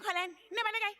Colin. Never again.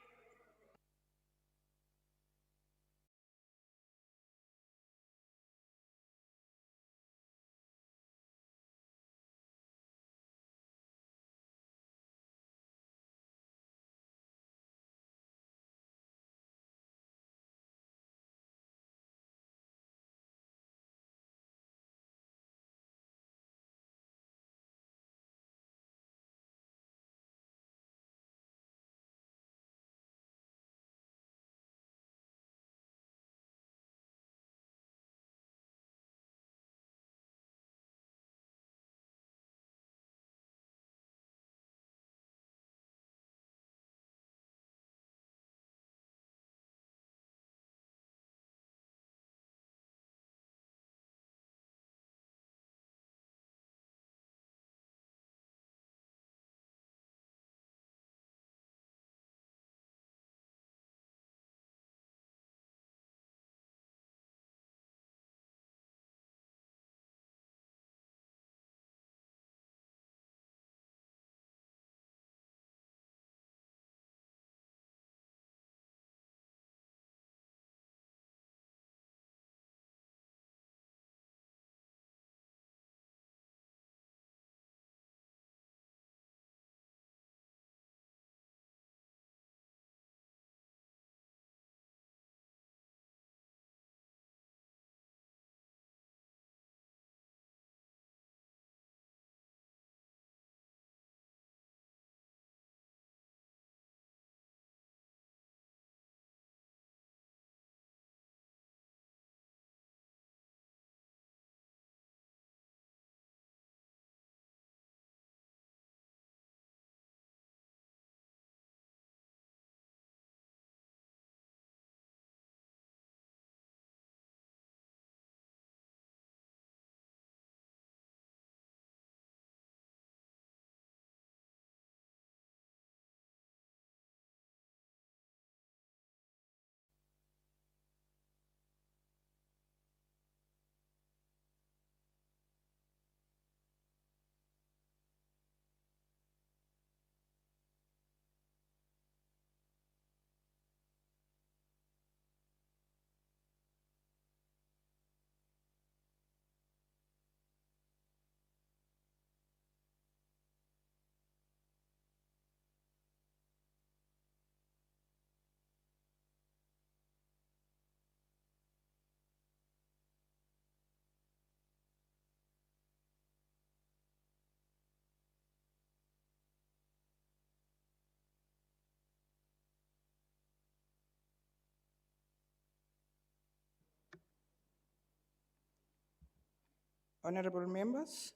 Honorable members,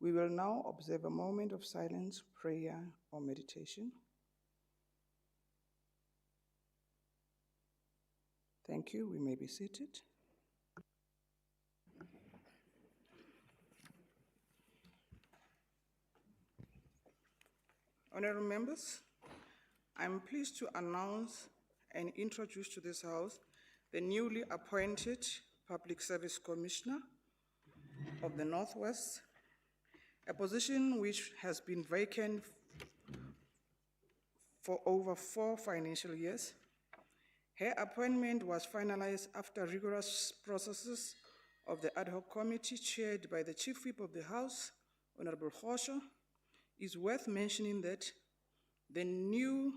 we will now observe a moment of silence, prayer, or meditation. Thank you. We may be seated. Honorable members, I'm pleased to announce and introduce to this House the newly appointed Public Service Commissioner of the Northwest, a position which has been vacant for over 4 financial years. Her appointment was finalized after rigorous processes of the ad hoc committee chaired by the Chief Whip of the House, Honorable Kagiso. It's worth mentioning that the new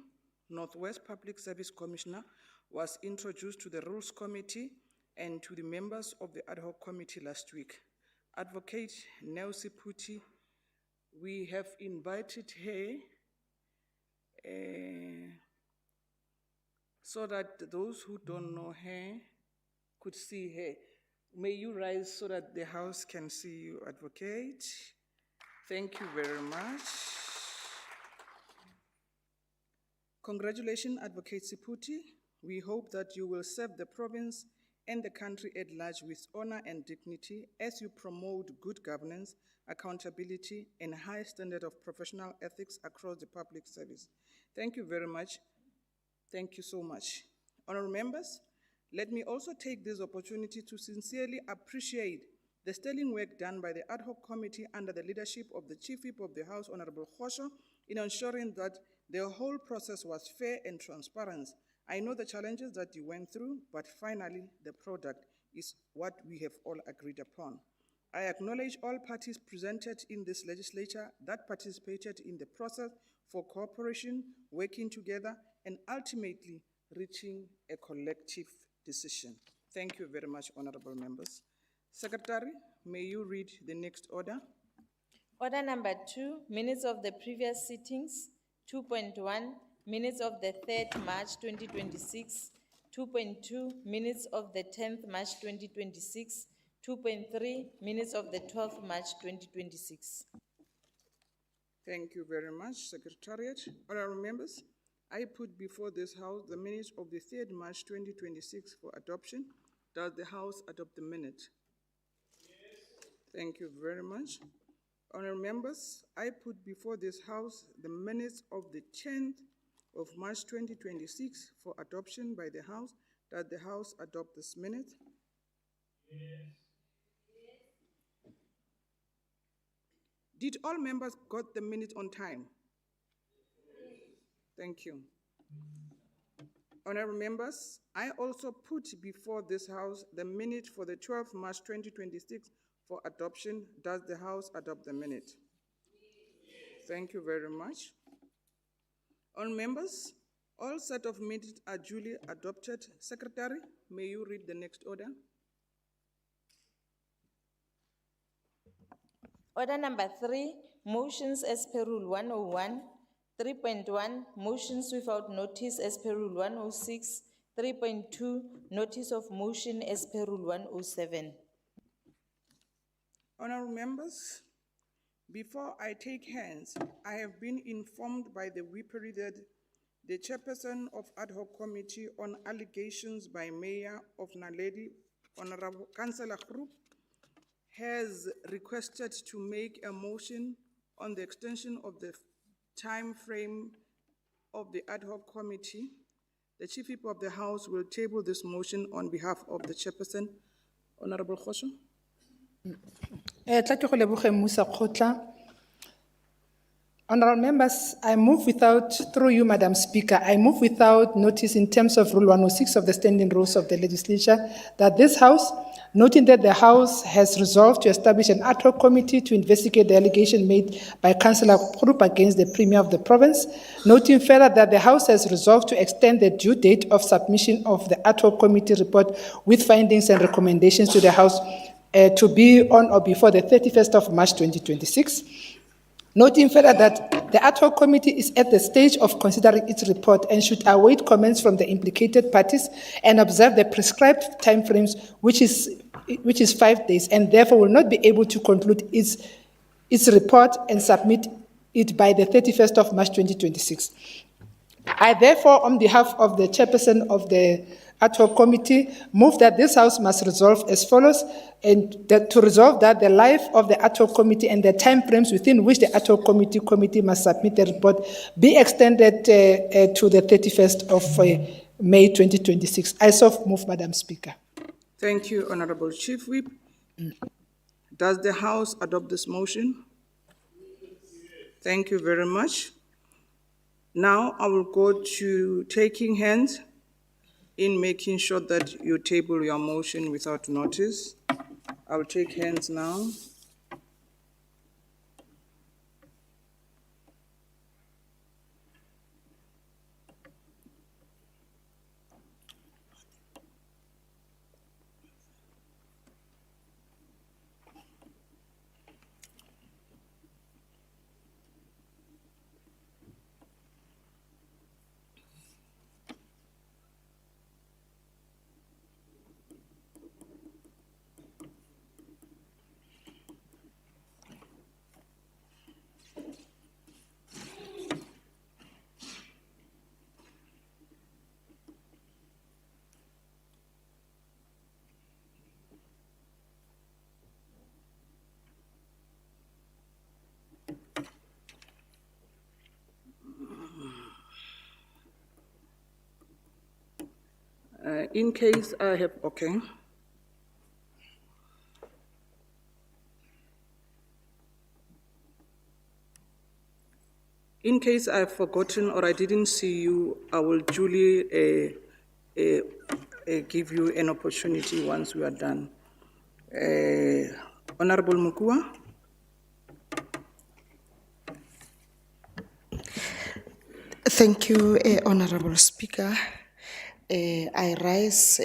Northwest Public Service Commissioner was introduced to the Rules Committee and to the members of the ad hoc committee last week. Advocate Nelsie Puti, we have invited her so that those who don't know her could see her. May you rise so that the House can see you, Advocate. Thank you very much. Congratulations, Advocate Siputi. We hope that you will serve the province and the country at large with honor and dignity as you promote good governance, accountability, and high standard of professional ethics across the public service. Thank you very much. Thank you so much. Honorable members, let me also take this opportunity to sincerely appreciate the sterling work done by the ad hoc committee under the leadership of the Chief Whip of the House, Honorable Kagiso, in ensuring that The whole process was fair and transparent. I know the challenges that you went through, but finally the product is what we have all agreed upon. I acknowledge all parties presented in this legislature that participated in the process for cooperation, working together, and ultimately reaching a collective decision. Thank you very much, honorable members. Secretary, may you read the next order? Order number 2, minutes of the previous sittings. 2.1, minutes of the 3rd March 2026. 2.2, minutes of the 10th March 2026. 2.3, minutes of the 12th March 2026. Thank you very much, Secretariat. Honorable members, I put before this House the minutes of the 3rd March 2026 for adoption. Does the House adopt the minute? Yes. Thank you very much. Honorable members, I put before this House the minutes of the 10th of March 2026 for adoption by the House. Does the House adopt this minute? Yes. Did all members got the minute on time? Yes. Thank you. Honorable members, I also put before this House the minute for the 12th March 2026 for adoption. Does the House adopt the minute? Yes. Thank you very much. Honorable members, all set of minutes are duly adopted. Secretary, may you read the next order? Order number 3, motions as per Rule 101. 3.1, motions without notice as per Rule 106. 3.2, notice of motion as per Rule 107. Honorable members, before I take hands, I have been informed by the whippery that the chairperson of ad hoc committee on allegations by Mayor of Naledi, Honorable Councillor Group, has requested to make a motion on the extension of the time frame of the ad hoc committee. The Chief Whip of the House will table this motion on behalf of the chairperson. Honorable Khosho. Honorable members, I move without, through you, Madam Speaker, I move without notice in terms of Rule 106 of the Standing Rules of the Legislature that this House, noting that the House has resolved to establish an ad hoc committee to investigate the allegation made by Councillor Group against the Premier of the province, noting further that the House has resolved to extend the due date of submission of the ad hoc committee report with findings and recommendations to the House to be on or before the 31st of March 2026. Noting further that the ad hoc committee is at the stage of considering its report and should await comments from the implicated parties and observe the prescribed timeframes, which is 5 days, and therefore will not be able to conclude its report and submit it by the 31st of March 2026. I therefore, on behalf of the chairperson of the ad hoc committee, move that this House must resolve as follows, and that to resolve that the life of the ad hoc committee and the time frames within which the ad hoc committee must submit the report be extended to the 31st of May 2026. I so move, Madam Speaker. Thank you, Honorable Chief Whip. Does the House adopt this motion? Thank you very much. Now I will go to taking hands in making sure that you table your motion without notice. I will take hands now. In case I have, okay. In case I've forgotten or I didn't see you, I will duly give you an opportunity once we are done. Honorable Mukua. Thank you, Honorable Speaker. I rise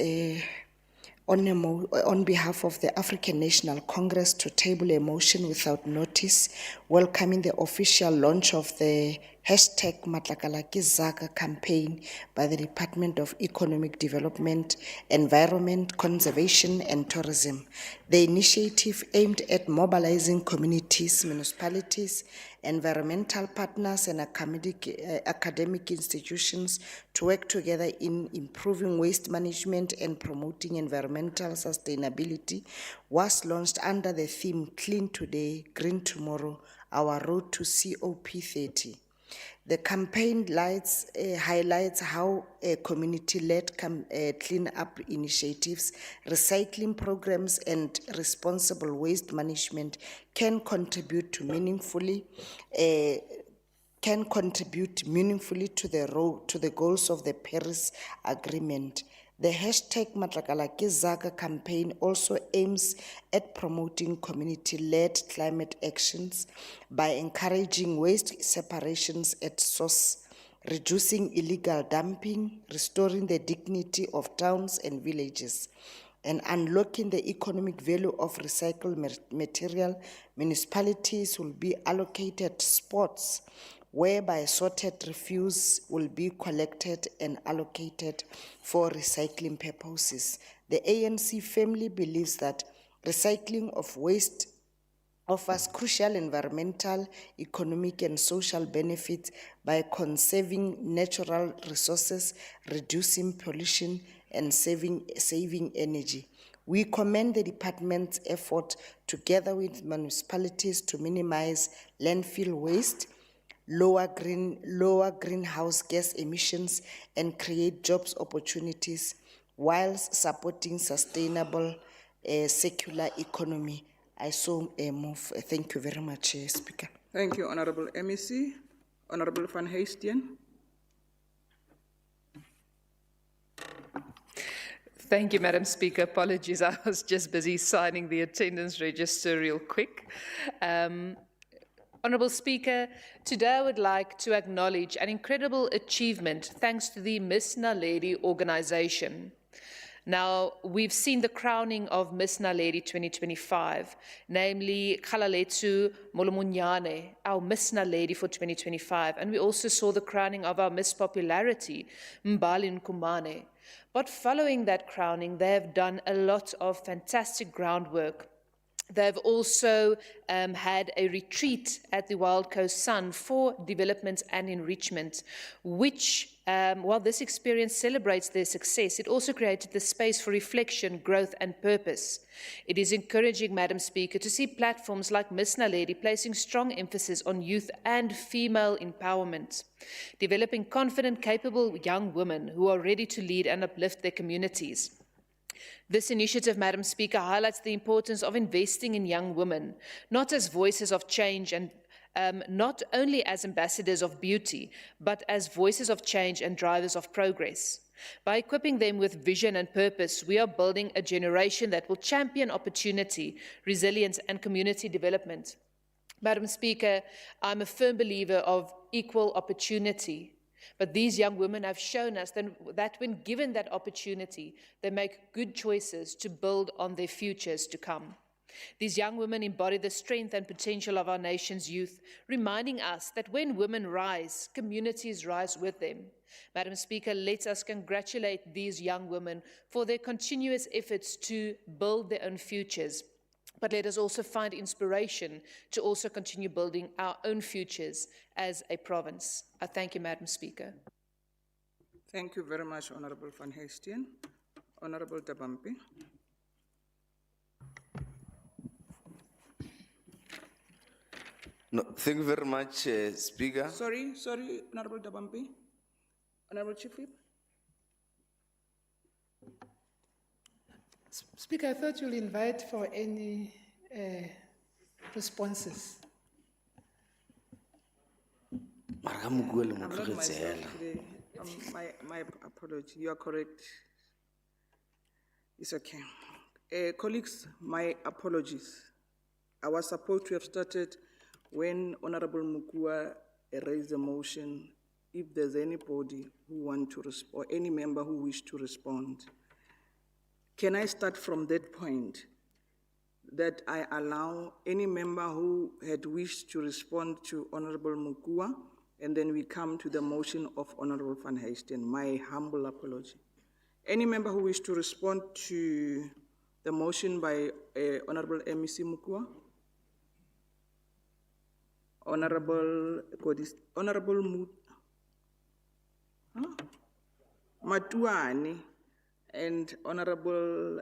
on behalf of the African National Congress to table a motion without notice, welcoming the official launch of the hashtag Matlakalaki Zaga campaign by the Department of Economic Development, Environment, Conservation and Tourism. The initiative aimed at mobilizing communities, municipalities, environmental partners and academic institutions to work together in improving waste management and promoting environmental sustainability was launched under the theme Clean Today, Green Tomorrow, Our Road to COP30. The campaign highlights how community-led clean-up initiatives, recycling programs, and responsible waste management can contribute meaningfully to the goals of the Paris Agreement. The hashtag Matlakalaki Zaga campaign also aims at promoting community-led climate actions by encouraging waste separations at source, reducing illegal dumping, restoring the dignity of towns and villages, and unlocking the economic value of recycled material. Municipalities will be allocated spots whereby sorted refuse will be collected and allocated for recycling purposes. The ANC firmly believes that recycling of waste offers crucial environmental, economic, and social benefits by conserving natural resources, reducing pollution, and saving energy. We commend the department's effort together with municipalities to minimize landfill waste, lower greenhouse gas emissions, and create jobs opportunities whilst supporting sustainable circular economy. I so move. Thank you very much, Speaker. Thank you, Honorable MEC. Honorable Van Heestien. Thank you, Madam Speaker. Apologies, I was just busy signing the attendance register real quick. Honourable Speaker, today I would like to acknowledge an incredible achievement thanks to the Miss Naledi organisation. Now, we've seen the crowning of Miss Naledi 2025, namely Khalalethu Molumunyane, our Miss Naledi for 2025, and we also saw the crowning of our Miss Popularity, Mbali Nkumane. But following that crowning, they have done a lot of fantastic groundwork. They've also had a retreat at the Wild Coast Sun for development and enrichment, which, while this experience celebrates their success, it also created the space for reflection, growth, and purpose. It is encouraging, Madam Speaker, to see platforms like Miss Naledi placing strong emphasis on youth and female empowerment, developing confident, capable young women who are ready to lead and uplift their communities. This initiative, Madam Speaker, highlights the importance of investing in young women, not as voices of change and not only as ambassadors of beauty, but as voices of change and drivers of progress. By equipping them with vision and purpose, we are building a generation that will champion opportunity, resilience, and community development. Madam Speaker, I'm a firm believer of equal opportunity. But these young women have shown us that when given that opportunity, they make good choices to build on their futures to come. These young women embody the strength and potential of our nation's youth, reminding us that when women rise, communities rise with them. Madam Speaker, let us congratulate these young women for their continuous efforts to build their own futures. But let us also find inspiration to also continue building our own futures as a province. I thank you, Madam Speaker. Thank you very much, Honorable Van Heestien. Honorable Dabampi. No, thank you very much, Speaker. Sorry, Honorable Dabampi. Honorable Chief Whip. Speaker, I thought you'll invite for any responses. Mara ka mo bua le I'm not motlogetse myself hela. today. My apology. You are correct. It's okay. Colleagues, my apologies. I was supposed to have started when Honorable Mukua raised the motion. If there's anybody who want to respond, or any member who wish to respond, can I start from that point? That I allow any member who had wished to respond to Honorable Mukua, and then we come to the motion of Honorable Van Heijden. My humble apology. Any member who wishes to respond to the motion by Honorable MEC Mukua? Honorable Matuani and Honorable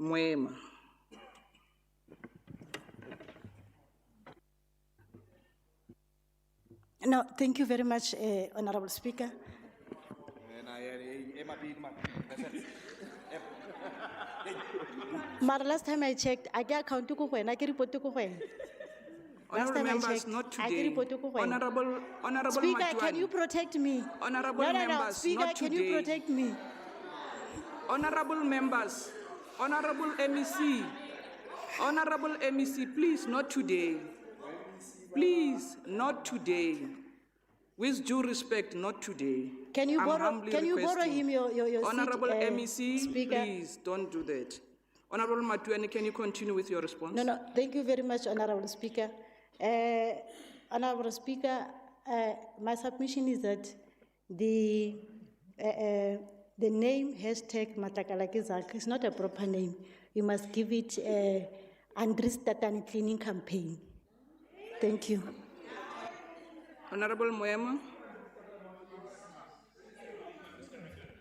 Mwema. No, thank you very much, Honorable Speaker. But last time I checked, I get account to go I get report to go Last Honorable time I members, checked, not I get today. report to go Honorable Speaker, Matuani. can you protect me? Honorable No, members, Speaker, not can today. you protect me? Honorable members, Honorable MEC, Honorable MEC, please, not today. Please, not today. With due respect, not today. Can you I'm borrow? humbly Can you borrow requesting. him your Honorable seat, MEC, Speaker? please don't do that. Honorable Matuani, can you continue with your response? No, thank you very much, Honorable Speaker. Honorable Speaker, my submission is that the name hashtag Matakalakizak is not a proper name. You must give it Andris Tatani Cleaning Campaign. Thank you. Honorable Moema.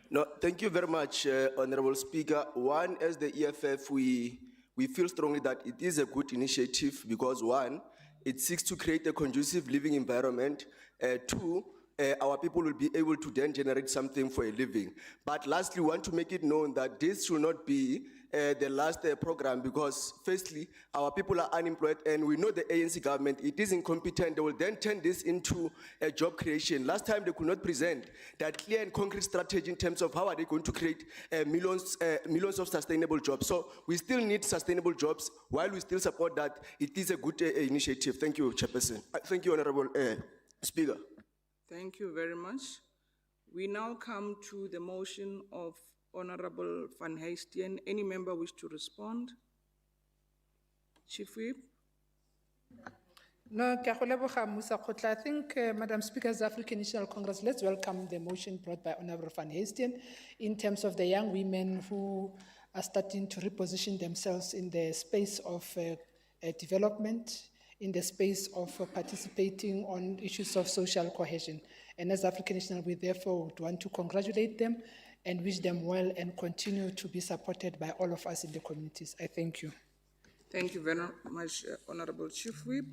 No, thank you very much, Honorable Speaker. One, as the EFF, we feel strongly that it is a good initiative because one, it seeks to create a conducive living environment. Two, our people will be able to then generate something for a living. But lastly, we want to make it known that this should not be the last program because firstly, our people are unemployed and we know the ANC government, it is incompetent. They will then turn this into a job creation. Last time they could not present that clear and concrete strategy in terms of how are they going to create millions of sustainable jobs. So we still need sustainable jobs while we still support that it is a good initiative. Thank you, Chairperson. Thank you, Honorable Speaker. Thank you very much. We now come to the motion of Honorable Van Heijden. Any member wish to respond? Chief Whip? No, ke a go leboga, Musa Kgotla. I think, Madam Speaker, as the African National Congress, let's welcome the motion brought by Honorable Van Heijden in terms of the young women who are starting to reposition themselves in the space of development, in the space of participating on issues of social cohesion. And as African National, we therefore would want to congratulate them and wish them well and continue to be supported by all of us in the communities. I thank you. Thank you very much, Honorable Chief Whip.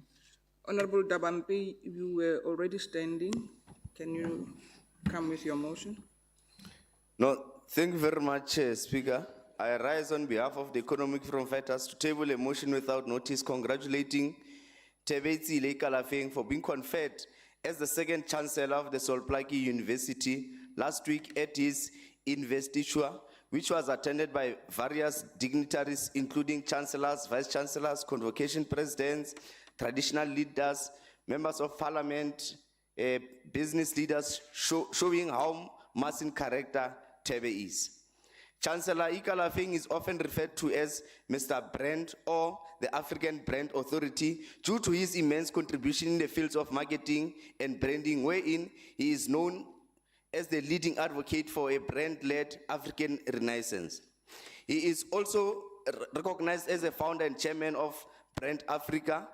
Honorable Dabampe, you were already standing. Can you come with your motion? No, thank you very much, Speaker. I rise on behalf of the Economic Freedom Fighters to table a motion without notice congratulating Tebetsi Leikalafeng for being conferred as the second Chancellor of the Solplaki University last week at his investiture, which was attended by various dignitaries, including chancellors, vice chancellors, convocation presidents, traditional leaders, members of parliament, business leaders, showing how mass in character Tebe is. Chancellor Ikalafeng is often referred to as Mr. Brand or the African Brand Authority due to his immense contribution in the fields of marketing and branding, wherein he is known as the leading advocate for a brand-led African renaissance. He is also recognized as a founder and chairman of Brand Africa,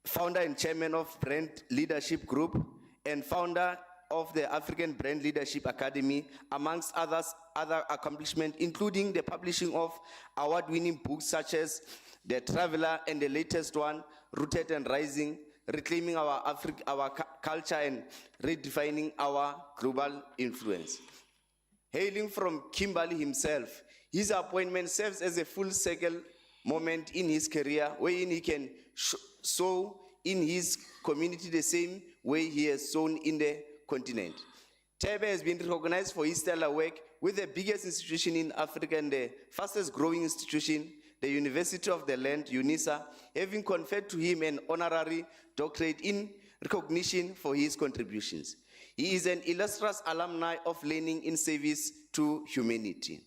founder and chairman of Brand Leadership Group, and founder of the African Brand Leadership Academy, amongst other accomplishments, including the publishing of award-winning books such as The Traveler and the latest one, Rooted and Rising, reclaiming our culture and redefining our global influence. Hailing from Kimberley himself, his appointment serves as a full circle moment in his career wherein he can show in his community the same way he has shown in the continent. Tebe has been recognized for his stellar work with the biggest institution in Africa and the fastest growing institution, the University of the Land, UNISA, having conferred to him an honorary doctorate in recognition for his contributions. He is an illustrious alumni of learning in service to humanity.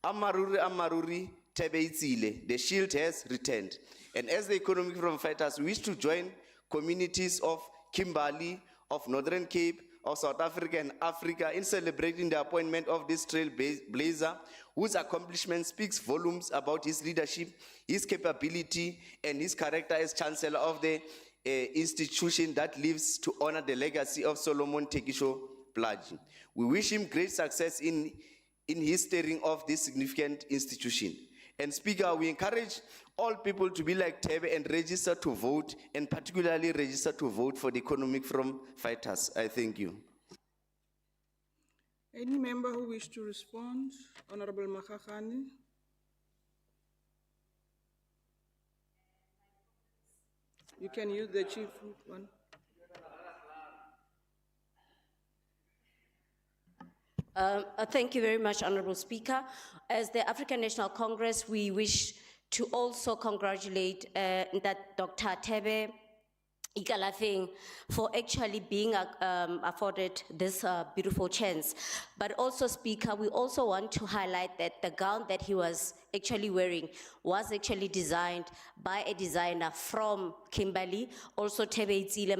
Amaruri, Tebe Itzile, the shield has returned. And as the economic freedom fighters, we wish to join communities of Kimberley, of Northern Cape, of South Africa and Africa in celebrating the appointment of this trailblazer, whose accomplishment speaks volumes about his leadership, his capability, and his character as Chancellor of the institution that lives to honor the legacy of Solomon Tegisho Plaji. We wish him great success in his steering of this significant institution. And Speaker, we encourage all people to be like Tebe and register to vote, and particularly register to vote for the economic freedom fighters. I thank you. Any member who wish to respond? Honorable Makgakane. You can use the chief one. Thank you very much, Honorable Speaker. As the African National Congress, we wish to also congratulate that Dr. Tebe Ikalafeng for actually being afforded this beautiful chance. But also, Speaker, we also want to highlight that the gown that he was actually wearing was actually designed by a designer from Kimberley, also Tebe Itzile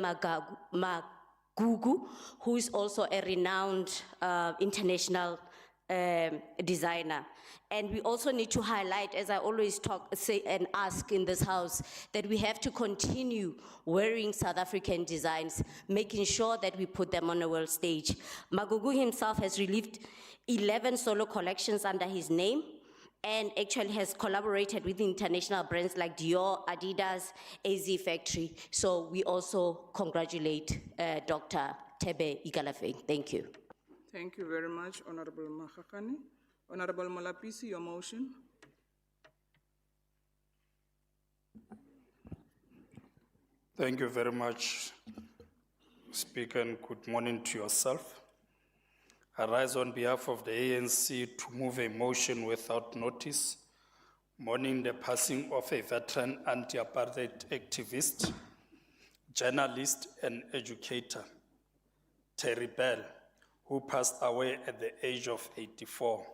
Magugu, who is also a renowned international designer. And we also need to highlight, as I always say and ask in this house, that we have to continue wearing South African designs, making sure that we put them on the world stage. Magugu himself has released 11 solo collections under his name, and actually has collaborated with international brands like Dior, Adidas, AZ Factory. So we also congratulate Dr. Tebe Ikalafeng. Thank you. Thank you very much, Honorable Makgakane. Honorable Molapisi, your motion. Thank you very much, Speaker, and good morning to yourself. I rise on behalf of the ANC to move a motion without notice, mourning the passing of a veteran anti-apartheid activist, journalist, and educator, Terry Bell, who passed away at the age of 84.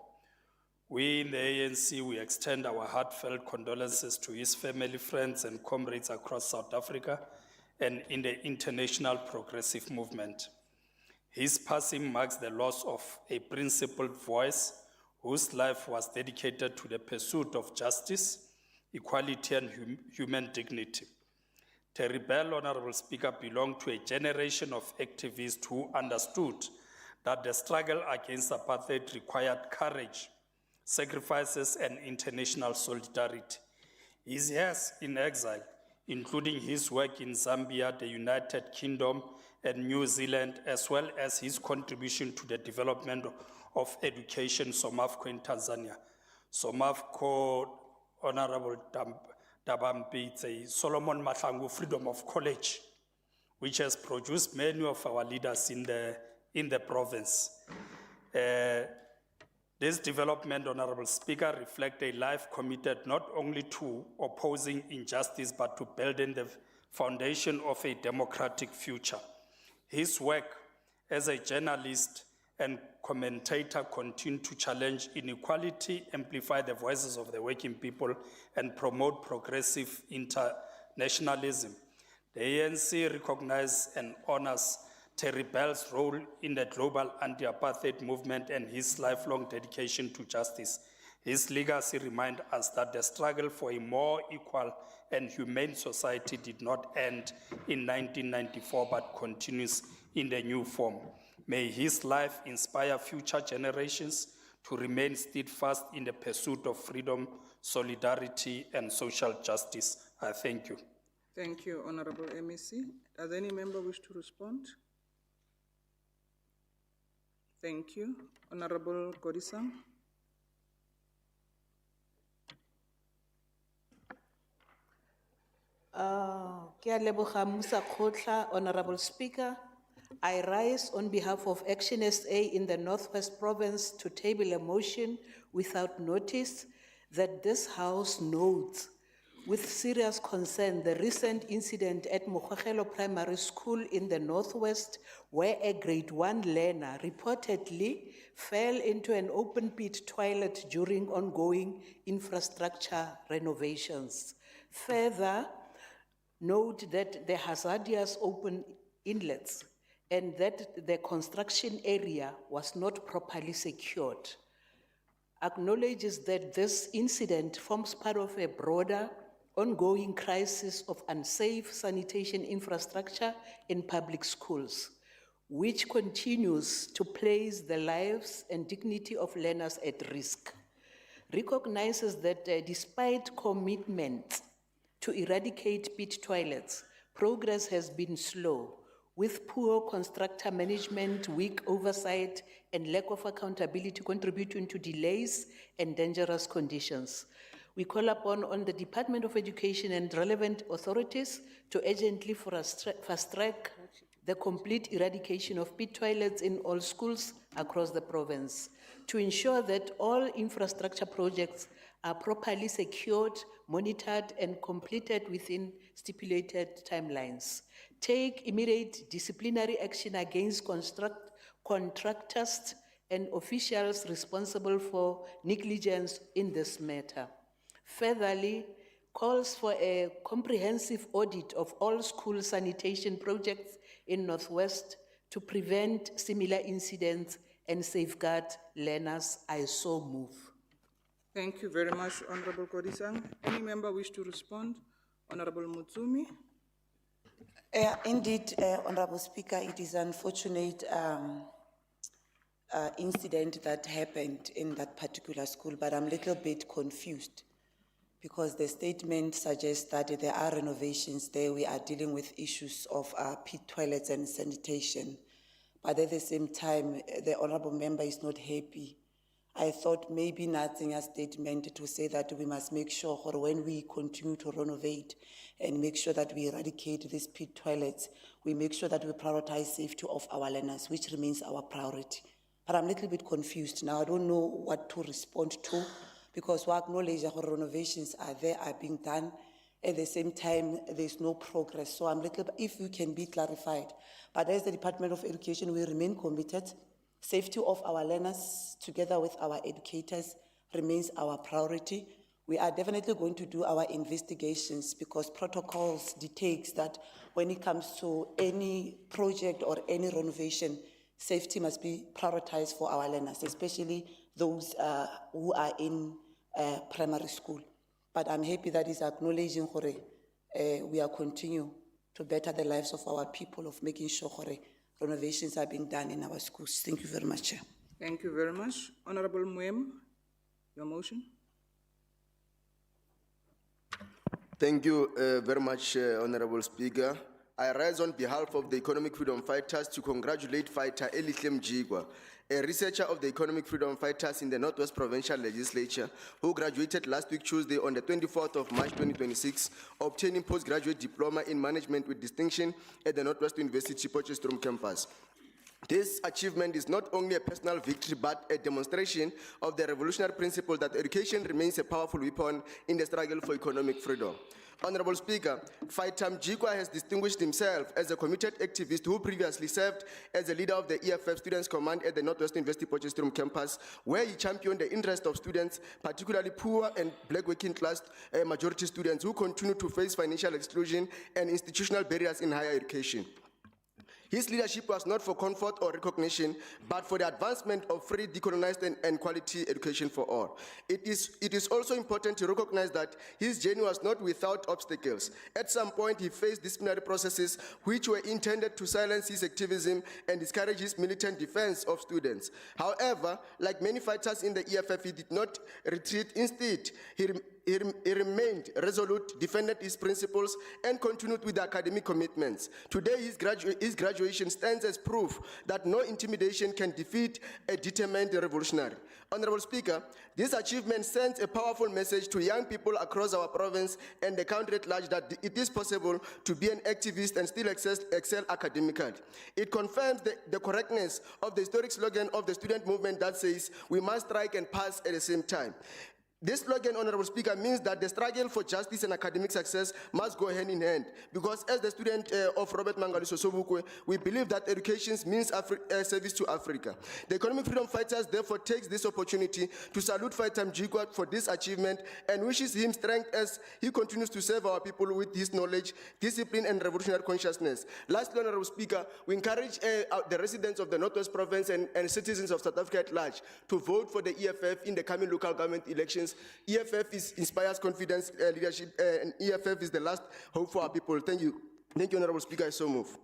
We in the ANC, we extend our heartfelt condolences to his family, friends, and comrades across South Africa and in the international progressive movement. His passing marks the loss of a principled voice whose life was dedicated to the pursuit of justice, equality, and human dignity. Terry Bell, Honorable Speaker, belonged to a generation of activists who understood that the struggle against apartheid required courage, sacrifices, and international solidarity. His years in exile, including his work in Zambia, the United Kingdom, and New Zealand, as well as his contribution to the development of education, SOMAFCO in Tanzania. SOMAFCO, Honorable Dabambi, it's a Solomon Mahlangu Freedom of College, which has produced many of our leaders in the province. This development, Honorable Speaker, reflects a life committed not only to opposing injustice, but to building the foundation of a democratic future. His work as a journalist and commentator continued to challenge inequality, amplify the voices of the working people, and promote progressive internationalism. The ANC recognizes and honors Terry Bell's role in the global anti-apartheid movement and his lifelong dedication to justice. His legacy reminds us that the struggle for a more equal and humane society did not end in 1994, but continues in the new form. May his life inspire future generations to remain steadfast in the pursuit of freedom, solidarity, and social justice. I thank you. Thank you, Honorable MEC. Does any member wish to respond? Thank you. Honorable Kodisang. Ke a leboga Mmusa Kgotla, Honorable Speaker. I rise on behalf of Action SA in the Northwest Province to table a motion without notice that this House notes with serious concern the recent incident at Mokgosi Primary School in the Northwest, where a grade 1 learner reportedly fell into an open pit toilet during ongoing infrastructure renovations. Further, note that the hazardous open inlets and that the construction area was not properly secured. Acknowledges that this incident forms part of a broader ongoing crisis of unsafe sanitation infrastructure in public schools, which continues to place the lives and dignity of learners at risk. Recognizes that despite commitment to eradicate pit toilets, progress has been slow, with poor constructor management, weak oversight, and lack of accountability contributing to delays and dangerous conditions. We call on the Department of Education and relevant authorities to urgently fast-track the complete eradication of pit toilets in all schools across the province, to ensure that all infrastructure projects are properly secured, monitored, and completed within stipulated timelines. Take immediate disciplinary action against contractors and officials responsible for negligence in this matter. Furtherly, calls for a comprehensive audit of all school sanitation projects in Northwest to prevent similar incidents and safeguard learners. I so move. Thank you very much, Honorable Kodisang. Any member wish to respond? Honorable Mutsumi. Indeed, Honorable Speaker, it is an unfortunate incident that happened in that particular school, but I'm a little bit confused because the statement suggests that there are renovations there. We are dealing with issues of pit toilets and sanitation, but at the same time, the Honorable Member is not happy. I thought maybe nothing a statement to say that we must make sure when we continue to renovate and make sure that we eradicate these pit toilets, we make sure that we prioritize safety of our learners, which remains our priority. But I'm a little bit confused now. I don't know what to respond to because we acknowledge that renovations are there, are being done. At the same time, there's no progress. So I'm a little bit, if you can be clarified. But as the Department of Education, we remain committed. Safety of our learners, together with our educators, remains our priority. We are definitely going to do our investigations because protocols dictates that when it comes to any project or any renovation, safety must be prioritized for our learners, especially those who are in primary school. But I'm happy that is acknowledging we are continue to better the lives of our people, of making sure renovations are being done in our schools. Thank you very much, Chair. Thank you very much. Honorable Mwem, your motion. Thank you very much, Honorable Speaker. I rise on behalf of the Economic Freedom Fighters to congratulate fighter Elihle Mjigwa, a researcher of the Economic Freedom Fighters in the Northwest Provincial Legislature, who graduated last week Tuesday on the 24th of March 2026, obtaining postgraduate diploma in management with distinction at the Northwest University Potchefstroom campus. This achievement is not only a personal victory, but a demonstration of the revolutionary principle that education remains a powerful weapon in the struggle for economic freedom. Honorable Speaker, Fighter Mjigwa has distinguished himself as a committed activist who previously served as a leader of the EFF Students' Command at the Northwest University Potchefstroom campus, where he championed the interest of students, particularly poor and black working class majority students who continue to face financial exclusion and institutional barriers in higher education. His leadership was not for comfort or recognition, but for the advancement of free, decolonized, and quality education for all. It is also important to recognize that his journey was not without obstacles. At some point, he faced disciplinary processes which were intended to silence his activism and discourage his militant defense of students. However, like many fighters in the EFF, he did not retreat. Instead, he remained resolute, defended his principles, and continued with the academic commitments. Today, his graduation stands as proof that no intimidation can defeat a determined revolutionary. Honorable Speaker, this achievement sends a powerful message to young people across our province and the country at large that it is possible to be an activist and still excel academically. It confirms the correctness of the historic slogan of the student movement that says, "We must strike and pass at the same time." This slogan, Honorable Speaker, means that the struggle for justice and academic success must go hand in hand, because as the student of Robert Mangaliso Sobukwe, we believe that education means service to Africa. The economic freedom fighters therefore takes this opportunity to salute Fighter Mjikwa for this achievement and wishes him strength as he continues to serve our people with his knowledge, discipline, and revolutionary consciousness. Lastly, Honorable Speaker, we encourage the residents of the Northwest Province and citizens of South Africa at large to vote for the EFF in the coming local government elections. EFF inspires confidence, leadership, and EFF is the last hope for our people. Thank you. Thank you, Honorable Speaker. I so move.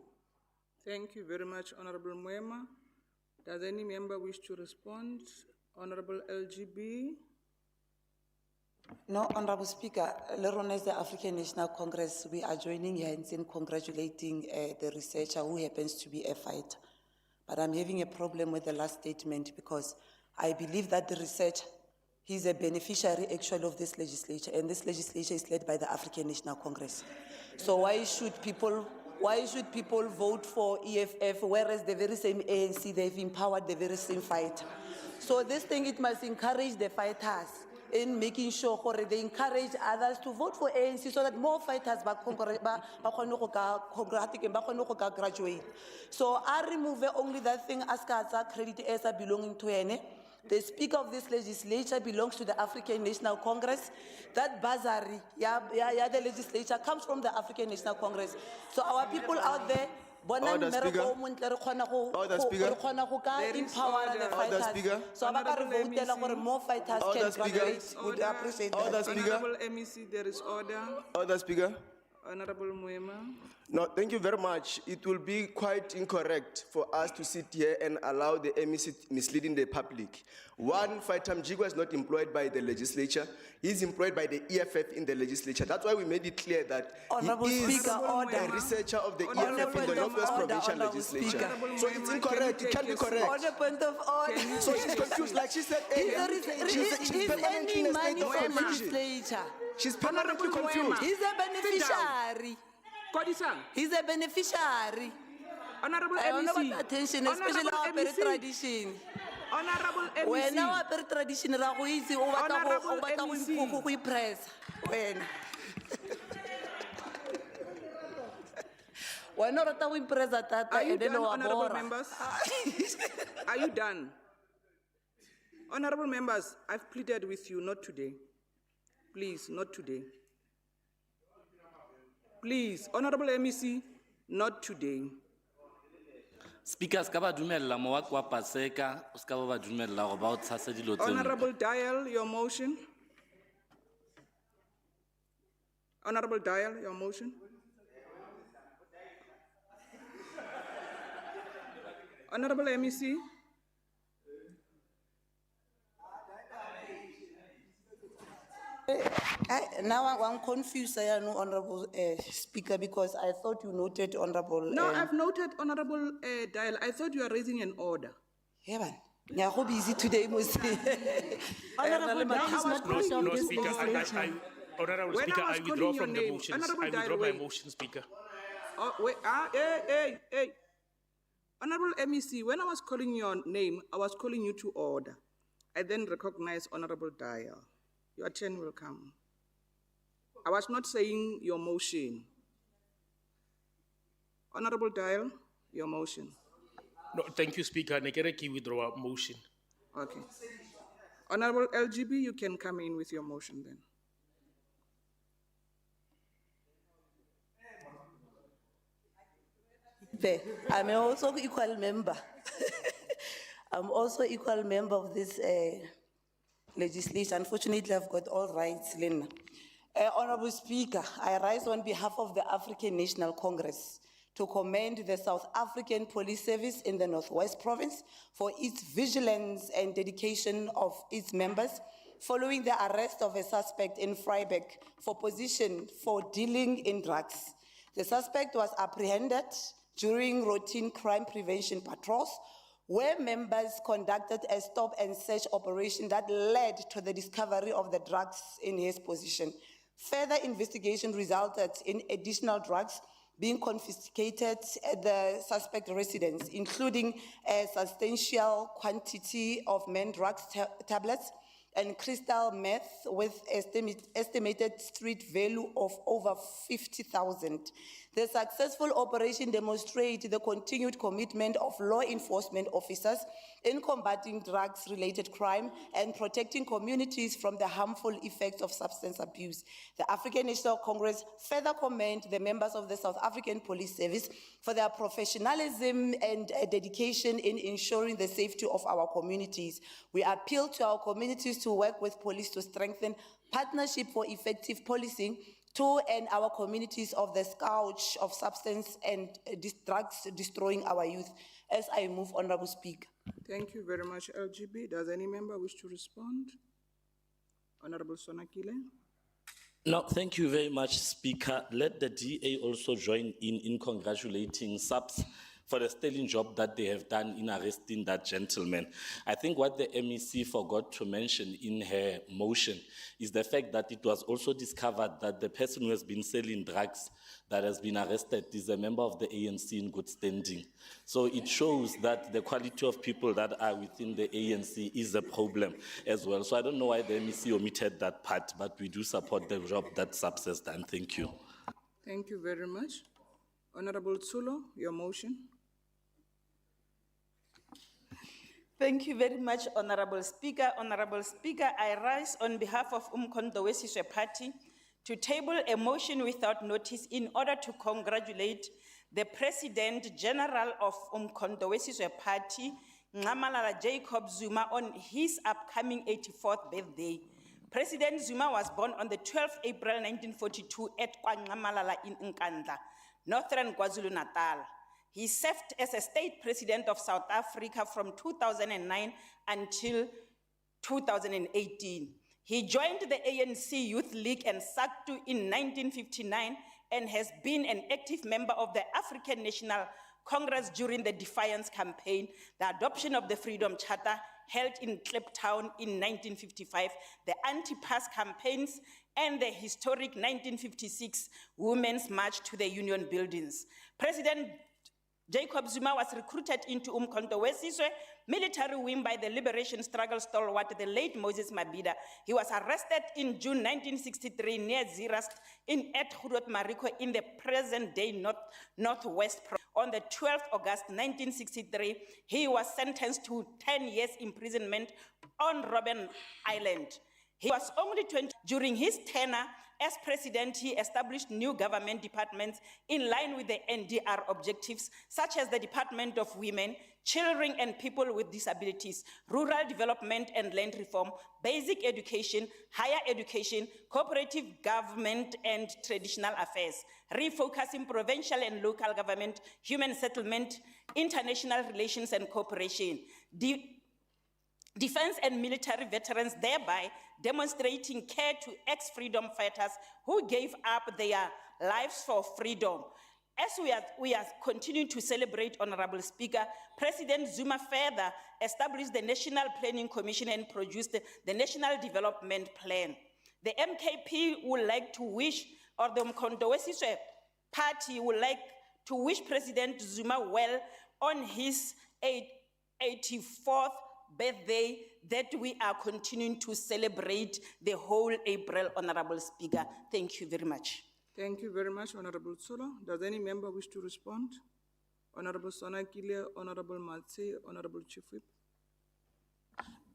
Thank you very much, Honorable Mwema. Does any member wish to respond? Honorable LGB. No, Honorable Speaker, later as the African National Congress, we are joining hands in congratulating the researcher who happens to be a fighter. But I'm having a problem with the last statement because I believe that the researcher, he's a beneficiary actually of this legislature, and this legislature is led by the African National Congress. So why should people vote for EFF, whereas the very same ANC, they've empowered the very same fighter? So this thing, it must encourage the fighters in making sure they encourage others to vote for ANC so that more fighters graduate. So I remove only that thing as credit as belonging to any. The Speaker of this legislature belongs to the African National Congress. That bursary, the legislature comes from the African National Congress. So our people out there, Order, Speaker. Order, Speaker. empower the fighters. So more fighters can graduate. Would appreciate that. Order, Speaker. Honorable MEC, there is order. Order, Speaker. Honorable Mwema. No, thank you very much. It will be quite incorrect for us to sit here and allow the MEC misleading the public. One, Fighter Mjigwa is not employed by the legislature. He's employed by the EFF in the legislature. That's why we made it clear that Honorable he is Speaker, the researcher of the EFF in the Northwest Provincial Legislature. So it's incorrect. It can't be correct. On the point of order. So she's confused, like she said earlier. He's earning money from the legislature. She's permanently confused. He's a beneficiary. He's a beneficiary. Honorable I don't know MEC. about attention, especially our Honorable MEC. tradition. Honorable When MEC. our tradition, Honorable MEC. we press. When not we press that, Are you done, honorable members? Are you done? Honorable members, I've pleaded with you, not today. Please, not today. Please, Honorable MEC, not today. Speaker, ska ba dumella mowa kwa paseka, ska ba dumella go ba o tshasa dilo tseno. Honorable Dial, your motion. Honorable Dial, your motion. Honorable MEC. Now I'm confused, Honorable Speaker, because I thought you noted Honorable. No, I've noted Honorable Dial. I thought you were raising an order. Yeah, man. I'm busy today, must Honorable Dial is not part of this Speaker, legislation. Honorable When Speaker, I was I withdraw calling your from the name, motions. Honorable I withdraw Dial, my wait. motion, Speaker. Oh, wait, hey. Honorable MEC, when I was calling your name, I was calling you to order. I then recognized Honorable Dial. Your turn will come. I was not saying your motion. Honorable Dial, your motion. No, thank you, Speaker. Nekereki withdraw motion. Okay. Honorable LGB, you can come in with your motion then. I'm also equal member. I'm also equal member of this legislation. Unfortunately, I've got all rights, Lynn. Honorable Speaker, I rise on behalf of the African National Congress to commend the South African Police Service in the Northwest Province for its vigilance and dedication of its members following the arrest of a suspect in Vryburg for position for dealing in drugs. The suspect was apprehended during routine crime prevention patrols, where members conducted a stop and search operation that led to the discovery of the drugs in his possession. Further investigation resulted in additional drugs being confiscated at the suspect residence, including a substantial quantity of main drugs tablets and crystal meth with estimated street value of over 50,000. The successful operation demonstrates the continued commitment of law enforcement officers in combating drugs-related crime and protecting communities from the harmful effects of substance abuse. The African National Congress further commend the members of the South African Police Service for their professionalism and dedication in ensuring the safety of our communities. We appeal to our communities to work with police to strengthen partnership for effective policing to end our communities of the scourge of substance and drugs destroying our youth. As I move, Honorable Speaker. Thank you very much, LGB. Does any member wish to respond? Honorable Sonakile. No, thank you very much, Speaker. Let the DA also join in congratulating SAPS for the sterling job that they have done in arresting that gentleman. I think what the MEC forgot to mention in her motion is the fact that it was also discovered that the person who has been selling drugs that has been arrested is a member of the ANC in good standing. So it shows that the quality of people that are within the ANC is a problem as well. So I don't know why the MEC omitted that part, but we do support the job that SAPS has done. Thank you. Thank you very much. Honorable Tsulo, your motion. Thank you very much, Honorable Speaker. Honorable Speaker, I rise on behalf of Umkhonto weSizwe Party to table a motion without notice in order to congratulate the President General of Umkhonto weSizwe Party, Nxamalala Jacob Zuma, on his upcoming 84th birthday. President Zuma was born on the 12th April 1942 at KwaNxamalala in Nkandla, Northern KwaZulu-Natal. He served as a state president of South Africa from 2009 until 2018. He joined the ANC Youth League and SACTU in 1959 and has been an active member of the African National Congress during the Defiance Campaign, the adoption of the Freedom Charter held in Kliptown in 1955, the anti-pass campaigns, and the historic 1956 Women's March to the Union Buildings. President Jacob Zuma was recruited into Umkhonto weSizwe military wing by the liberation struggle stalwart, the late Moses Mabhida. He was arrested in June 1963 near Zeerust in Groote Mariko in the present-day Northwest Province. On the 12th August 1963, he was sentenced to 10 years imprisonment on Robben Island. He was only 20. During his tenure as president, he established new government departments in line with the NDR objectives, such as the Department of Women, Children and People with Disabilities, Rural Development and Land Reform, Basic Education, Higher Education, Cooperative Government and Traditional Affairs, refocusing provincial and local government, human settlement, international relations and cooperation, defense and military veterans, thereby demonstrating care to ex-freedom fighters who gave up their lives for freedom. As we are continuing to celebrate, Honorable Speaker, President Zuma further established the National Planning Commission and produced the National Development Plan. The MKP would like to wish, or the Umkhonto weSizwe Party would like to wish President Zuma well on his 84th birthday that we are continuing to celebrate the whole April, Honorable Speaker. Thank you very much. Thank you very much, Honorable Tsolo. Does any member wish to respond? Honorable Sonakile, Honorable Matse, Honorable Chief Whip.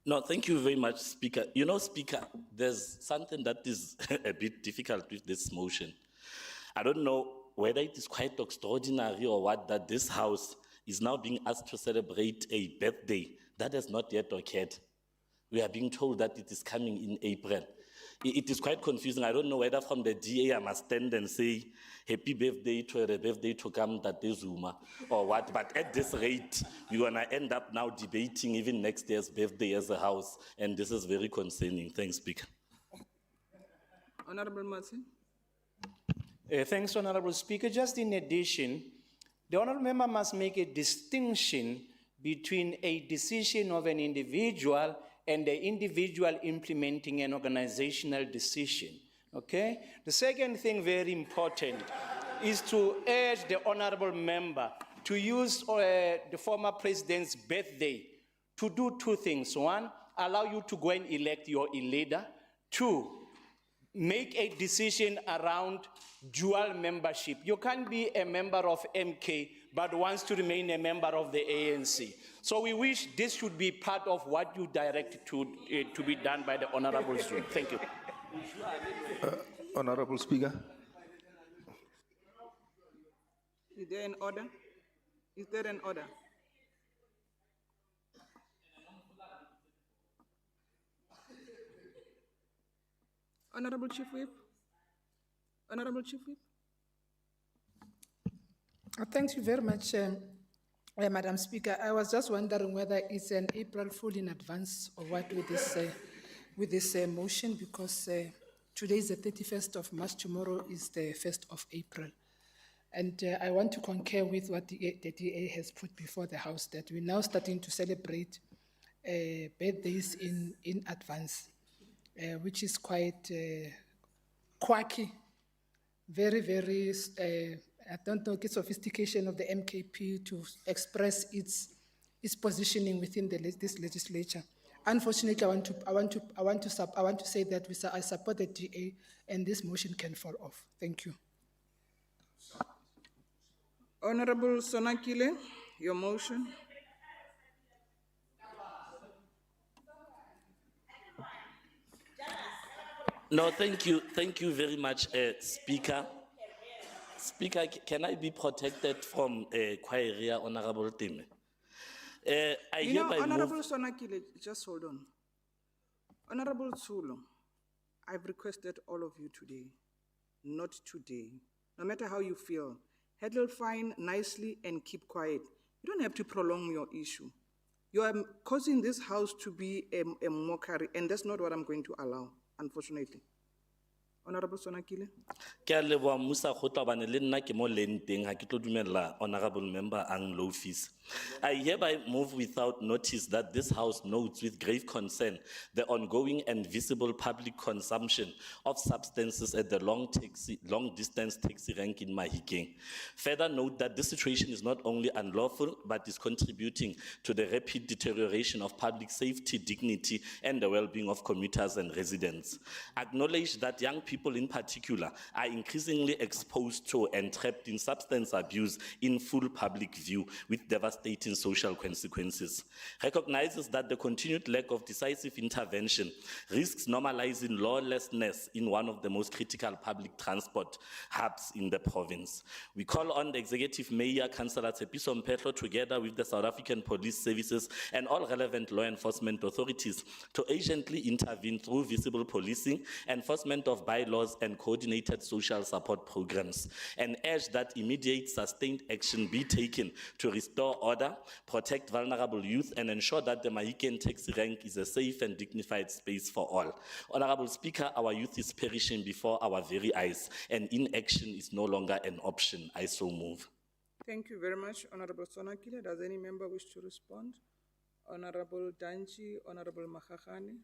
No, thank you very much, Speaker. You know, Speaker, there's something that is a bit difficult with this motion. I don't know whether it is quite extraordinary or what, that this House is now being asked to celebrate a birthday that has not yet occurred. We are being told that it is coming in April. it is quite confusing. I don't know whether from the DA I must stand and say, happy birthday to her, birthday to come Tate Zuma, or what. But at this rate, we're gonna end up now debating even next year's birthday as a house, and this is very concerning. Thanks, Speaker. Honorable Martin. Thanks, Honorable Speaker. Just in addition, the honourable member must make a distinction between a decision of an individual and the individual implementing an organizational decision, okay? The second thing, very important, is to urge the honourable member to use the former president's birthday to do two things. One, allow you to go and elect your leader. Two, make a decision around dual membership. You can't be a member of MK, but wants to remain a member of the ANC. So we wish this should be part of what you direct to be done by the Honorable Zoom. Thank you. Honorable Speaker. Is there an order? Is there an order? Honorable Chief Whip. Honorable Chief Whip. Thank you very much, Madam Speaker. I was just wondering whether it's an April Fool in advance or what with this motion, because today is the 31st of March, tomorrow is the 1st of April. And I want to concur with what the DA has put before the House, that we're now starting to celebrate birthdays in advance, which is quite quirky, very, very, I don't know, sophistication of the MKP to express its positioning within this legislature. Unfortunately, I want to say that I support the DA, and this motion can fall off. Thank you. Honorable Sonakile, your motion. No, thank you. Thank you very much, Speaker. Speaker, can I be protected from query, Honorable Time? Honorable Sonakile, just hold on. Honorable Tsulo, I've requested all of you today, not today, no matter how you feel, handle fine nicely and keep quiet. You don't have to prolong your issue. You are causing this house to be a mockery, and that's not what I'm going to allow, unfortunately. Honorable Sonakile. Ke a leboha Musa Khotla hobane le nna ke mo leng teng ha ke tlo dumella honorable member ang low fees. I hereby move without notice that this House notes with grave concern the ongoing and visible public consumption of substances at the long-distance taxi rank in Mahikeng. Further note that this situation is not only unlawful, but is contributing to the rapid deterioration of public safety, dignity, and the well-being of commuters and residents. Acknowledge that young people in particular are increasingly exposed to and trapped in substance abuse in full public view with devastating social consequences. Recognizes that the continued lack of decisive intervention risks normalizing lawlessness in one of the most critical public transport hubs in the province. We call on the Executive Mayor, Councillor Tshepiso Mphetlo, together with the South African Police Services and all relevant law enforcement authorities to urgently intervene through visible policing, enforcement of bylaws, and coordinated social support programs, and urge that immediate sustained action be taken to restore order, protect vulnerable youth, and ensure that the Mahikeng taxi rank is a safe and dignified space for all. Honorable Speaker, our youth is perishing before our very eyes, and inaction is no longer an option. I so move. Thank you very much, Honorable Sonakile. Does any member wish to respond? Honorable Danchi, Honorable Makhakhane.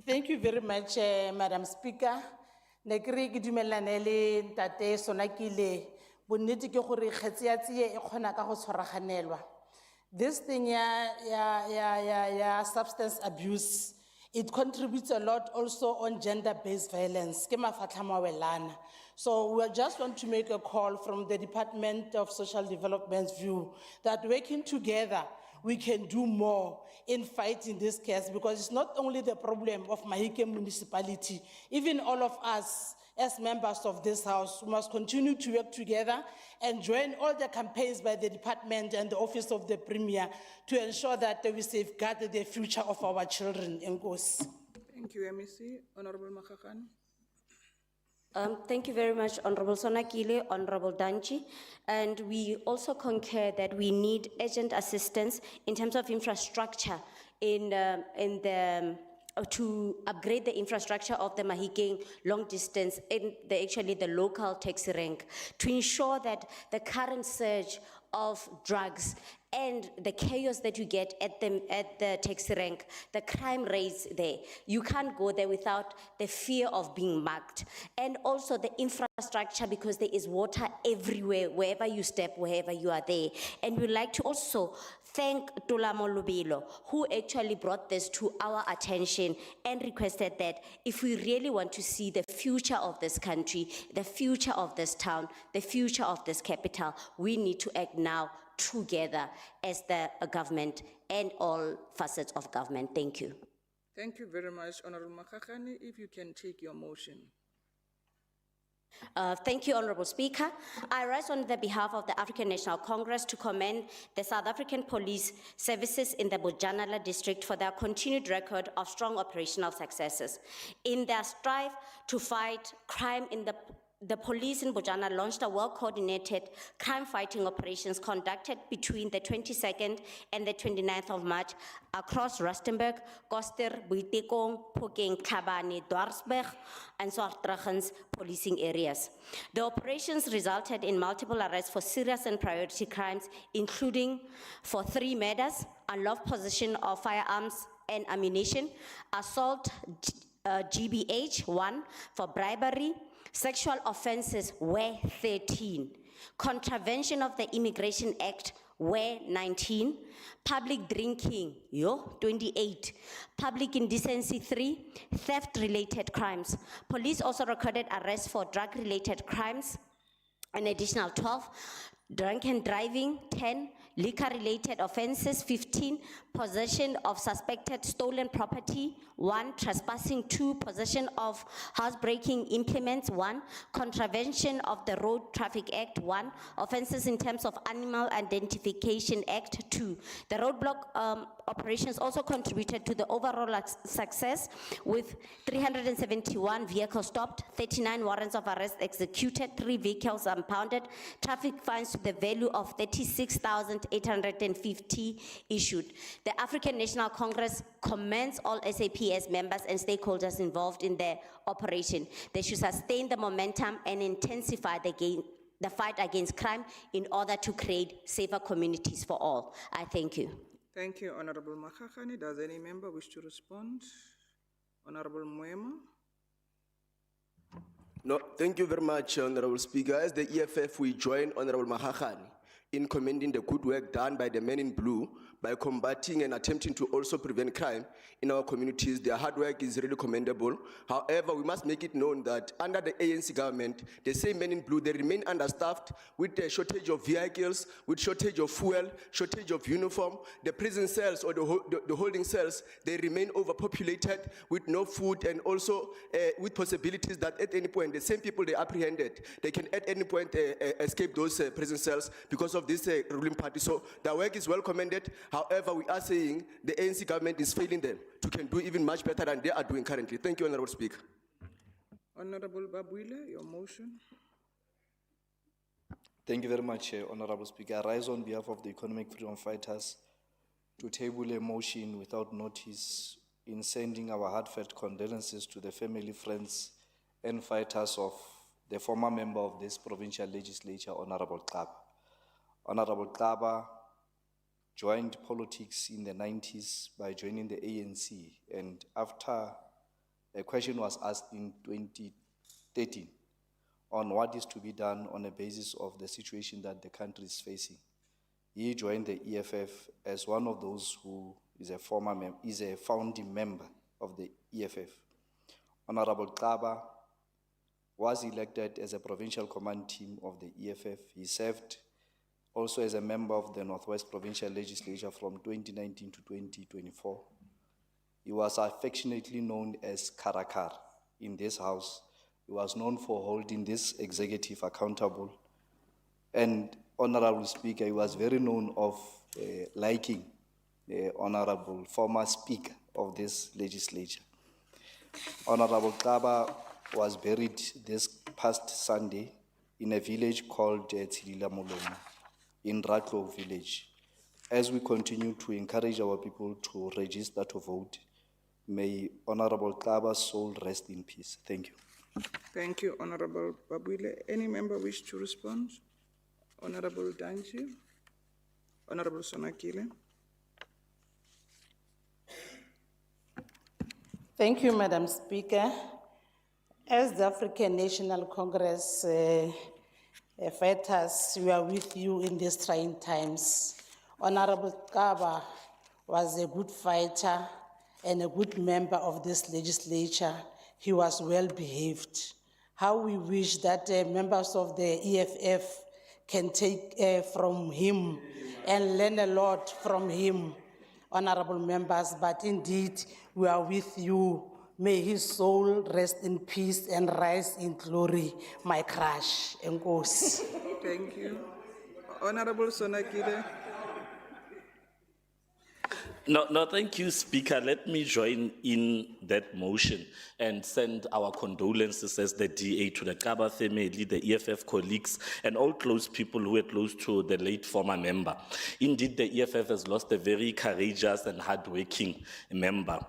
Thank you very much, Madam Speaker. Nekri ke dumellane le Ntate Sonakile. Bonnete ke gore kgetsi ya tsie e kgona ka go tshwaraganelwa. This thing ya substance abuse, it contributes a lot also on gender-based violence. Ke mafatlha mawelana. So we just want to make a call from the Department of Social Development's view that working together we can do more in fighting this case, because it's not only the problem of Mahikeng municipality, even all of us as members of this house, we must continue to work together and join all the campaigns by the department and the office of the Premier to ensure that we safeguard the future of our children. Enkosi. Thank you, MEC. Honorable Makakane. Thank you very much, Honorable Sonakile, Honorable Danchi. And we also concur that we need urgent assistance in terms of infrastructure to upgrade the infrastructure of the Mahikeng long distance in the local taxi rank, to ensure that the current surge of drugs and the chaos that you get at the taxi rank, the crime rates there, you can't go there without the fear of being mugged. And also the infrastructure, because there is water everywhere, wherever you step, wherever you are there. And we'd like to also thank Tolamo Lubilo, who actually brought this to our attention and requested that if we really want to see the future of this country, the future of this town, the future of this capital, we need to act now together as the government and all facets of government. Thank you. Thank you very much, Honorable Makakane. If you can take your motion. Thank you, Honorable Speaker. I rise on the behalf of the African National Congress to commend the South African Police Services in the Bojanala district for their continued record of strong operational successes. In their strive to fight crime the police in Bojana launched a well-coordinated crime-fighting operations conducted between the 22nd and the 29th of March across Rustenburg, Koster, Buitekong, Phokeng, Tlhabane, Dwarsberg, and Swartregens policing areas. The operations resulted in multiple arrests for serious and priority crimes, including for 3 murders, unlawful possession of firearms and ammunition, assault GBH 1 for bribery. Sexual offenses were 13. Contravention of the Immigration Act were 19. Public drinking, 28. Public indecency 3. Theft-related crimes. Police also recorded arrests for drug-related crimes, an additional 12. Drunken driving, 10. Liquor-related offenses, 15. Possession of suspected stolen property, 1. Trespassing, 2. Possession of housebreaking implements, 1. Contravention of the Road Traffic Act, 1. Offenses in terms of Animal Identification Act, 2. The roadblock operations also contributed to the overall success, with 371 vehicles stopped, 39 warrants of arrest executed, 3 vehicles impounded, traffic fines to the value of 36,850 issued. The African National Congress commends all SAPS members and stakeholders involved in the operation. They should sustain the momentum and intensify the fight against crime in order to create safer communities for all. I thank you. Thank you, Honorable Makakane. Does any member wish to respond? Honorable Mwema. No, thank you very much, Honorable Speaker. As the EFF, we join Honorable Makakane in commending the good work done by the men in blue by combating and attempting to also prevent crime in our communities. Their hard work is really commendable. However, we must make it known that under the ANC government, the same men in blue, they remain understaffed with a shortage of vehicles, with shortage of fuel, shortage of uniform. The prison cells or the holding cells, they remain overpopulated with no food, and also with possibilities that at any point, the same people they apprehended, they can at any point escape those prison cells because of this ruling party. So their work is well commended. However, we are saying the ANC government is failing them to can do even much better than they are doing currently. Thank you, Honorable Speaker. Honorable Babuile, your motion. Thank you very much, Honorable Speaker. I rise on behalf of the Economic Freedom Fighters to table a motion without notice in sending our heartfelt condolences to the family, friends, and fighters of the former member of this provincial legislature, Honorable Tlhaba. Honorable Tlhaba joined politics in the 90s by joining the ANC, and after a question was asked in 2013 on what is to be done on a basis of the situation that the country is facing, he joined the EFF as one of those who is a founding member of the EFF. Honorable Tlhaba was elected as a provincial command team of the EFF. He served also as a member of the Northwest Provincial Legislature from 2019 to 2024. He was affectionately known as Karakar in this house. He was known for holding this executive accountable. And Honorable Speaker, he was very known of liking the Honorable former Speaker of this legislature. Honorable Kaba was buried this past Sunday in a village called Tshilila Molomo in Ratlo village. As we continue to encourage our people to register to vote, may Honorable Kaba's soul rest in peace. Thank you. Thank you, Honorable Babuile. Any member wish to respond? Honorable Danji, Honorable Sonakile. Thank you, Madam Speaker. As the African National Congress fighters, we are with you in these trying times. Honorable Kaba was a good fighter and a good member of this legislature. He was well behaved. How we wish that members of the EFF can take from him and learn a lot from him, honorable members, but indeed we are with you. May his soul rest in peace and rise in glory, my crush. Enkosi. Thank you. Honorable Sonakile. No, thank you, Speaker. Let me join in that motion and send our condolences as the DA to the Kaba family, the EFF colleagues, and all close people who were close to the late former member. Indeed, the EFF has lost a very courageous and hardworking member.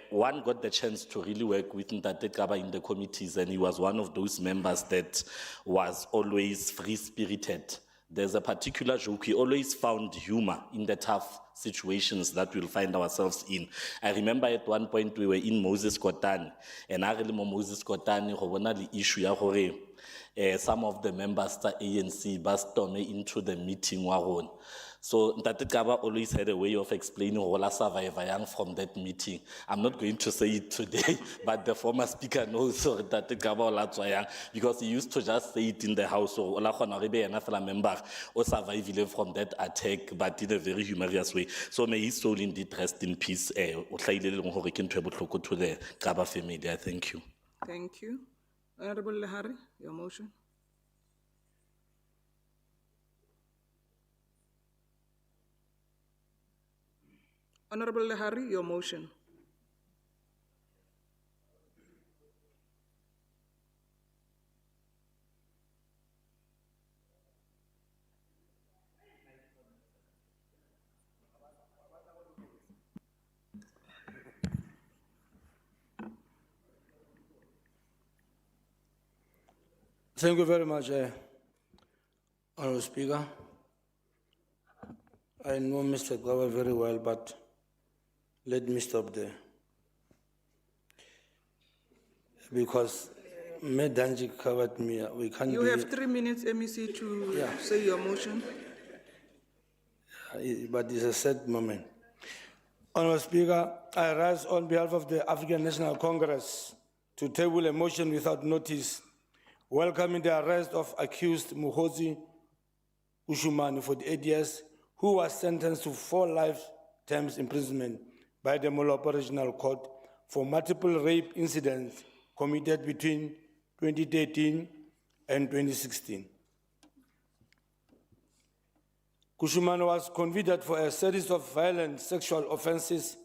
One got the chance to really work with Ntate Kaba in the committees, and he was one of those members that was always free-spirited. There's a particular joke. He always found humor in the tough situations that we'll find ourselves in. I remember at one point we were in Moses Kotane, and I really Moses Kotane, the issue ya gore some of the members of the ANC based into the meeting waron. So Ntate Kaba always had a way of explaining all survivor from that meeting. I'm not going to say it today, but the former speaker knows Ntate Kaba because he used to just say it in the house. So a member or survived from that attack, but in a very humorous way. So may his soul indeed rest in peace. To the Kaba family. Thank you. Thank you. Honorable Lehari, your motion. Honorable Lehari, your motion. Thank you very much, Honorable Speaker. I know Mr. Kaba very well, but let me stop there. Because Medanji covered me. We can't You have 3 minutes, MEC, to say your motion. But it's a sad moment. Honorable Speaker, I rise on behalf of the African National Congress to table a motion without notice welcoming the arrest of accused Mokgosi Ushumani for 8 years, who was sentenced to 4 life terms imprisonment by the Molopo Regional Court for multiple rape incidents committed between 2013 and 2016. Kushumani was convicted for a series of violent sexual offenses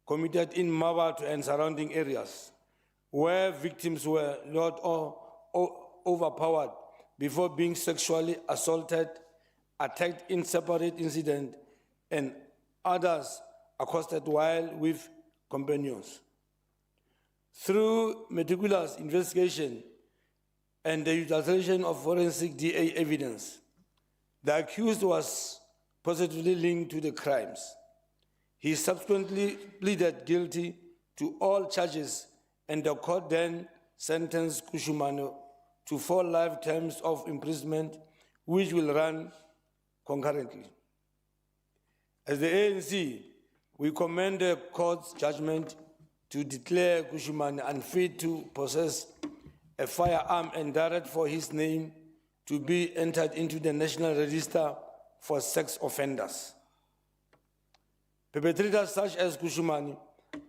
committed in Mawatu and surrounding areas, where victims were lured or overpowered before being sexually assaulted, attacked in separate incidents, and others accosted while with companions. Through meticulous investigation and the utilization of forensic DA evidence, the accused was positively linked to the crimes. He subsequently pleaded guilty to all charges, and the court then sentenced Kushumani to 4 life terms of imprisonment, which will run concurrently. As the ANC, we commend the court's judgment to declare Kushumani unfit to possess a firearm and direct for his name to be entered into the National Register for Sex Offenders. Perpetrators such as Kushumani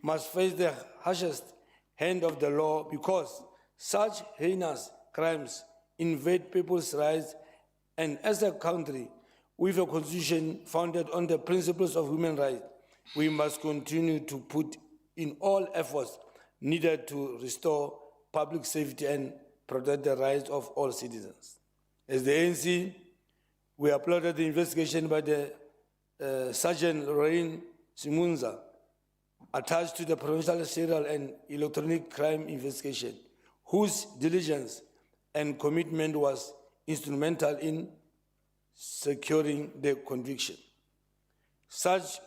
must face the harshest hand of the law because such heinous crimes invade people's rights, and as a country with a constitution founded on the principles of human rights, we must continue to put in all efforts needed to restore public safety and protect the rights of all citizens. As the ANC, we applauded the investigation by the Sergeant Lorraine Simunza attached to the Provincial Serial and Electronic Crime Investigation, whose diligence and commitment was instrumental in securing the conviction. Such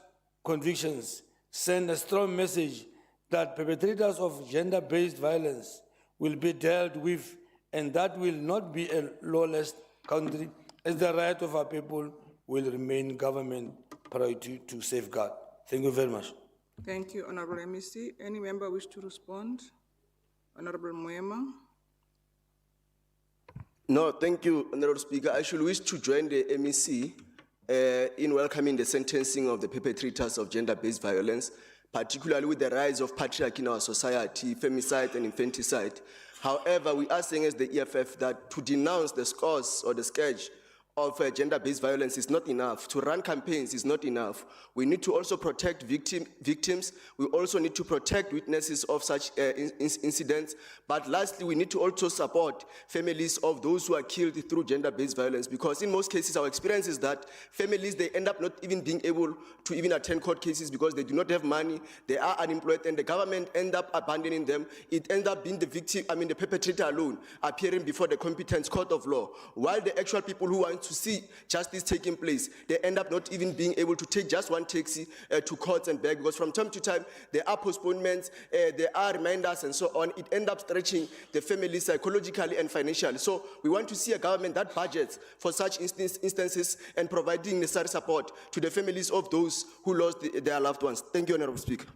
convictions send a strong message that perpetrators of gender-based violence will be dealt with, and that will not be a lawless country, as the right of our people will remain government priority to safeguard. Thank you very much. Thank you, Honorable MEC. Any member wish to respond? Honorable Moema. No, thank you, Honorable Speaker. I should wish to join the MEC in welcoming the sentencing of the perpetrators of gender-based violence, particularly with the rise of patriarchy in our society, femicide and infanticide. However, we are saying as the EFF that to denounce the scores or the scourge of gender-based violence is not enough. To run campaigns is not enough. We need to also protect victims. We also need to protect witnesses of such incidents. But lastly, we need to also support families of those who are killed through gender-based violence, because in most cases, our experience is that families, they end up not even being able to even attend court cases because they do not have money, they are unemployed, and the government end up abandoning them. It ends up being the victim, the perpetrator alone, appearing before the competent court of law, while the actual people who want to see justice taking place, they end up not even being able to take just one taxi to courts and back, because from time to time, there are postponements, there are reminders and so on. It ends up stretching the family psychologically and financially. So we want to see a government that budgets for such instances and providing necessary support to the families of those who lost their loved ones. Thank you, Honorable Speaker.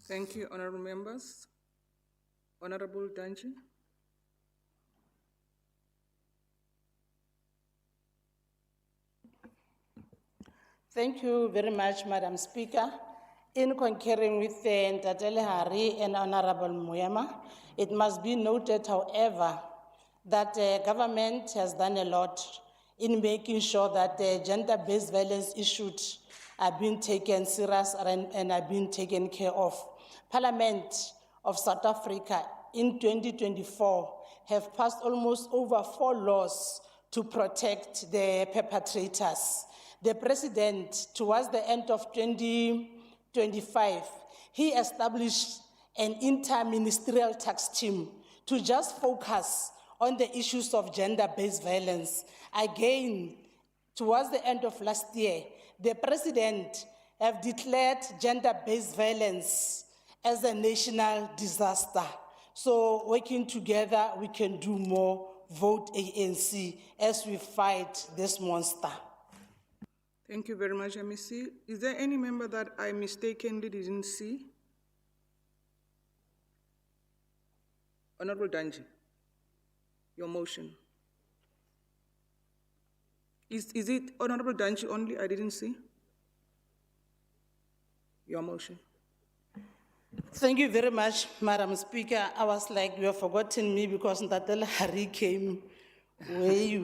Thank you, honorable members. Honorable Danji. Thank you very much, Madam Speaker. In concurring with Ntatele Hari and Honorable Moema, it must be noted, however, that the government has done a lot in making sure that the gender-based violence issues are being taken serious and are being taken care of. Parliament of South Africa in 2024 have passed almost over 4 laws to protect the perpetrators. The president, towards the end of 2025, he established an inter-ministerial task team to just focus on the issues of gender-based violence. Again, towards the end of last year, the president have declared gender-based violence as a national disaster. So working together, we can do more. Vote ANC as we fight this monster. Thank you very much, MEC. Is there any member that I mistakenly didn't see? Honorable Danji, your motion. Is it Honorable Danji only I didn't see? Your motion. Thank you very much, Madam Speaker. I was like, you have forgotten me because Ntatele Hari came way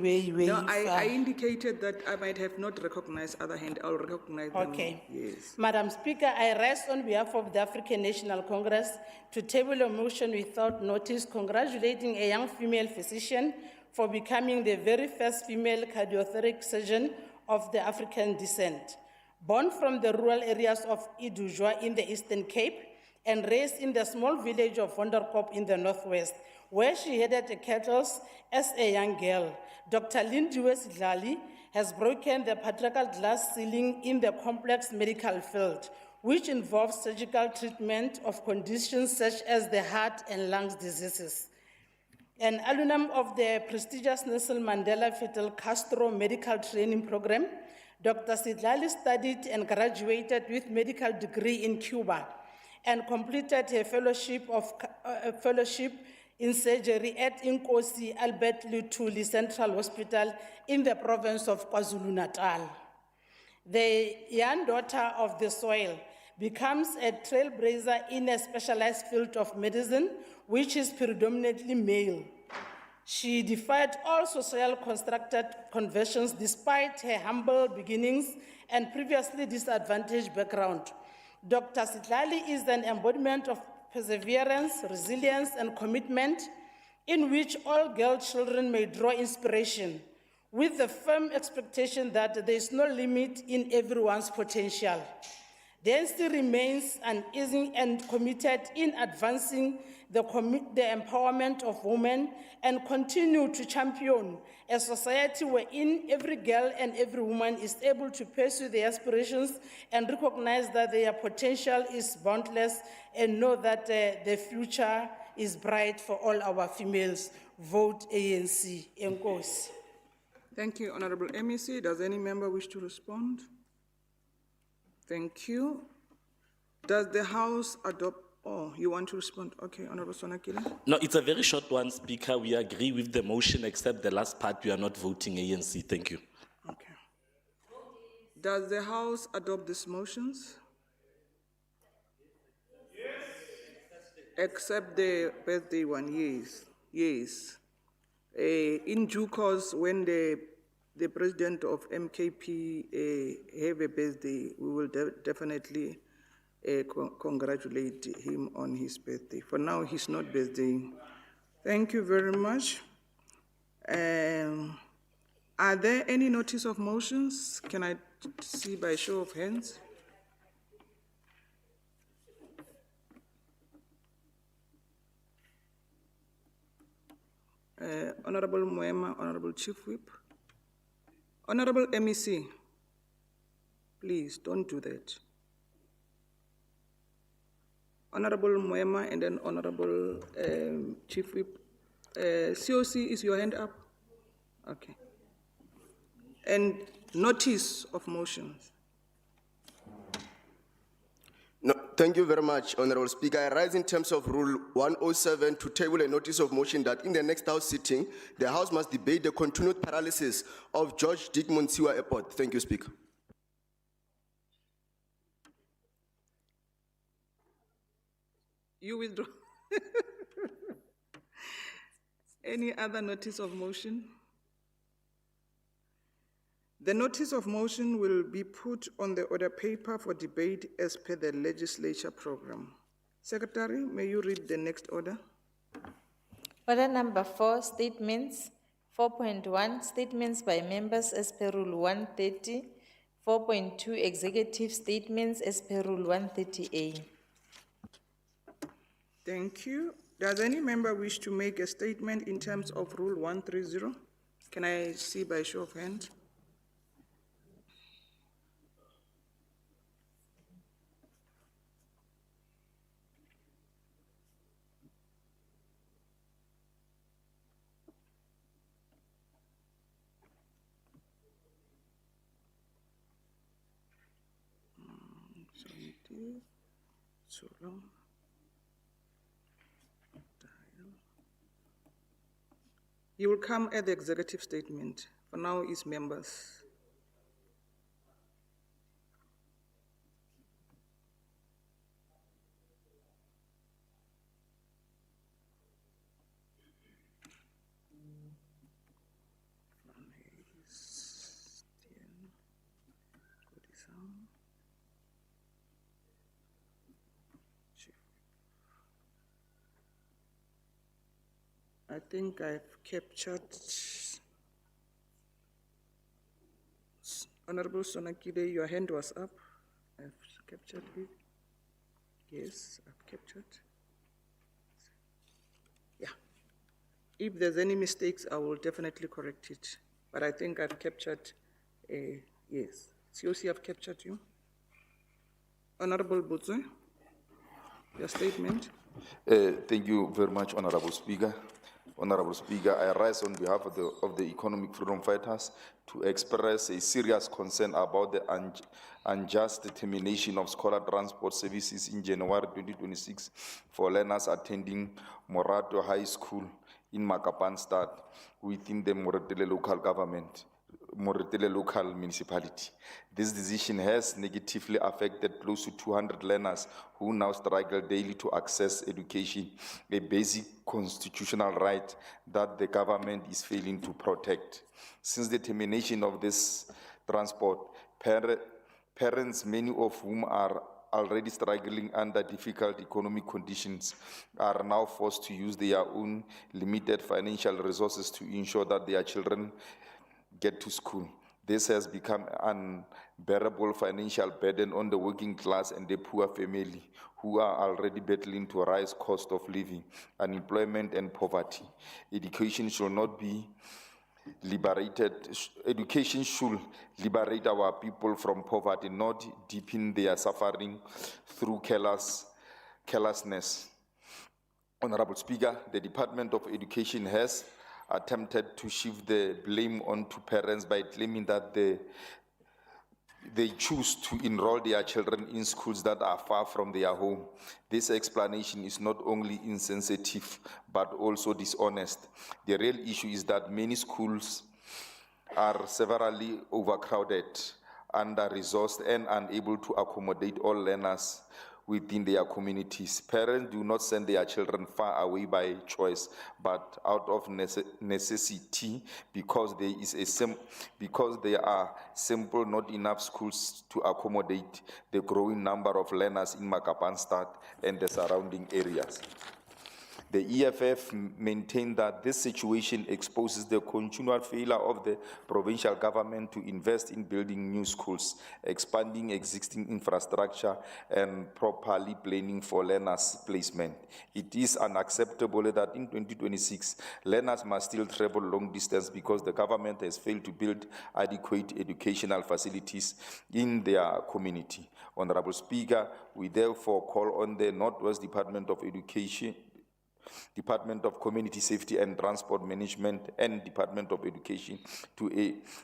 No, far. I indicated that I might have not recognized other hand. I'll recognize them. Okay. Yes. Madam Speaker, I rise on behalf of the African National Congress to table a motion without notice congratulating a young female physician for becoming the very first female cardiothoracic surgeon of the African descent. Born from the rural areas of Idujwa in the Eastern Cape and raised in the small village of Wonderkop in the Northwest, where she headed the cattle as a young girl, Dr. Lindiwe Sidlali has broken the patriarchal glass ceiling in the complex medical field, which involves surgical treatment of conditions such as the heart and lungs diseases. An alumnus of the prestigious Nelson Mandela Fidel Castro Medical Training Program, Dr. Sidlali studied and graduated with medical degree in Cuba and completed her fellowship in surgery at Inkosi Albert Lutuli Central Hospital in the province of KwaZulu-Natal. The young daughter of the soil becomes a trailblazer in a specialized field of medicine, which is predominantly male. She defied all social constructed conventions despite her humble beginnings and previously disadvantaged background. Dr. Sitlali is an embodiment of perseverance, resilience, and commitment in which all girl children may draw inspiration, with the firm expectation that there is no limit in everyone's potential. The NC remains uneasy and committed in advancing the empowerment of women and continue to champion a society wherein every girl and every woman is able to pursue their aspirations and recognize that their potential is boundless and know that the future is bright for all our females. Vote ANC. Enkosi. Thank you, Honorable MEC. Does any member wish to respond? Thank you. Does the House adopt? Oh, you want to respond? Okay, Honorable Sonakile. No, it's a very short one, Speaker. We agree with the motion, except the last part, we are not voting ANC. Thank you. Okay. Does the House adopt these motions? Yes. Except the birthday one, yes. Yes. In due course, when the president of MKP have a birthday, we will definitely congratulate him on his birthday. For now, he's not birthday. Thank you very much. Are there any notice of motions? Can I see by show of hands? Honorable Moema, Honorable Chief Whip. Honorable MEC, please don't do that. Honorable Moema and then Honorable Chief Whip. COC, is your hand up? Okay. And notice of motions. No, thank you very much, Honorable Speaker. I rise in terms of Rule 107 to table a notice of motion that in the next House sitting, the House must debate the continued paralysis of George Dickmont Siwa Airport. Thank you, Speaker. You withdraw. Any other notice of motion? The notice of motion will be put on the order paper for debate as per the legislature program. Secretary, may you read the next order? Order number 4, statements. 4.1, statements by members as per Rule 130. 4.2, executive statements as per Rule 130A. Thank you. Does any member wish to make a statement in terms of Rule 130? Can I see by show of hands? So long. You will come at the executive statement. For now, is members. I think I've captured Honorable Sonakide, your hand was up. I've captured it. Yes, I've captured. Yeah. If there's any mistakes, I will definitely correct it. But I think I've captured, yes. COC, I've captured you. Honorable Butze, your statement. Thank you very much, Honorable Speaker. Honorable Speaker, I rise on behalf of the economic freedom fighters to express a serious concern about the unjust termination of scholar transport services in January 2026 for learners attending Morato High School in Makapanstad within the Moretele local municipality. This decision has negatively affected close to 200 learners who now struggle daily to access education, a basic constitutional right that the government is failing to protect. Since the termination of this transport, parents, many of whom are already struggling under difficult economic conditions, are now forced to use their own limited financial resources to ensure that their children get to school. This has become an unbearable financial burden on the working class and the poor family who are already battling to rise cost of living, unemployment and poverty. Education should liberate our people from poverty, not deepen their suffering through carelessness. Honorable Speaker, the Department of Education has attempted to shift the blame onto parents by claiming that they choose to enroll their children in schools that are far from their home. This explanation is not only insensitive, but also dishonest. The real issue is that many schools are severely overcrowded, under-resourced, and unable to accommodate all learners within their communities. Parents do not send their children far away by choice, but out of necessity, because there are simple not enough schools to accommodate the growing number of learners in Makapanstad and the surrounding areas. The EFF maintained that this situation exposes the continual failure of the provincial government to invest in building new schools, expanding existing infrastructure, and properly planning for learners' placement. It is unacceptable that in 2026, learners must still travel long distance because the government has failed to build adequate educational facilities in their community. Honorable Speaker, we therefore call on the Northwest Department of Education, Department of Community Safety and Transport Management, and Department of Education to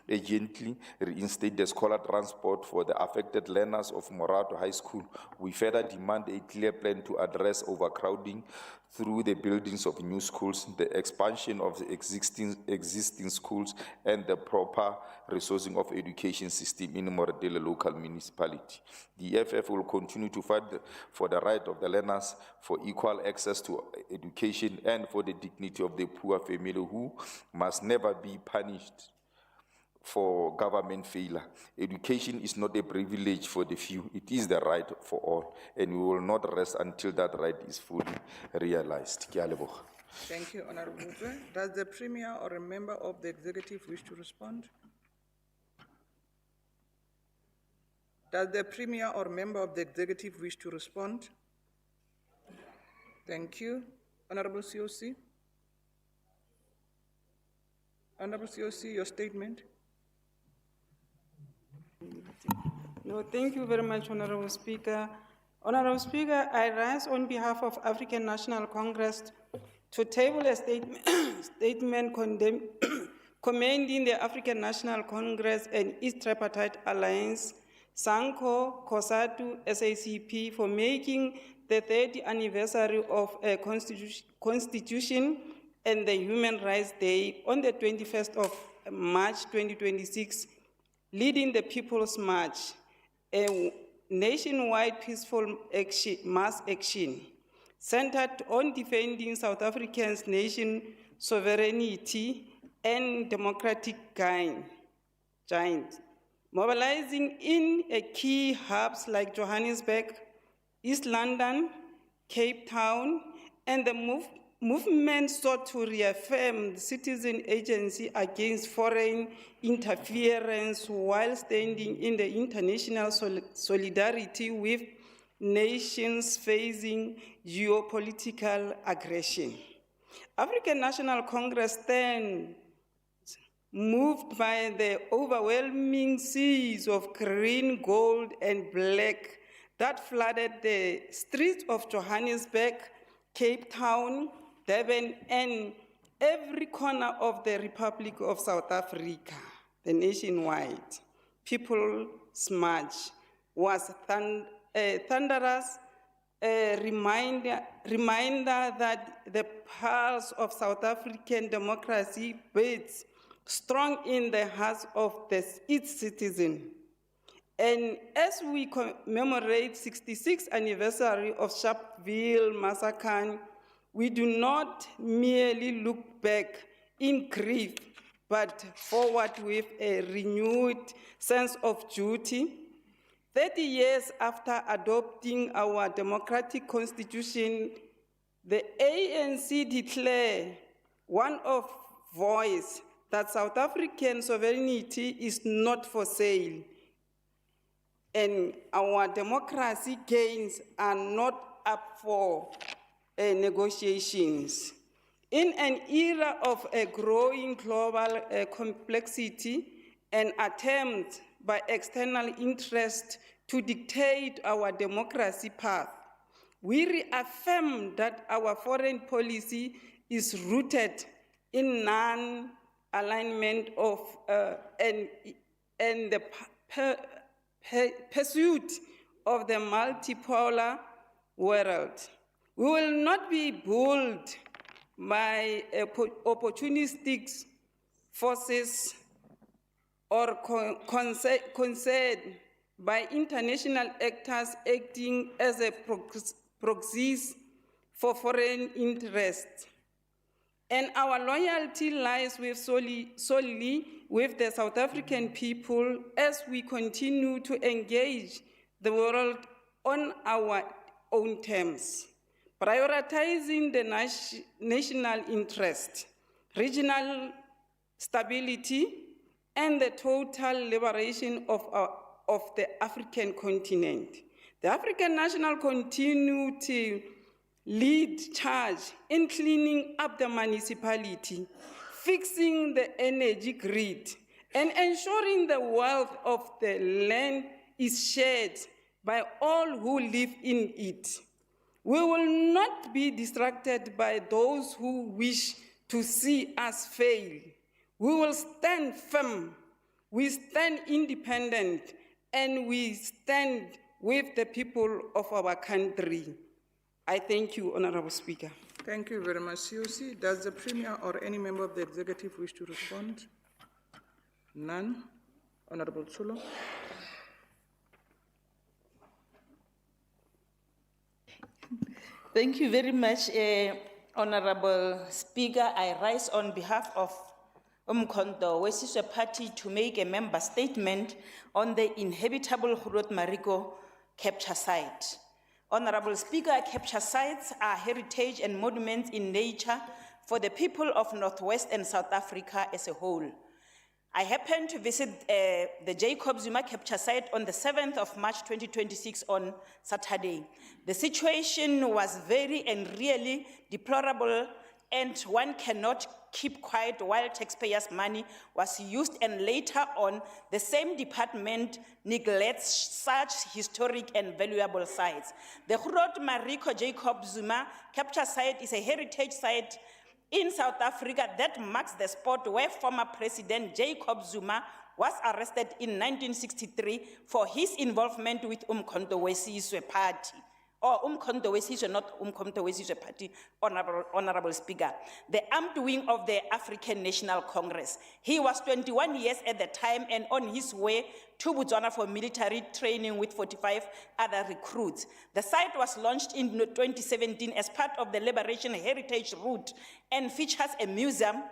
urgently reinstate the scholar transport for the affected learners of Morato High School. We further demand a clear plan to address overcrowding through the buildings of new schools, the expansion of the existing schools, and the proper resourcing of education system in Moretele local municipality. The EFF will continue to fight for the right of the learners, for equal access to education, and for the dignity of the poor family who must never be punished for government failure. Education is not a privilege for the few, it is the right for all, and we will not rest until that right is fully realized. Ke a leboga. Thank you, Honorable Mutwe. Does the Premier or a member of the Executive wish to respond? Does the Premier or member of the Executive wish to respond? Thank you. Honorable COC. Honorable COC, your statement. No, thank you very much, Honorable Speaker. Honorable Speaker, I rise on behalf of African National Congress to table a statement commending the African National Congress and East Tripartite Alliance, SANCO, COSATU, SACP, for making the 30th anniversary of a constitution and the Human Rights Day on the 21st of March 2026, leading the People's March, a nationwide peaceful mass action centered on defending South Africa's nation sovereignty and democratic giant, mobilizing in key hubs like Johannesburg, East London, Cape Town, and the movement sought to reaffirm the citizen agency against foreign interference while standing in the international solidarity with nations facing geopolitical aggression. African National Congress stands moved by the overwhelming seas of green, gold, and black that flooded the streets of Johannesburg, Cape Town, Durban, and every corner of the Republic of South Africa, the nationwide, People's March was thunderous reminder that the pulse of South African democracy beats strong in the hearts of its citizens. And as we commemorate 66th anniversary of Sharpeville Massacre, we do not merely look back in grief, but forward with a renewed sense of duty. 30 years after adopting our democratic constitution, the ANC declared one of voice that South African sovereignty is not for sale, and our democracy gains are not up for negotiations. In an era of a growing global complexity and attempt by external interest to dictate our democracy path, we reaffirm that our foreign policy is rooted in non-alignment of and the pursuit of the multipolar world. We will not be bulled by opportunistic forces or concerned by international actors acting as a proxies for foreign interests. And our loyalty lies solely with the South African people as we continue to engage the world on our own terms, prioritizing the national interest, regional stability, and the total liberation of the African continent. The African National continue to lead charge in cleaning up the municipality, fixing the energy grid, and ensuring the wealth of the land is shared by all who live in it. We will not be distracted by those who wish to see us fail. We will stand firm, we stand independent, and we stand with the people of our country. I thank you, Honorable Speaker. Thank you very much, COC. Does the Premier or any member of the Executive wish to respond? None. Honorable Tsolo. Thank you very much, Honorable Speaker. I rise on behalf of Umkhonto Wesizwe Party to make a member statement on the inhabitable Groote Mariko capture site. Honorable Speaker, capture sites are heritage and monuments in nature for the people of Northwest and South Africa as a whole. I happened to visit the Jacob Zuma capture site on the 7th of March 2026 on Saturday. The situation was very and really deplorable, and one cannot keep quiet while taxpayers' money was used, and later on, the same department neglects such historic and valuable sites. The Groote Mariko Jacob Zuma capture site is a heritage site in South Africa that marks the spot where former President Jacob Zuma was arrested in 1963 for his involvement with Umkhonto Wesizwe Party. Or Umkhonto Wesizwe, not Umkhonto Wesizwe Party, Honorable Speaker. The armed wing of the African National Congress. He was 21 years at the time and on his way to Botswana for military training with 45 other recruits. The site was launched in 2017 as part of the Liberation Heritage Route and features a museum,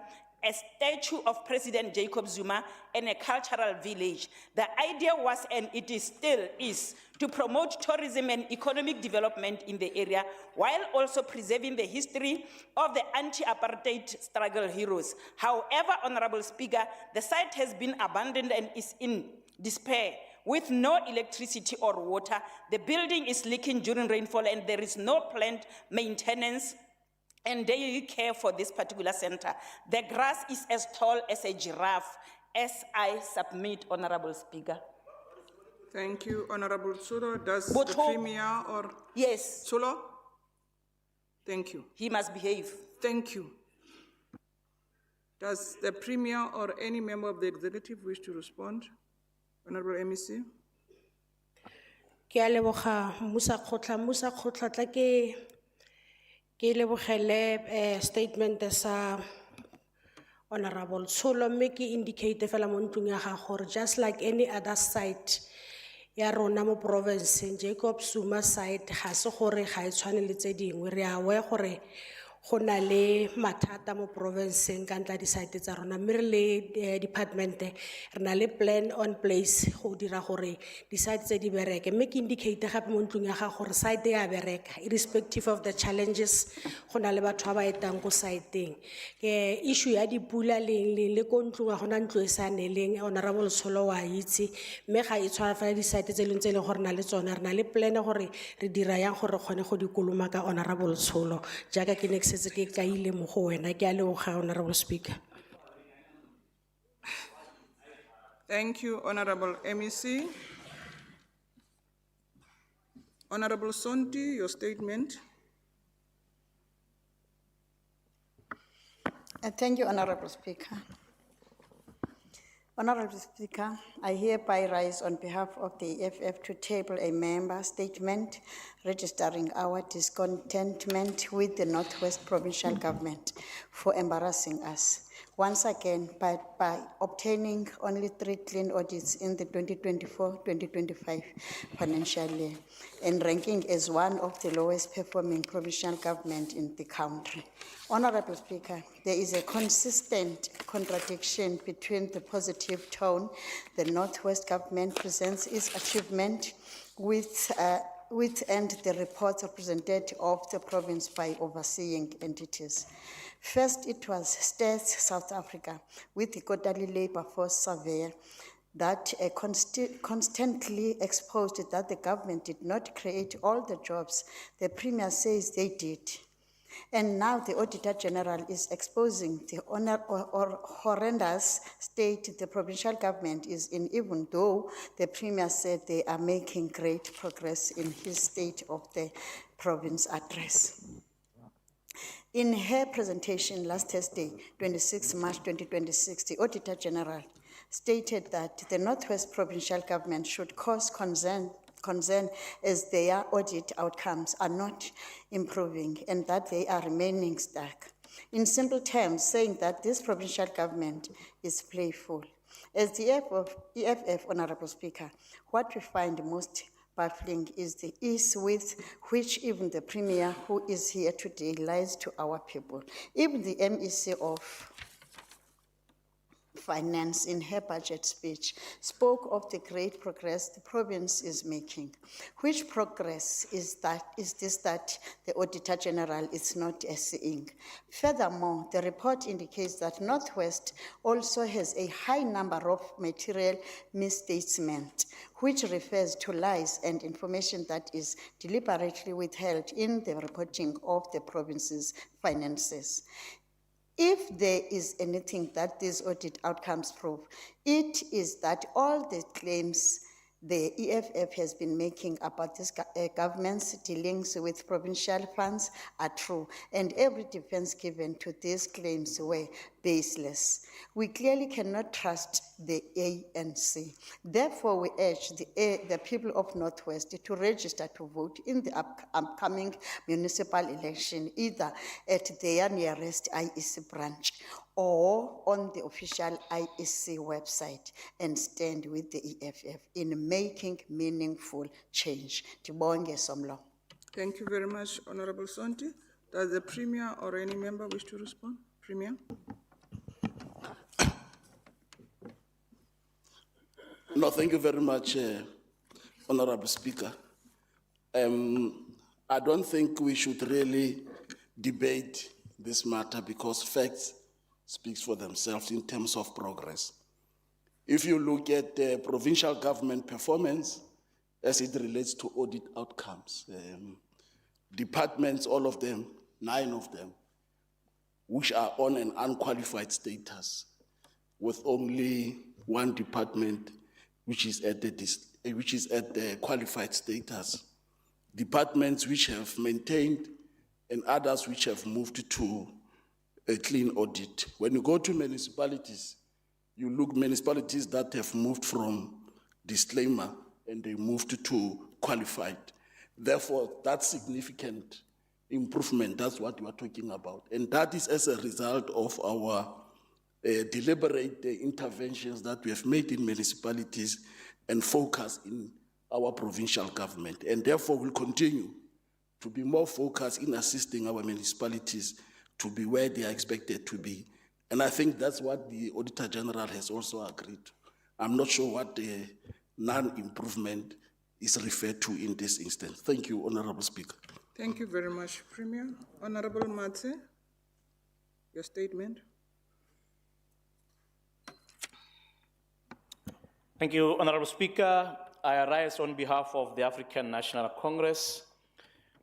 a statue of President Jacob Zuma, and a cultural village. The idea was, and it is still is, to promote tourism and economic development in the area, while also preserving the history of the anti-apartheid struggle heroes. However, Honorable Speaker, the site has been abandoned and is in despair. With no electricity or water, the building is leaking during rainfall, and there is no planned maintenance and daily care for this particular center. The grass is as tall as a giraffe, as I submit, Honorable Speaker. Thank you, Honorable Tsolo. Does the Premier or... Yes. Tsolo? Thank you. He must behave. Thank you. Does the Premier or any member of the executive wish to respond? Honorable MEC. Ke a leboga Musa Kgotla tla ke lebogele statement sa Honorable Tsholo mme ke indicate fela mo ntlong ya gago gore just like any other site ya rona mo province Jacob Zuma site ga se gore ga e tshwane le tse dingwe re a aware gore go na le mathata mo provinceng ka ntla di site tsa rona mme re le department re na le plan on place go dira gore di site tse di bereke mme ke indicate gape mo ntlong ya gago gore site ya bereka irrespective of the challenges go na le batho ba etang go siteng ke issue ya dipula le ko ntlong ga gona ntlo e sa neleng Honorable Tsholo wa itse mme ga e tshwana fela di site tse leng tse le gore na le tsona re na le plan gore re dira yang gore re kgone go dikoloma ka Honorable Tsholo jaaka ke ne setse ke kaile mo go wena ke a leboga Honorable Speaker. Thank you, Honorable MEC. Honorable Sonti, your statement. Thank you, Honorable Speaker. Honorable Speaker, I hereby rise on behalf of the EFF to table a member statement registering our discontentment with the Northwest Provincial Government for embarrassing us once again by obtaining only 3 clean audits in the 2024-2025 financial year and ranking as one of the lowest performing provincial government in the country. Honorable Speaker, there is a consistent contradiction between the positive tone the Northwest government presents its achievement with and the reports presented of the province by overseeing entities. First, it was Stats South Africa with the quarterly labor force survey that constantly exposed that the government did not create all the jobs the Premier says they did. And now the Auditor General is exposing the horrendous state the provincial government is in, even though the Premier said they are making great progress in his State of the Province address. In her presentation last Thursday, 26 March 2026, the Auditor General stated that the Northwest Provincial Government should cause concern as their audit outcomes are not improving and that they are remaining stuck. In simple terms, saying that this provincial government is playful. As the EFF, Honorable Speaker, what we find most baffling is the ease with which even the Premier who is here today lies to our people. Even the MEC of Finance in her budget speech spoke of the great progress the province is making. Which progress is this that the Auditor General is not seeing? Furthermore, the report indicates that Northwest also has a high number of material misstatements, which refers to lies and information that is deliberately withheld in the reporting of the province's finances. If there is anything that these audit outcomes prove, it is that all the claims the EFF has been making about this government's dealings with provincial funds are true, and every defense given to these claims were baseless. We clearly cannot trust the ANC. Therefore, we urge the people of Northwest to register to vote in the upcoming municipal election, either at their nearest IEC branch or on the official IEC website, and stand with the EFF in making meaningful change. Tibonge Somlo. Thank you very much, Honorable Sonti. Does the Premier or any member wish to respond? Premier? No, thank you very much, Honorable Speaker. I don't think we should really debate this matter because facts speaks for themselves in terms of progress. If you look at the provincial government performance as it relates to audit outcomes, departments, all of them, 9 of them, which are on an unqualified status, with only 1 department which is at the qualified status. Departments which have maintained and others which have moved to a clean audit. When you go to municipalities, you look municipalities that have moved from disclaimer and they moved to qualified. Therefore, that's significant improvement. That's what we are talking about. And that is as a result of our deliberate interventions that we have made in municipalities and focus in our provincial government. And therefore, we'll continue to be more focused in assisting our municipalities to be where they are expected to be. And I think that's what the Auditor General has also agreed. I'm not sure what the non-improvement is referred to in this instance. Thank you, Honorable Speaker. Thank you very much, Premier. Honorable Matse, your statement. Thank you, Honorable Speaker. I rise on behalf of the African National Congress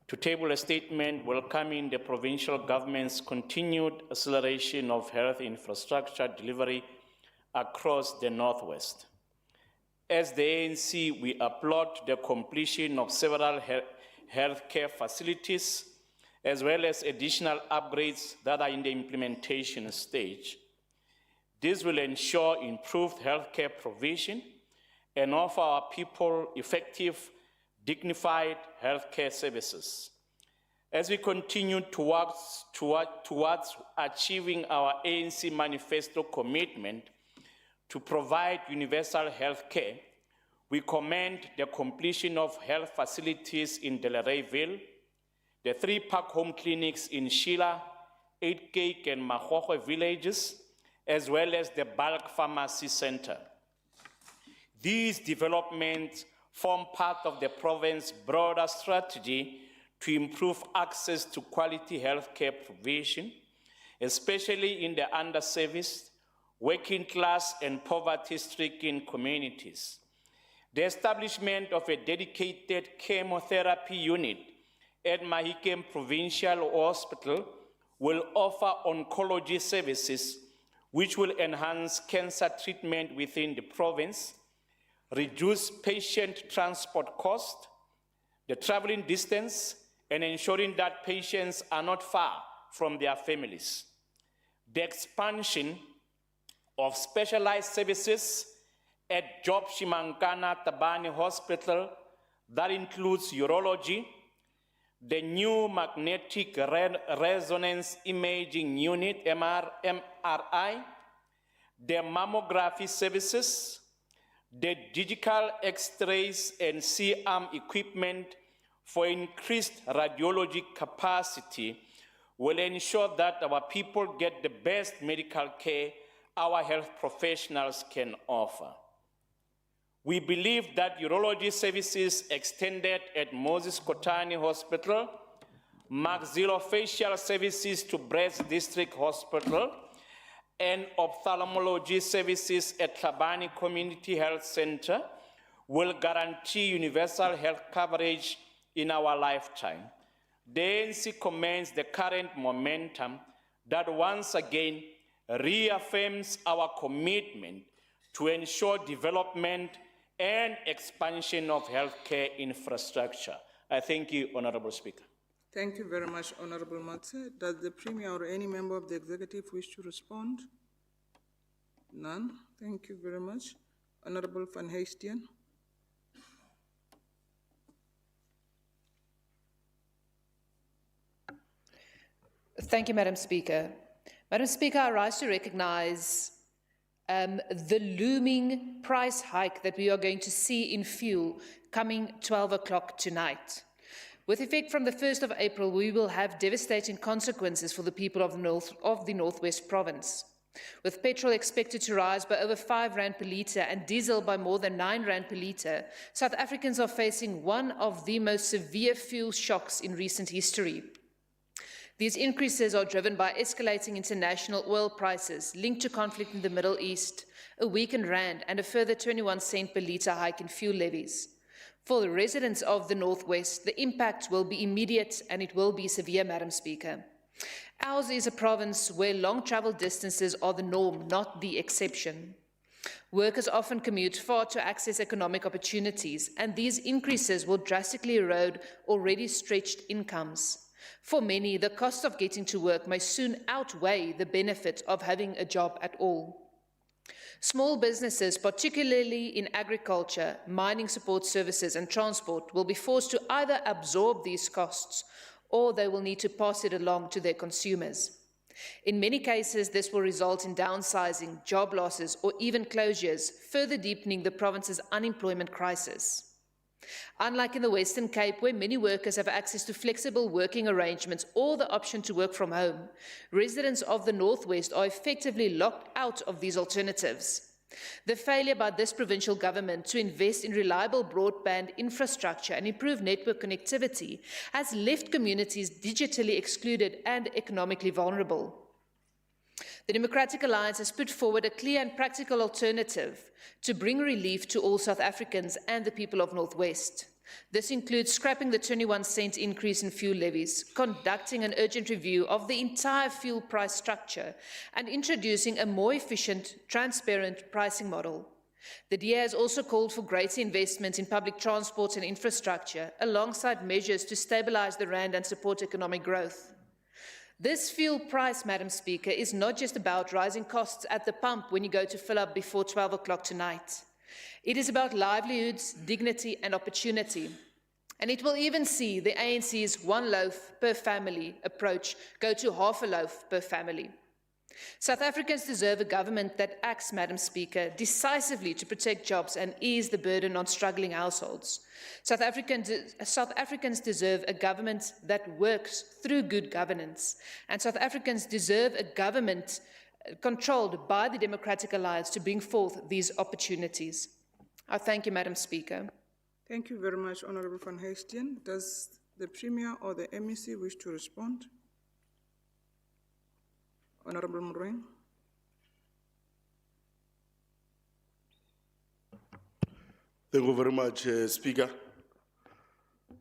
to table a statement welcoming the provincial government's continued acceleration of health infrastructure delivery across the Northwest. As the ANC, we applaud the completion of several healthcare facilities, as well as additional upgrades that are in the implementation stage. This will ensure improved healthcare provision and offer our people effective, dignified healthcare services. As we continue towards achieving our ANC manifesto commitment to provide universal healthcare, we commend the completion of health facilities in Delareyville, the 3 park home clinics in Sheila, 8 Cake and Mahokwe villages, as well as the bulk pharmacy center. These developments form part of the province's broader strategy to improve access to quality healthcare provision, especially in the underserviced, working class and poverty-stricken communities. The establishment of a dedicated chemotherapy unit at Mahikem Provincial Hospital will offer oncology services which will enhance cancer treatment within the province, reduce patient transport cost, the traveling distance, and ensuring that patients are not far from their families. The expansion of specialized services at Job Shimankana Tabani Hospital that includes urology, the new magnetic resonance imaging unit, MRI, the mammography services, the digital X-rays and C-arm equipment for increased radiology capacity will ensure that our people get the best medical care our health professionals can offer. We believe that urology services extended at Moses Kotani Hospital, maxillofacial services to Brest District Hospital, and ophthalmology services at Tlhabane Community Health Center will guarantee universal health coverage in our lifetime. The ANC commends the current momentum that once again reaffirms our commitment to ensure development and expansion of healthcare infrastructure. I thank you, Honorable Speaker. Thank you very much, Honorable Matse. Does the Premier or any member of the Executive wish to respond? None. Thank you very much. Honorable Van Heestien. Thank you, Madam Speaker. Madam Speaker, I rise to recognize the looming price hike that we are going to see in fuel coming 12 o'clock tonight. With effect from the 1st of April, we will have devastating consequences for the people of the Northwest Province. With petrol expected to rise by over 5 rand per litre and diesel by more than 9 rand per litre, South Africans are facing one of the most severe fuel shocks in recent history. These increases are driven by escalating international oil prices linked to conflict in the Middle East, a weakened rand, and a further 21 cent per litre hike in fuel levies. For the residents of the Northwest, the impact will be immediate and it will be severe, Madam Speaker. Ours is a province where long travel distances are the norm, not the exception. Workers often commute far to access economic opportunities, and these increases will drastically erode already stretched incomes. For many, the cost of getting to work may soon outweigh the benefit of having a job at all. Small businesses, particularly in agriculture, mining support services and transport, will be forced to either absorb these costs or they will need to pass it along to their consumers. In many cases, this will result in downsizing, job losses, or even closures, further deepening the province's unemployment crisis. Unlike in the Western Cape, where many workers have access to flexible working arrangements or the option to work from home, residents of the Northwest are effectively locked out of these alternatives. The failure by this provincial government to invest in reliable broadband infrastructure and improve network connectivity has left communities digitally excluded and economically vulnerable. The Democratic Alliance has put forward a clear and practical alternative to bring relief to all South Africans and the people of Northwest. This includes scrapping the 21-cent increase in fuel levies, conducting an urgent review of the entire fuel price structure, and introducing a more efficient, transparent pricing model. The DA has also called for greater investment in public transport and infrastructure, alongside measures to stabilize the rand and support economic growth. This fuel price, Madam Speaker, is not just about rising costs at the pump when you go to fill up before 12 o'clock tonight. It is about livelihoods, dignity, and opportunity. And it will even see the ANC's one loaf per family approach go to half a loaf per family. South Africans deserve a government that acts, Madam Speaker, decisively to protect jobs and ease the burden on struggling households. South Africans deserve a government that works through good governance. And South Africans deserve a government controlled by the Democratic Alliance to bring forth these opportunities. I thank you, Madam Speaker. Thank you very much, Honourable Van Heestien. Does the Premier or the MEC wish to respond? Honourable Moureng. Thank you very much, Speaker.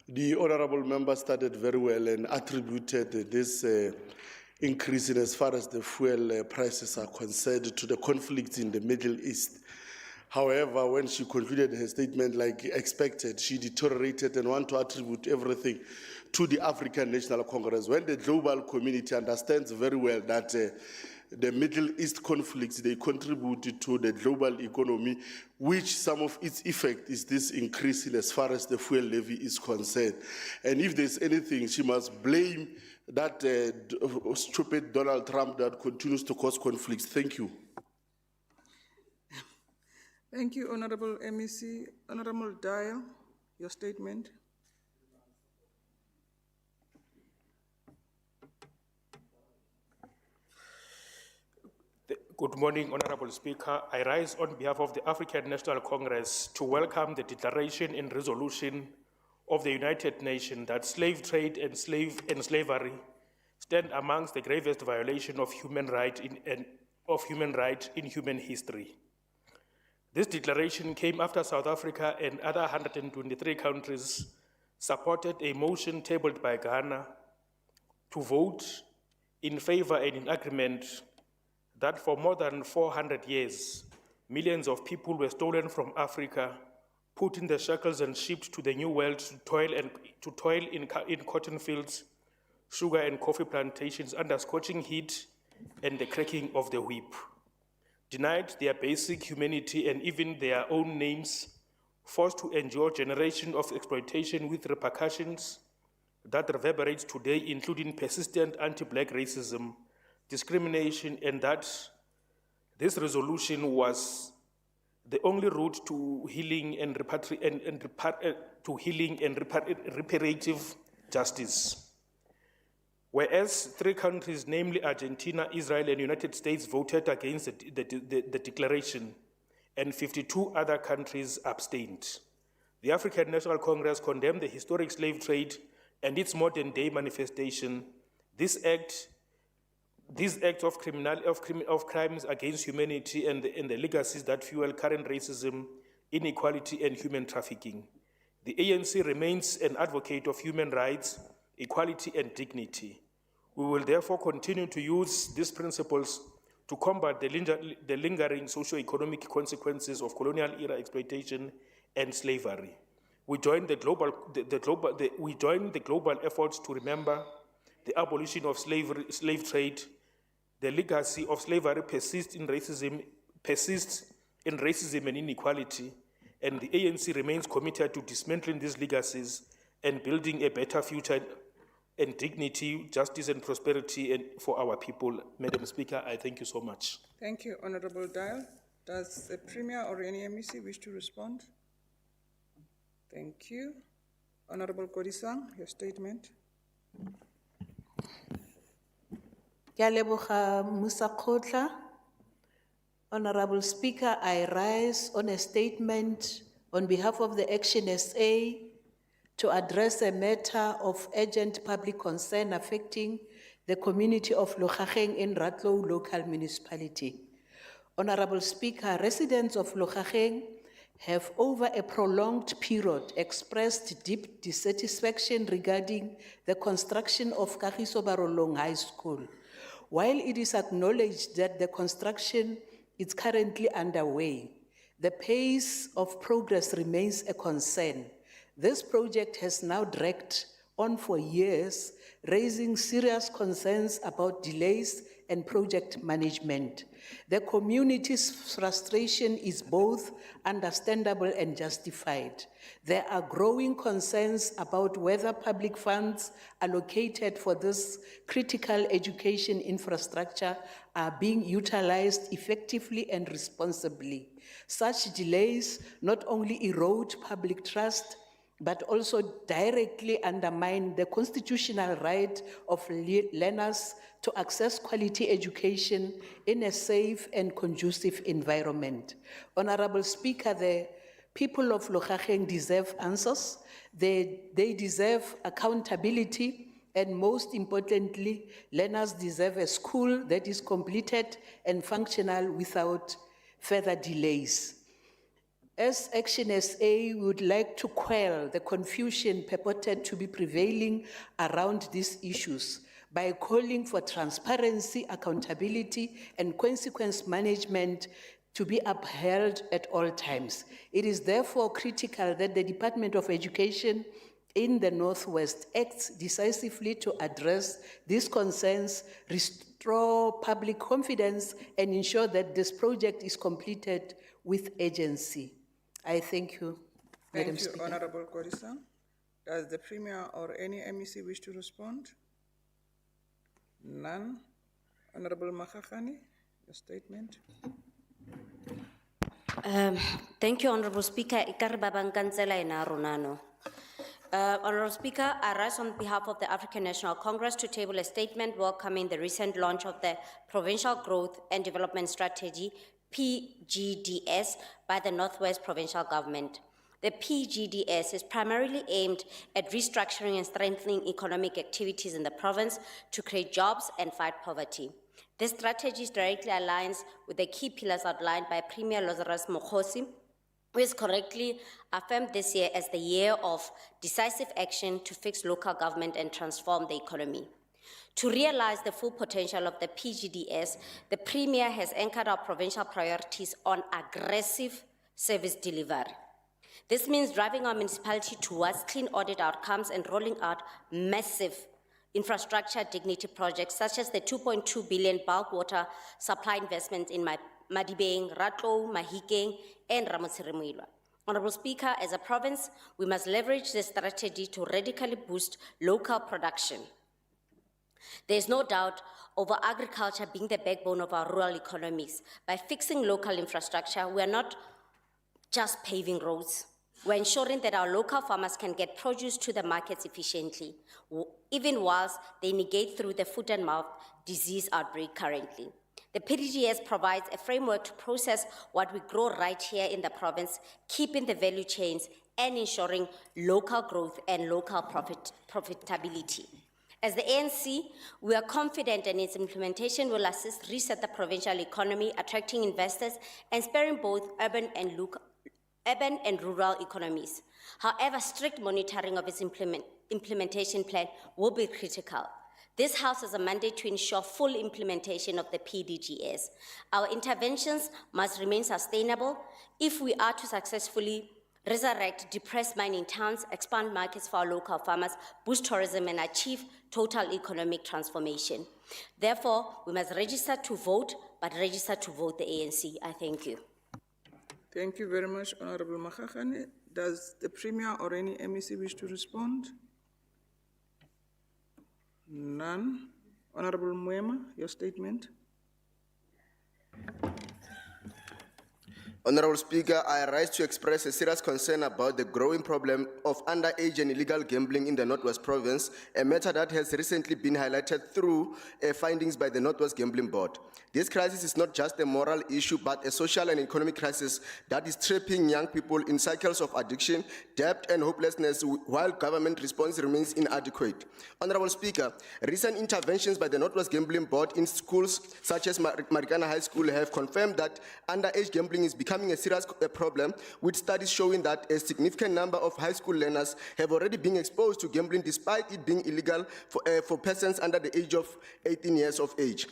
The honourable member started very well and attributed this increase in as far as the fuel prices are concerned to the conflict in the Middle East. However, when she concluded her statement like expected, she deteriorated and want to attribute everything to the African National Congress, when the global community understands very well that the Middle East conflicts, they contribute to the global economy, which some of its effect is this increase in as far as the fuel levy is concerned. And if there's anything, she must blame that stupid Donald Trump that continues to cause conflicts. Thank you. Thank you, Honourable MEC. Honourable Dyer, your statement. Good morning, Honourable Speaker. I rise on behalf of the African National Congress to welcome the declaration and resolution of the United Nations that slave trade and slavery stand amongst the gravest violation of human right in human history. This declaration came after South Africa and other 123 countries supported a motion tabled by Ghana to vote in favor and in agreement that for more than 400 years, millions of people were stolen from Africa, put in the shackles and shipped to the New World to toil in cotton fields, sugar and coffee plantations under scorching heat and the cracking of the whip. Denied their basic humanity and even their own names, forced to endure generations of exploitation with repercussions that reverberate today, including persistent anti-black racism, discrimination, and that this resolution was the only route to healing and reparative justice. Whereas 3 countries, namely Argentina, Israel, and United States, voted against the declaration, and 52 other countries abstained. The African National Congress condemned the historic slave trade and its modern-day manifestation. These acts of crimes against humanity and the legacies that fuel current racism, inequality, and human trafficking. The ANC remains an advocate of human rights, equality, and dignity. We will therefore continue to use these principles to combat the lingering socio-economic consequences of colonial-era exploitation and slavery. We join the global efforts to remember the abolition of slave trade, the legacy of slavery persists in racism and inequality, and the ANC remains committed to dismantling these legacies and building a better future and dignity, justice and prosperity for our people. Madam Speaker, I thank you so much. Thank you, Honorable Dial. Does the Premier or any MEC wish to respond? Thank you. Honorable Kodisang, your statement. Ke a leboga Musa Kgotla. Honorable Speaker, I rise on a statement on behalf of the Action SA to address a matter of urgent public concern affecting the community of Lochacheng in Ratlow Local Municipality. Honorable Speaker, residents of Lochacheng have over a prolonged period expressed deep dissatisfaction regarding the construction of Kagiso Barolong High School. While it is acknowledged that the construction is currently underway, the pace of progress remains a concern. This project has now dragged on for years, raising serious concerns about delays and project management. The community's frustration is both understandable and justified. There are growing concerns about whether public funds allocated for this critical education infrastructure are being utilized effectively and responsibly. Such delays not only erode public trust, but also directly undermine the constitutional right of learners to access quality education in a safe and conducive environment. Honorable Speaker, the people of Lochacheng deserve answers. They deserve accountability, and most importantly, learners deserve a school that is completed and functional without further delays. As Action SA, we would like to quell the confusion purported to be prevailing around these issues by calling for transparency, accountability, and consequence management to be upheld at all times. It is therefore critical that the Department of Education in the Northwest acts decisively to address these concerns, restore public confidence, and ensure that this project is completed with urgency. I thank you, Madam Speaker. Thank you, Honorable Kodisang. Does the Premier or any MEC wish to respond? None. Honorable Makgakane, your statement. Thank you, Honorable Speaker. Honorable Speaker, I rise on behalf of the African National Congress to table a statement welcoming the recent launch of the Provincial Growth and Development Strategy, PGDS, by the Northwest Provincial Government. The PGDS is primarily aimed at restructuring and strengthening economic activities in the province to create jobs and fight poverty. This strategy directly aligns with the key pillars outlined by Premier Lazarus Mokgosi, who is correctly affirmed this year as the year of decisive action to fix local government and transform the economy. To realize the full potential of the PGDS, the Premier has anchored our provincial priorities on aggressive service delivery. This means driving our municipality towards clean audit outcomes and rolling out massive infrastructure dignity projects such as the 2.2 billion bulk water supply investments in Madibeng, Ratlow, Mahikeng, and Ramotsirimoilwa. Honorable Speaker, as a province, we must leverage this strategy to radically boost local production. There is no doubt over agriculture being the backbone of our rural economies. By fixing local infrastructure, we are not just paving roads. We're ensuring that our local farmers can get produce to the markets efficiently, even whilst they navigate through the foot and mouth disease outbreak currently. The PGDS provides a framework to process what we grow right here in the province, keeping the value chains and ensuring local growth and local profitability. As the ANC, we are confident in its implementation will assist reset the provincial economy, attracting investors and spurring both urban and rural economies. However, strict monitoring of its implementation plan will be critical. This House has a mandate to ensure full implementation of the PDGS. Our interventions must remain sustainable if we are to successfully resurrect depressed mining towns, expand markets for our local farmers, boost tourism, and achieve total economic transformation. Therefore, we must register to vote, but register to vote the ANC. I thank you. Thank you very much, Honorable Makgakane. Does the Premier or any MEC wish to respond? None. Honorable Mwema, your statement. Honorable Speaker, I rise to express a serious concern about the growing problem of underage and illegal gambling in the Northwest Province, a matter that has recently been highlighted through findings by the Northwest Gambling Board. This crisis is not just a moral issue, but a social and economic crisis that is trapping young people in cycles of addiction, debt, and hopelessness, while government response remains inadequate. Honorable Speaker, recent interventions by the Northwest Gambling Board in schools such as Marikana High School have confirmed that underage gambling is becoming a serious problem, with studies showing that a significant number of high school learners have already been exposed to gambling despite it being illegal for persons under the age of 18 years of age.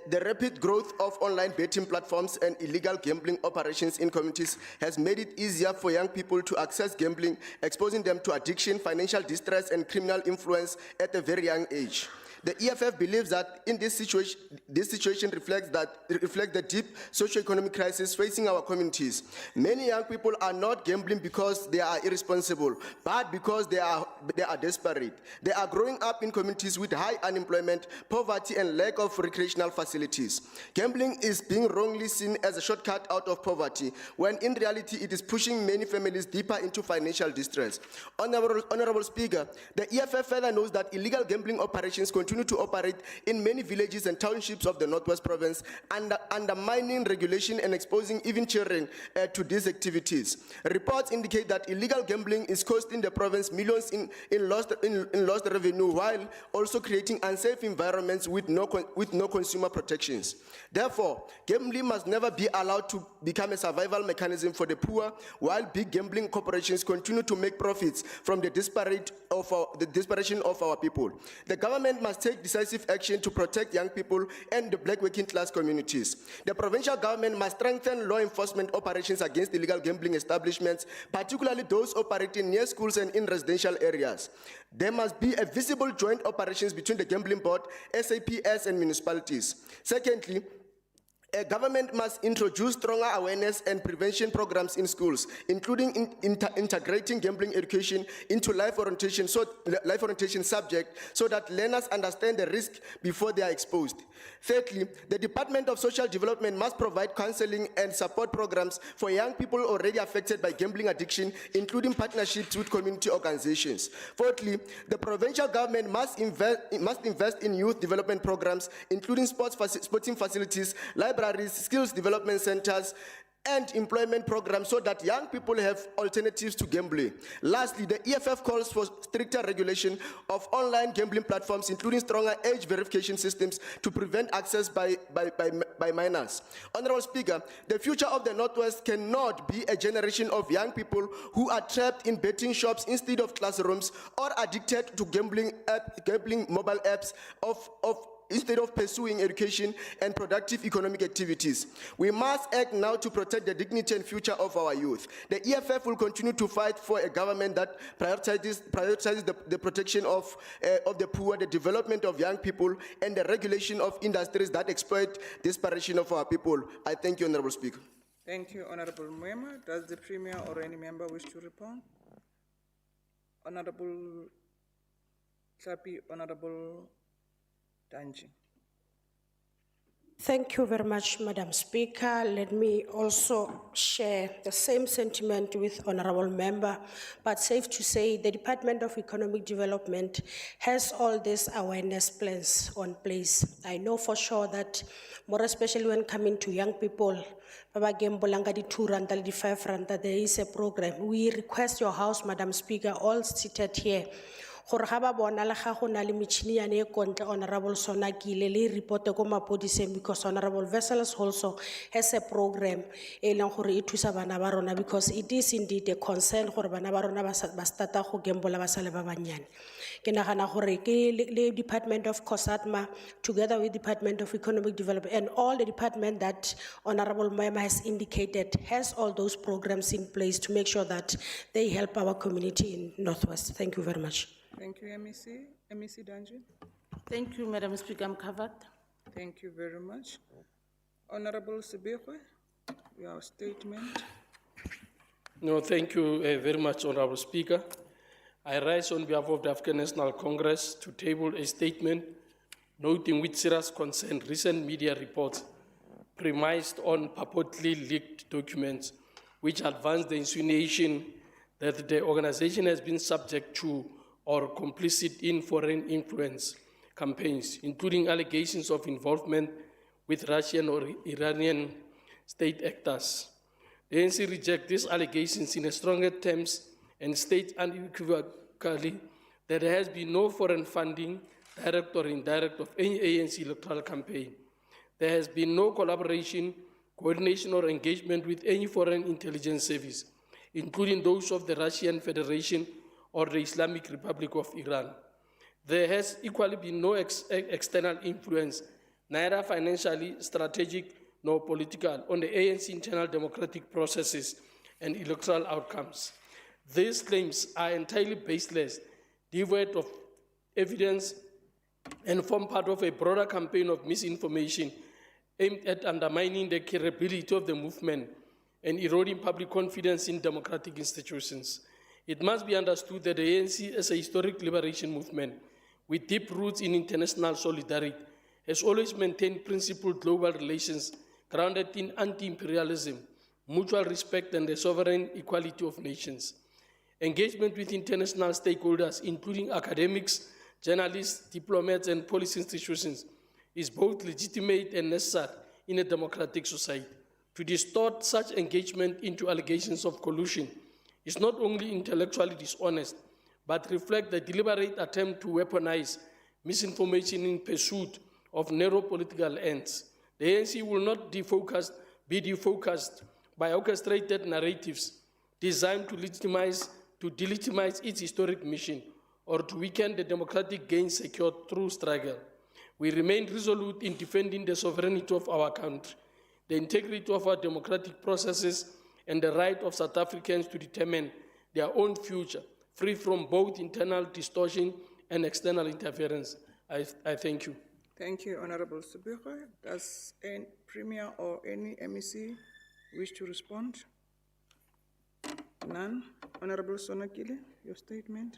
The rapid growth of online betting platforms and illegal gambling operations in communities has made it easier for young people to access gambling, exposing them to addiction, financial distress, and criminal influence at a very young age. The EFF believes that in this situation reflects the deep socio-economic crisis facing our communities. Many young people are not gambling because they are irresponsible, but because they are desperate. They are growing up in communities with high unemployment, poverty, and lack of recreational facilities. Gambling is being wrongly seen as a shortcut out of poverty, when in reality it is pushing many families deeper into financial distress. Honorable Speaker, the EFF further knows that illegal gambling operations continue to operate in many villages and townships of the Northwest Province, undermining regulation and exposing even children to these activities. Reports indicate that illegal gambling is costing the province millions in lost revenue, while also creating unsafe environments with no consumer protections. Therefore, gambling must never be allowed to become a survival mechanism for the poor, while big gambling corporations continue to make profits from the desperation of our people. The government must take decisive action to protect young people and the black working class communities. The provincial government must strengthen law enforcement operations against illegal gambling establishments, particularly those operating near schools and in residential areas. There must be a visible joint operations between the Gambling Board, SAPS, and municipalities. Secondly, a government must introduce stronger awareness and prevention programs in schools, including integrating gambling education into life orientation subject, so that learners understand the risk before they are exposed. Thirdly, the Department of Social Development must provide counseling and support programs for young people already affected by gambling addiction, including partnerships with community organizations. Fourthly, the provincial government must invest in youth development programs, including sporting facilities, libraries, skills development centers, and employment programs, so that young people have alternatives to gambling. Lastly, the EFF calls for stricter regulation of online gambling platforms, including stronger age verification systems to prevent access by minors. Honorable Speaker, the future of the Northwest cannot be a generation of young people who are trapped in betting shops instead of classrooms, or addicted to gambling mobile apps instead of pursuing education and productive economic activities. We must act now to protect the dignity and future of our youth. The EFF will continue to fight for a government that prioritizes the protection of the poor, the development of young people, and the regulation of industries that exploit desperation of our people. I thank you, Honorable Speaker. Thank you, Honorable Mwema. Does the Premier or any member wish to respond? Honorable Tlapi, Honorable Danji. Thank you very much, Madam Speaker. Let me also share the same sentiment with Honorable Member, but safe to say the Department of Economic Development has all these awareness plans on place. I know for sure that, more especially when coming to young people, Baba Gembolanga di 2 rand, di 5 rand, there is a program. We request your House, Madam Speaker, all seated here, gore ga ba bona le ga go na le metšhini yane e kontle Honorable Sonakile le reporte ko mapodiseng because Honorable Vessels also has a program e leng gore e thusa bana ba rona because it is indeed a concern gore bana ba rona ba starta go gamble ba sa le ba banyane. Ke nagana gore ke le Department of COSATMA together with Department of Economic Development and all the department that Honorable Moema has indicated has all those programs in place to make sure that they help our community in Northwest. Thank you very much. Thank you, MEC. MEC Danji. Thank you, Madam Speaker, I'm covered. Thank you very much. Honorable Sebekwe, your statement. No, thank you very much, Honorable Speaker. I rise on behalf of the African National Congress to table a statement noting with serious concern recent media reports premised on purportedly leaked documents which advance the insinuation that the organization has been subject to or complicit in foreign influence campaigns, including allegations of involvement with Russian or Iranian state actors. The ANC rejects these allegations in stronger terms and states unequivocally that there has been no foreign funding, direct or indirect, of any ANC electoral campaign. There has been no collaboration, coordination, or engagement with any foreign intelligence service, including those of the Russian Federation or the Islamic Republic of Iran. There has equally been no external influence, neither financially, strategic, nor political, on the ANC internal democratic processes and electoral outcomes. These claims are entirely baseless, devoid of evidence, and form part of a broader campaign of misinformation aimed at undermining the credibility of the movement and eroding public confidence in democratic institutions. It must be understood that the ANC, as a historic liberation movement with deep roots in international solidarity, has always maintained principled global relations grounded in anti-imperialism, mutual respect, and the sovereign equality of nations. Engagement with international stakeholders, including academics, journalists, diplomats, and policy institutions, is both legitimate and necessary in a democratic society. To distort such engagement into allegations of collusion is not only intellectually dishonest, but reflects the deliberate attempt to weaponize misinformation in pursuit of narrow political ends. The ANC will not be defocused by orchestrated narratives designed to delegitimize its historic mission or to weaken the democratic gains secured through struggle. We remain resolute in defending the sovereignty of our country, the integrity of our democratic processes, and the right of South Africans to determine their own future, free from both internal distortion and external interference. I thank you. Thank you, Honorable Sebekwe. Does any Premier or any MEC wish to respond? None. Honorable Sonakile, your statement.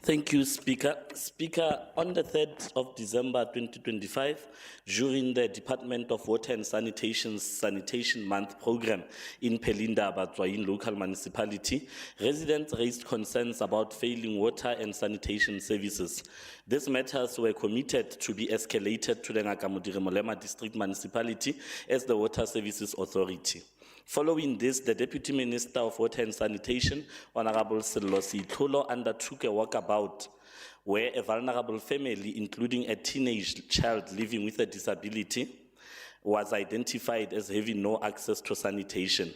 Thank you, Speaker. Speaker, on the 3rd of December 2025, during the Department of Water and Sanitation's Sanitation Month program in Pelinda, Batswain local municipality, residents raised concerns about failing water and sanitation services. These matters were committed to be escalated to the Ngakamudire Molema District Municipality as the Water Services Authority. Following this, the Deputy Minister of Water and Sanitation, Honorable Silosi Tolo, undertook a walkabout where a vulnerable family, including a teenage child living with a disability, was identified as having no access to sanitation.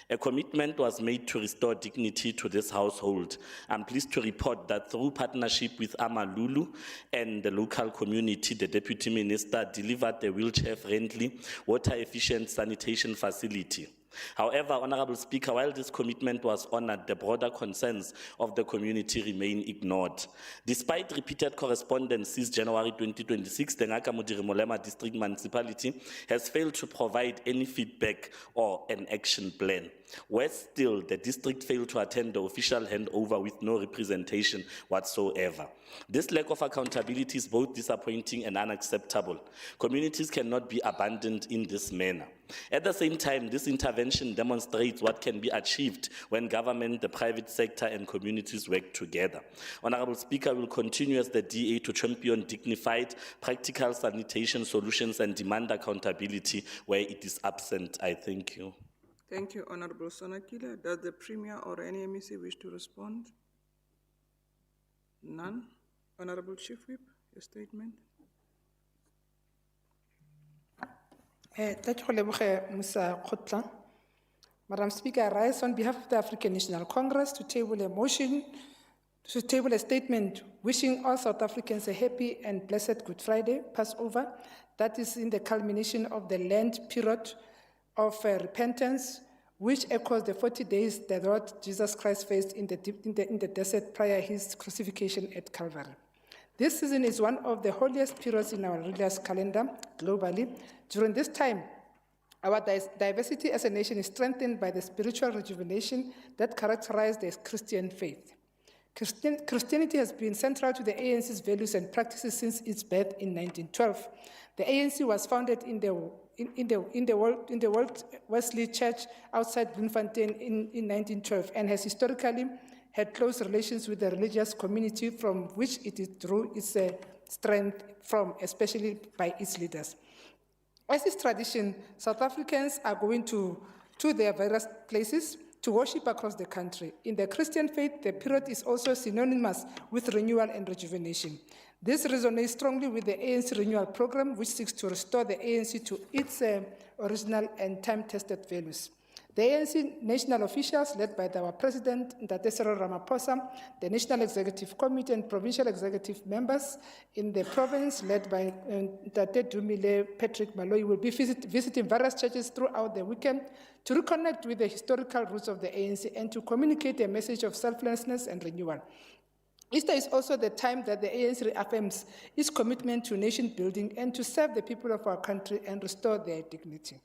A commitment was made to restore dignity to this household. I'm pleased to report that through partnership with Amalulu and the local community, the Deputy Minister delivered a wheelchair-friendly, water-efficient sanitation facility. However, Honorable Speaker, while this commitment was honored, the broader concerns of the community remain ignored. Despite repeated correspondence since January 2026, the Ngakamudire Molema District Municipality has failed to provide any feedback or an action plan. Worse still, the district failed to attend the official handover with no representation whatsoever. This lack of accountability is both disappointing and unacceptable. Communities cannot be abandoned in this manner. At the same time, this intervention demonstrates what can be achieved when government, the private sector, and communities work together. Honorable Speaker, will continue as the DA to champion dignified, practical sanitation solutions and demand accountability where it is absent. I thank you. Thank you, Honorable Sonakila. Does the Premier or any MEC wish to respond? None. Honorable Chief Whip, your statement. Madam Speaker, I rise on behalf of the African National Congress to table a motion, to table a statement wishing all South Africans a happy and blessed Good Friday, Passover, that is in the culmination of the Lent period of repentance, which echoes the 40 days the Lord Jesus Christ faced in the desert prior his crucifixion at Calvary. This season is one of the holiest periods in our religious calendar globally. During this time, our diversity as a nation is strengthened by the spiritual rejuvenation that characterizes the Christian faith. Christianity has been central to the ANC's values and practices since its birth in 1912. The ANC was founded in the World Wesley Church outside Bloemfontein in 1912 and has historically had close relations with the religious community from which it drew its strength from, especially by its leaders. As is tradition, South Africans are going to their various places to worship across the country. In the Christian faith, the period is also synonymous with renewal and rejuvenation. This resonates strongly with the ANC renewal program, which seeks to restore the ANC to its original and time-tested values. The ANC national officials, led by our President, Ntate Cyril Ramaphosa, the National Executive Committee and Provincial Executive members in the province, led by Ntate Dumile Patrick Malloy, will be visiting various churches throughout the weekend to reconnect with the historical roots of the ANC and to communicate a message of selflessness and renewal. Easter is also the time that the ANC reaffirms its commitment to nation building and to serve the people of our country and restore their dignity.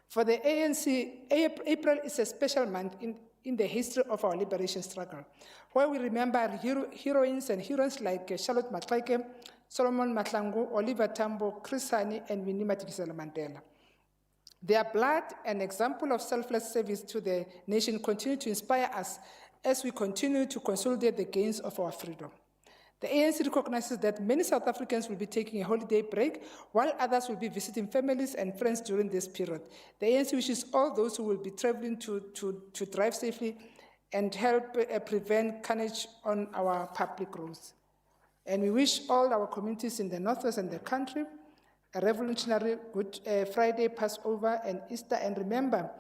For the ANC, April is a special month in the history of our liberation struggle, where we remember heroines and heroes like Charlotte Maxeke, Solomon Mahlangu, Oliver Tambo, Chris Hani, and Winnie Madikizela Mandela. Their blood and example of selfless service to the nation continue to inspire us as we continue to consolidate the gains of our freedom. The ANC recognizes that many South Africans will be taking a holiday break, while others will be visiting families and friends during this period. The ANC wishes all those who will be traveling to drive safely and help prevent carnage on our public roads. And we wish all our communities in the Northwest and the country a revolutionary Good Friday, Passover, and Easter, and remember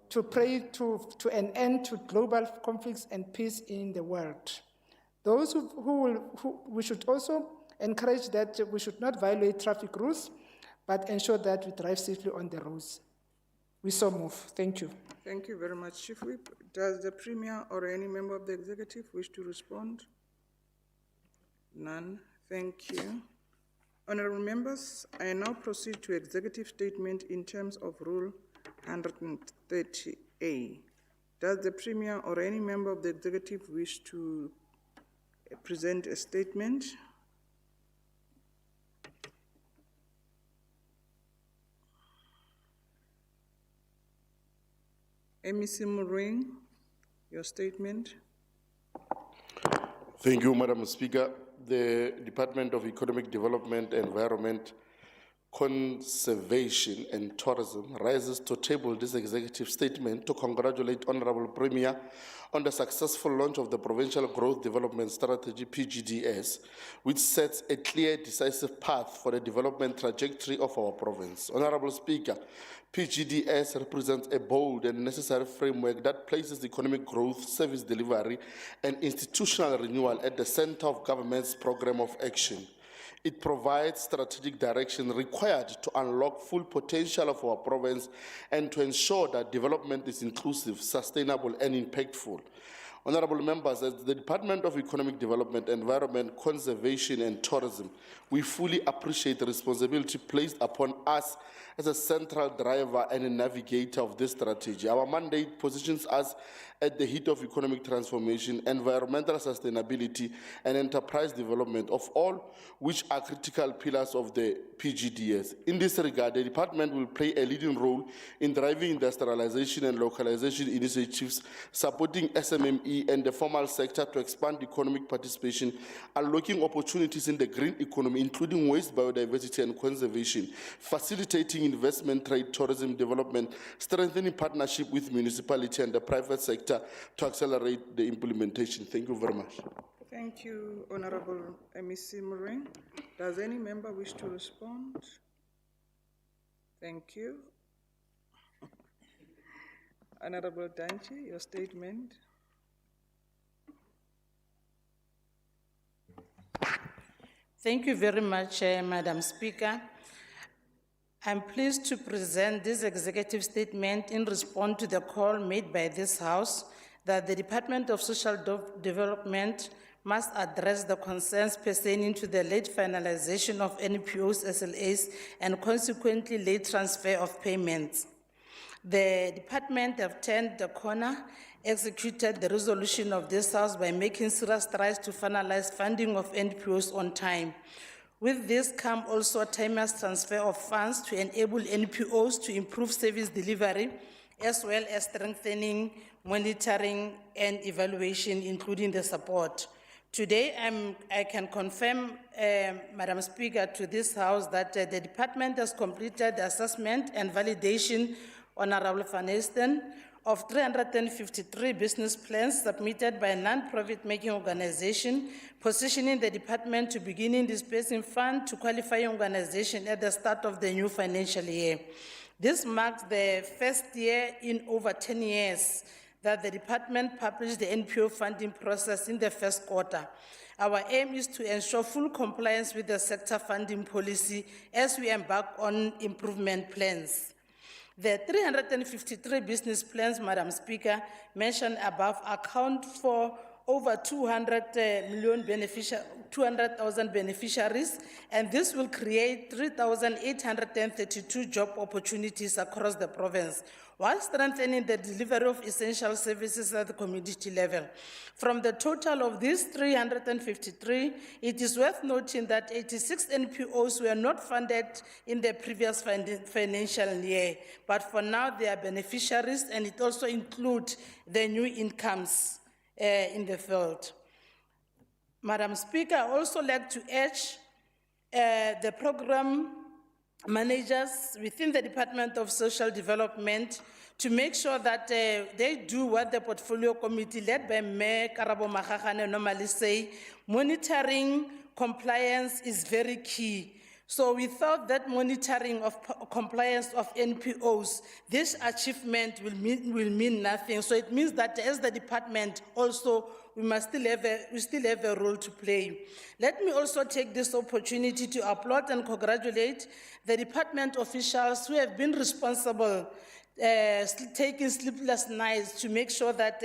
to pray to an end to global conflicts and peace in the world. Those we should also encourage that we should not violate traffic rules, but ensure that we drive safely on the roads. We so move. Thank you. Thank you very much, Chief Whip. Does the Premier or any member of the Executive wish to respond? None. Thank you. Honorable members, I now proceed to executive statement in terms of Rule 130A. Does the Premier or any member of the Executive wish to present a statement? MEC Moring, your statement. Thank you, Madam Speaker. The Department of Economic Development, Environment, Conservation and Tourism rises to table this executive statement to congratulate Honorable Premier on the successful launch of the Provincial Growth Development Strategy, PGDS, which sets a clear, decisive path for the development trajectory of our province. Honorable Speaker, PGDS represents a bold and necessary framework that places economic growth, service delivery, and institutional renewal at the center of government's program of action. It provides strategic direction required to unlock full potential of our province and to ensure that development is inclusive, sustainable, and impactful. Honorable members, as the Department of Economic Development, Environment, Conservation, and Tourism, we fully appreciate the responsibility placed upon us as a central driver and a navigator of this strategy. Our mandate positions us at the heat of economic transformation, environmental sustainability, and enterprise development, of all which are critical pillars of the PGDS. In this regard, the department will play a leading role in driving industrialization and localization initiatives, supporting SMME SME and the formal sector to expand economic participation, unlocking opportunities in the green economy, including waste, biodiversity and conservation, facilitating investment, trade, tourism development, strengthening partnership with municipality and the private sector to accelerate the implementation. Thank you very much. Thank you, Honorable MEC Morin. Does any member wish to respond? Thank you. Honorable Danchi, your statement. Thank you very much, Madam Speaker. I'm pleased to present this executive statement in response to the call made by this House that the Department of Social Development must address the concerns pertaining to the late finalization of NPOs, SLAs, and consequently late transfer of payments. The department have turned the corner, executed the resolution of this House by making serious strides to finalize funding of NPOs on time. With this come also a timeless transfer of funds to enable NPOs to improve service delivery, as well as strengthening monitoring and evaluation, including the support. Today, I can confirm, Madam Speaker, to this House that the department has completed the assessment and validation, Honorable Van Hesten, of 353 business plans submitted by a non-profit making organization, positioning the department to beginning dispersing funds to qualifying organization at the start of the new financial year. This marks the first year in over 10 years that the department published the NPO funding process in the first quarter. Our aim is to ensure full compliance with the sector funding policy as we embark on improvement plans. The 353 business plans, Madam Speaker, mentioned above account for over 200,000 beneficiaries, and this will create 3,832 job opportunities across the province, while strengthening the delivery of essential services at the community level. From the total of these 353, it is worth noting that 86 NPOs were not funded in the previous financial year, but for now they are beneficiaries, and it also includes the new incomes in the field. Madam Speaker, I also like to urge the program managers within the Department of Social Development to make sure that they do what the portfolio committee led by Mayor Karabo Magagane normally say, monitoring compliance is very key. So without that monitoring of compliance of NPOs, this achievement will mean nothing. So it means that as the department also, we still have a role to play. Let me also take this opportunity to applaud and congratulate the department officials who have been responsible, taking sleepless nights to make sure that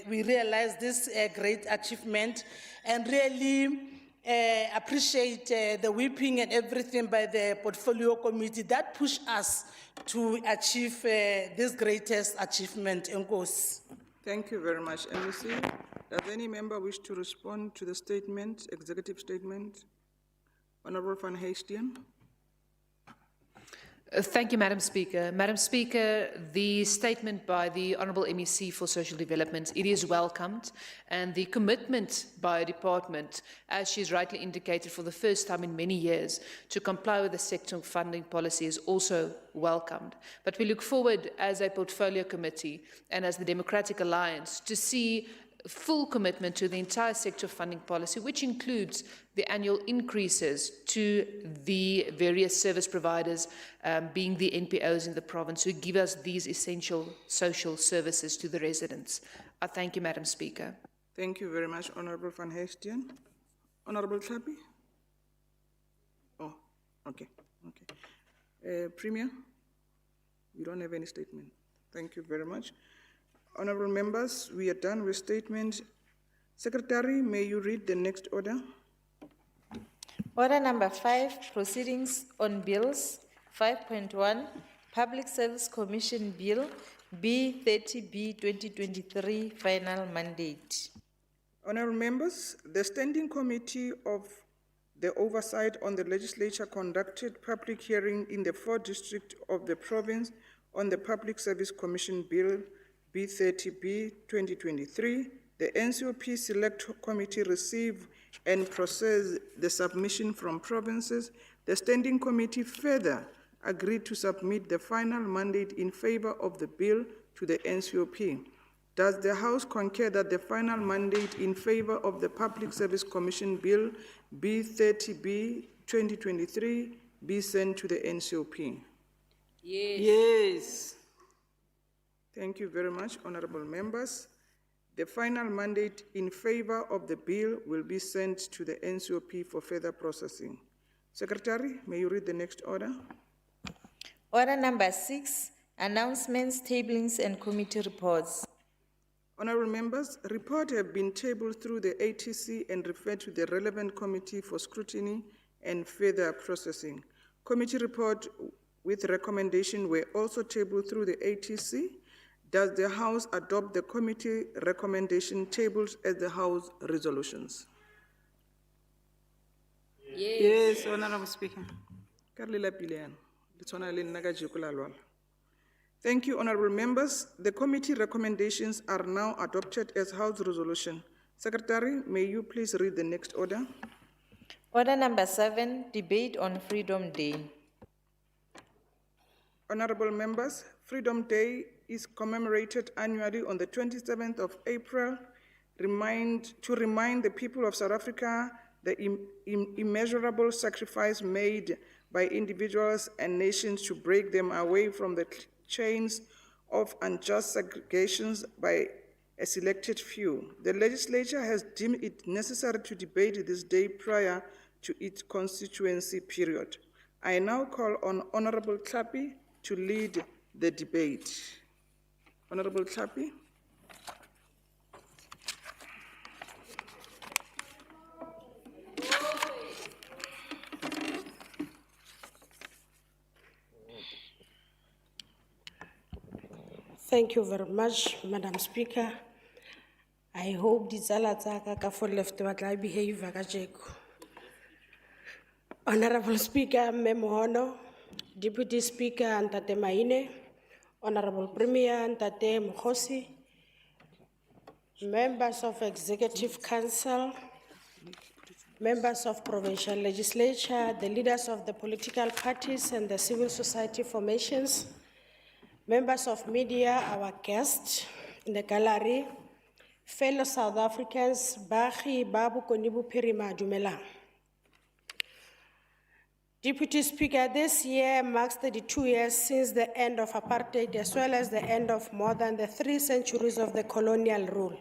we realize this great achievement, and really appreciate the whipping and everything by the portfolio committee that pushed us to achieve this greatest achievement. Thank you very much, MEC. Does any member wish to respond to the statement, executive statement? Honorable Van Hesten. Thank you, Madam Speaker. Madam Speaker, the statement by the Honourable MEC for Social Development, it is welcomed, and the commitment by a department, as she's rightly indicated for the first time in many years, to comply with the sector funding policy is also welcomed. But we look forward as a portfolio committee and as the Democratic Alliance to see full commitment to the entire sector funding policy, which includes the annual increases to the various service providers, being the NPOs in the province, who give us these essential social services to the residents. I thank you, Madam Speaker. Thank you very much, Honorable Van Hesten. Honorable Tlhapi? Oh, okay. Premier, you don't have any statement. Thank you very much. Honorable members, we are done with statements. Secretary, may you read the next order? Order number 5, proceedings on bills. 5.1, Public Service Commission Bill B30B 2023, final mandate. Honorable members, the Standing Committee of the Oversight on the Legislature conducted public hearing in the 4th district of the province on the Public Service Commission Bill B30B 2023. the NCOP Select Committee receive and process the submission from provinces, the Standing Committee further agreed to submit the final mandate in favor of the bill to the NCOP. Does the House concur that the final mandate in favor of the Public Service Commission Bill B30B 2023 be sent to the NCOP? Yes. Yes. Thank you very much, honorable members. The final mandate in favor of the bill will be sent to the NCOP for further processing. Secretary, may you read the next order? Order number 6, announcements, tablings, and committee reports. Honorable members, reports have been tabled through the ATC and referred to the relevant committee for scrutiny and further processing. Committee report with recommendation were also tabled through the ATC. Does the House adopt the committee recommendation tabled as the House resolutions? Yes, Honorable Speaker. Thank you, honorable members. The committee recommendations are now adopted as House resolution. Secretary, may you please read the next order? Order number 7, debate on Freedom Day. Honorable members, Freedom Day is commemorated annually on the 27th of April to remind the people of South Africa the immeasurable sacrifice made by individuals and nations to break them away from the chains of unjust segregations by a selected few. The legislature has deemed it necessary to debate this day prior to its constituency period. I now call on Honorable Tlhapi to lead the debate. Honorable Tlhapi. Thank you very much, Madam Speaker. I hope the Zalatzaka ka left what I behave agajeko. Honorable Speaker, Memohono, Deputy Speaker Ntate Maine, Honorable Premier Ntate Mokgosi, members of Executive Council, members of Provincial Legislature, the leaders of the political parties and the civil society formations, members of media, our guests in the gallery, fellow South Africans, Bahi, Babu Konibu Pirima Dumela. Deputy Speaker, this year marks 32 years since the end of apartheid, as well as the end of more than 3 centuries of the colonial rule.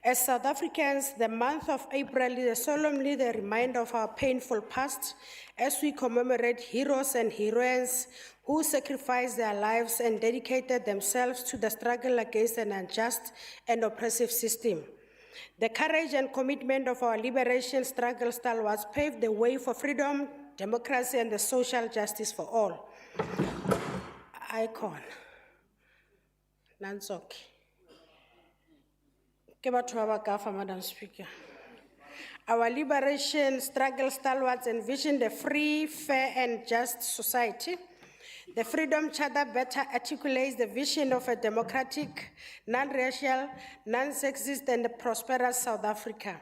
As South Africans, the month of April is solemnly the reminder of our painful past as we commemorate heroes and heroines who sacrificed their lives and dedicated themselves to the struggle against an unjust and oppressive system. The courage and commitment of our liberation struggle stalwarts paved the way for freedom, democracy, and the social justice for all. Icon. Nansoki. Madam Speaker. Our liberation struggle stalwarts envisioned a free, fair, and just society. The Freedom Charter better articulates the vision of a democratic, non-racial, non-sexist, and prosperous South Africa.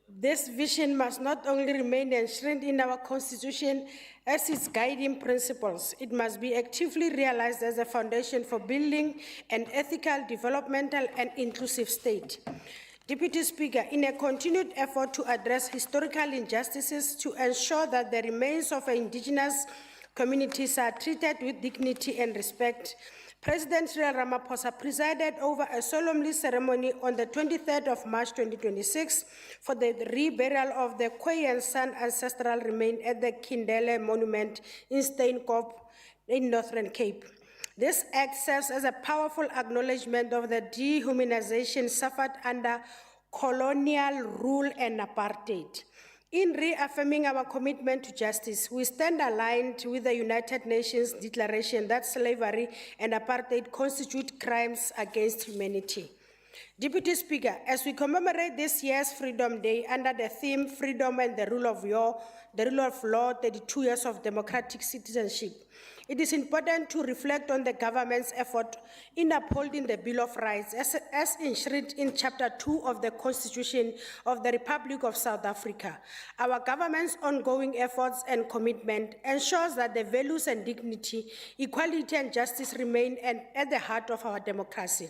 This vision must not only remain enshrined in our Constitution as its guiding principles, it must be actively realized as a foundation for building an ethical, developmental, and inclusive state. Deputy Speaker, in a continued effort to address historical injustices to ensure that the remains of indigenous communities are treated with dignity and respect, President Cyril Ramaphosa presided over a solemn ceremony on the 23rd of March 2026 for the reburial of the Khoi and San ancestral remains at the Kindele Monument in Steenkop in Northern Cape. This act serves as a powerful acknowledgement of the dehumanization suffered under colonial rule and apartheid. In reaffirming our commitment to justice, we stand aligned with the United Nations Declaration that slavery and apartheid constitute crimes against humanity. Deputy Speaker, as we commemorate this year's Freedom Day under the theme Freedom and the Rule of Law, 32 years of democratic citizenship, it is important to reflect on the government's effort in upholding the Bill of Rights as enshrined in Chapter 2 of the Constitution of the Republic of South Africa. Our government's ongoing efforts and commitment ensures that the values and dignity, equality and justice remain at the heart of our democracy.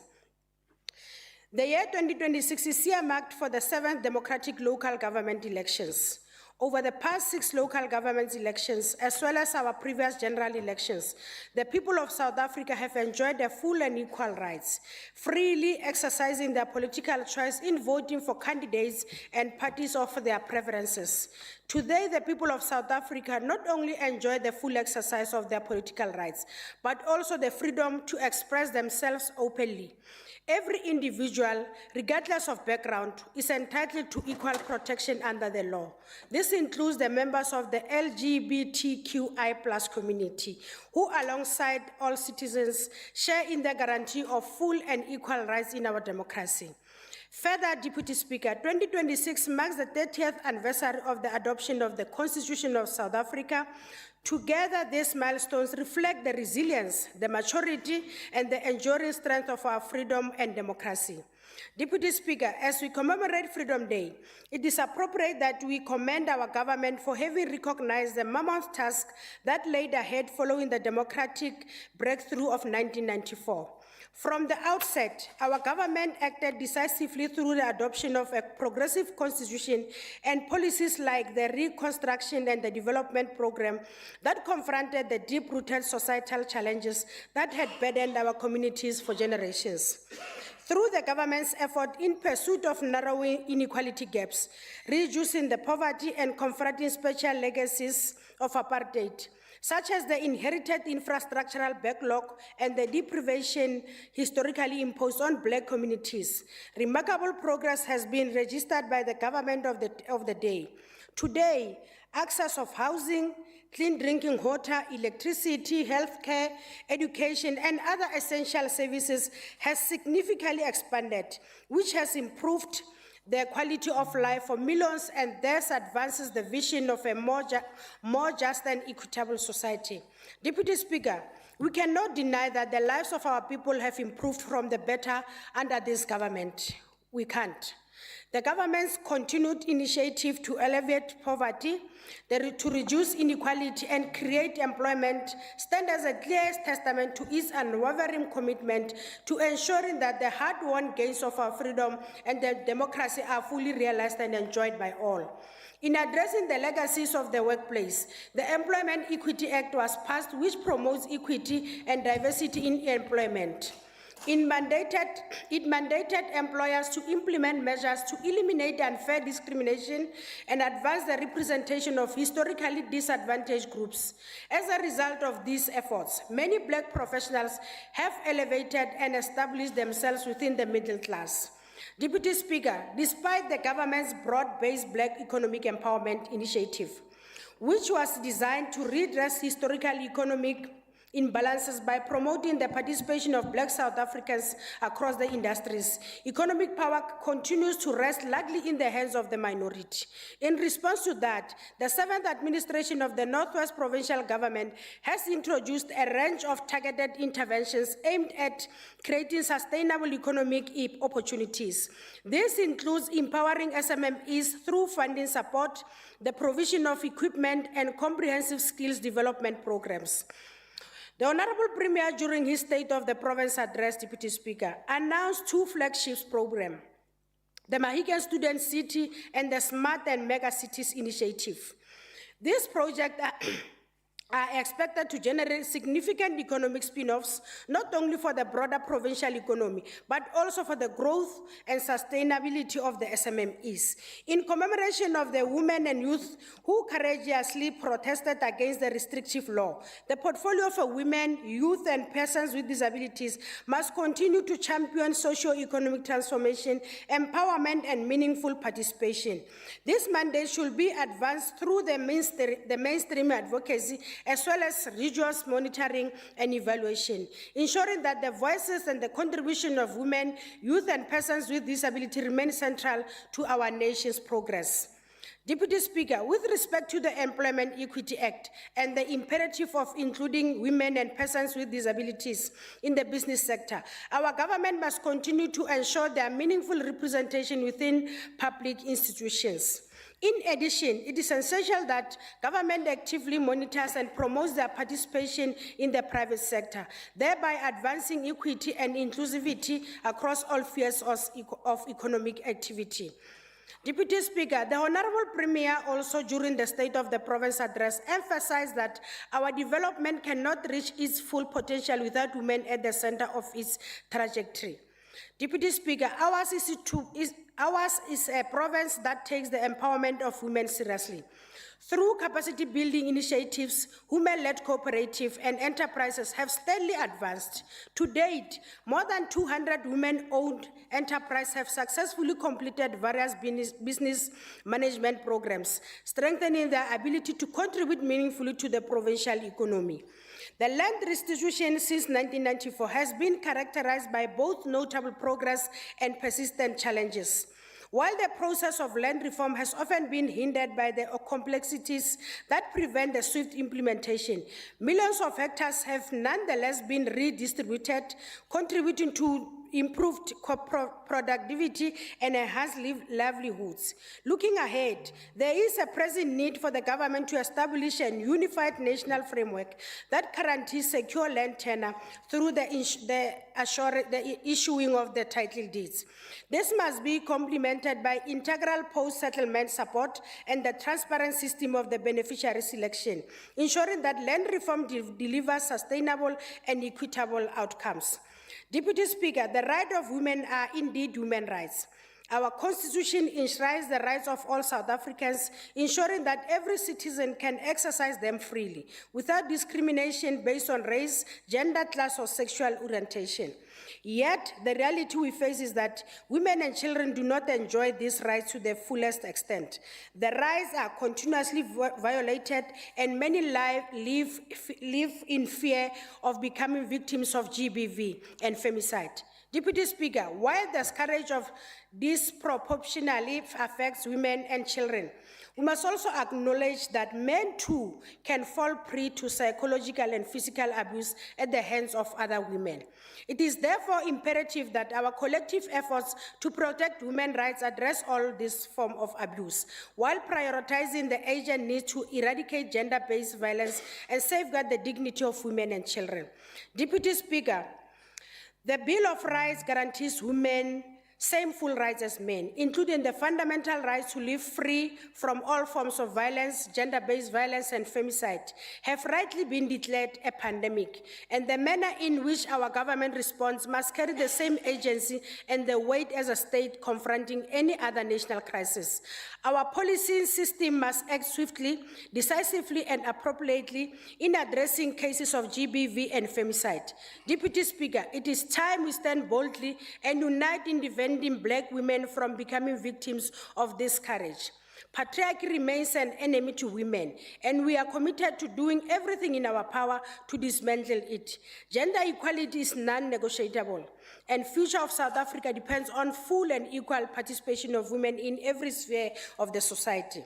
The year 2026 is earmarked for the 7th democratic local government elections. Over the past 6 local government elections, as well as our previous general elections, the people of South Africa have enjoyed their full and equal rights, freely exercising their political choice in voting for candidates and parties of their preferences. Today, the people of South Africa not only enjoy the full exercise of their political rights, but also the freedom to express themselves openly. Every individual, regardless of background, is entitled to equal protection under the law. This includes the members of the LGBTQI+ community, who alongside all citizens share in the guarantee of full and equal rights in our democracy. Further, Deputy Speaker, 2026 marks the 30th anniversary of the adoption of the Constitution of South Africa. Together, these milestones reflect the resilience, the maturity, and the enduring strength of our freedom and democracy. Deputy Speaker, as we commemorate Freedom Day, it is appropriate that we commend our government for having recognized the mammoth task that laid ahead following the democratic breakthrough of 1994. From the outset, our government acted decisively through the adoption of a progressive constitution and policies like the Reconstruction and the Development Program that confronted the deep-rooted societal challenges that had burdened our communities for generations. Through the government's effort in pursuit of narrowing inequality gaps, reducing the poverty and confronting special legacies of apartheid, such as the inherited infrastructural backlog and the deprivation historically imposed on Black communities, remarkable progress has been registered by the government of the day. Today, access of housing, clean drinking water, electricity, healthcare, education, and other essential services has significantly expanded, which has improved the quality of life for millions and thus advances the vision of a more just and equitable society. Deputy Speaker, we cannot deny that the lives of our people have improved from the better under this government. We can't. The government's continued initiative to alleviate poverty, to reduce inequality and create employment stand as a clear testament to its unwavering commitment to ensuring that the hard-won gains of our freedom and the democracy are fully realized and enjoyed by all. In addressing the legacies of the workplace, the Employment Equity Act was passed, which promotes equity and diversity in employment. It mandated employers to implement measures to eliminate unfair discrimination and advance the representation of historically disadvantaged groups. As a result of these efforts, many Black professionals have elevated and established themselves within the middle class. Deputy Speaker, despite the government's broad-based Black economic empowerment initiative, which was designed to redress historical economic imbalances by promoting the participation of Black South Africans across the industries, economic power continues to rest largely in the hands of the minority. In response to that, the 7th administration of the Northwest Provincial Government has introduced a range of targeted interventions aimed at creating sustainable economic opportunities. This includes empowering SMMEs through funding support, the provision of equipment, and comprehensive skills development programs. The Honorable Premier, during his State of the Province address, Deputy Speaker, announced 2 flagship programs, the Mahican Student City and the Smart and Mega Cities Initiative. These projects are expected to generate significant economic spin-offs, not only for the broader provincial economy, but also for the growth and sustainability of the SMMEs. In commemoration of the women and youth who courageously protested against the restrictive law, the portfolio for women, youth, and persons with disabilities must continue to champion socio-economic transformation, empowerment, and meaningful participation. This mandate should be advanced through the mainstream advocacy as well as rigorous monitoring and evaluation, ensuring that the voices and the contribution of women, youth, and persons with disability remain central to our nation's progress. Deputy Speaker, with respect to the Employment Equity Act and the imperative of including women and persons with disabilities in the business sector, our government must continue to ensure their meaningful representation within public institutions. In addition, it is essential that government actively monitors and promotes their participation in the private sector, thereby advancing equity and inclusivity across all spheres of economic activity. Deputy Speaker, the Honorable Premier also during the State of the Province address emphasized that our development cannot reach its full potential without women at the center of its trajectory. Deputy Speaker, ours is a province that takes the empowerment of women seriously. Through capacity building initiatives, women-led cooperatives and enterprises have steadily advanced. To date, more than 200 women-owned enterprises have successfully completed various business management programs, strengthening their ability to contribute meaningfully to the provincial economy. The land restitution since 1994 has been characterized by both notable progress and persistent challenges. While the process of land reform has often been hindered by the complexities that prevent the swift implementation, millions of hectares have nonetheless been redistributed, contributing to improved productivity and enhanced livelihoods. Looking ahead, there is a pressing need for the government to establish a unified national framework that guarantees secure land tenure through the issuing of the title deeds. This must be complemented by integral post-settlement support and the transparent system of the beneficiary selection, ensuring that land reform delivers sustainable and equitable outcomes. Deputy Speaker, the rights of women are indeed human rights. Our Constitution enshrines the rights of all South Africans, ensuring that every citizen can exercise them freely, without discrimination based on race, gender, class, or sexual orientation. Yet, the reality we face is that women and children do not enjoy these rights to the fullest extent. The rights are continuously violated, and many live in fear of becoming victims of GBV and femicide. Deputy Speaker, while the scourge of disproportionately affects women and children, we must also acknowledge that men too can fall prey to psychological and physical abuse at the hands of other women. It is therefore imperative that our collective efforts to protect women's rights address all this form of abuse, while prioritizing the urgent need to eradicate gender-based violence and safeguard the dignity of women and children. Deputy Speaker, the Bill of Rights guarantees women same full rights as men, including the fundamental rights to live free from all forms of violence, gender-based violence, and femicide, have rightly been declared a pandemic, and the manner in which our government responds must carry the same agency and the weight as a state confronting any other national crisis. Our policing system must act swiftly, decisively, and appropriately in addressing cases of GBV and femicide. Deputy Speaker, it is time we stand boldly and unite in defending Black women from becoming victims of this scourge. Patriarchy remains an enemy to women, and we are committed to doing everything in our power to dismantle it. Gender equality is non-negotiable, and future of South Africa depends on full and equal participation of women in every sphere of the society.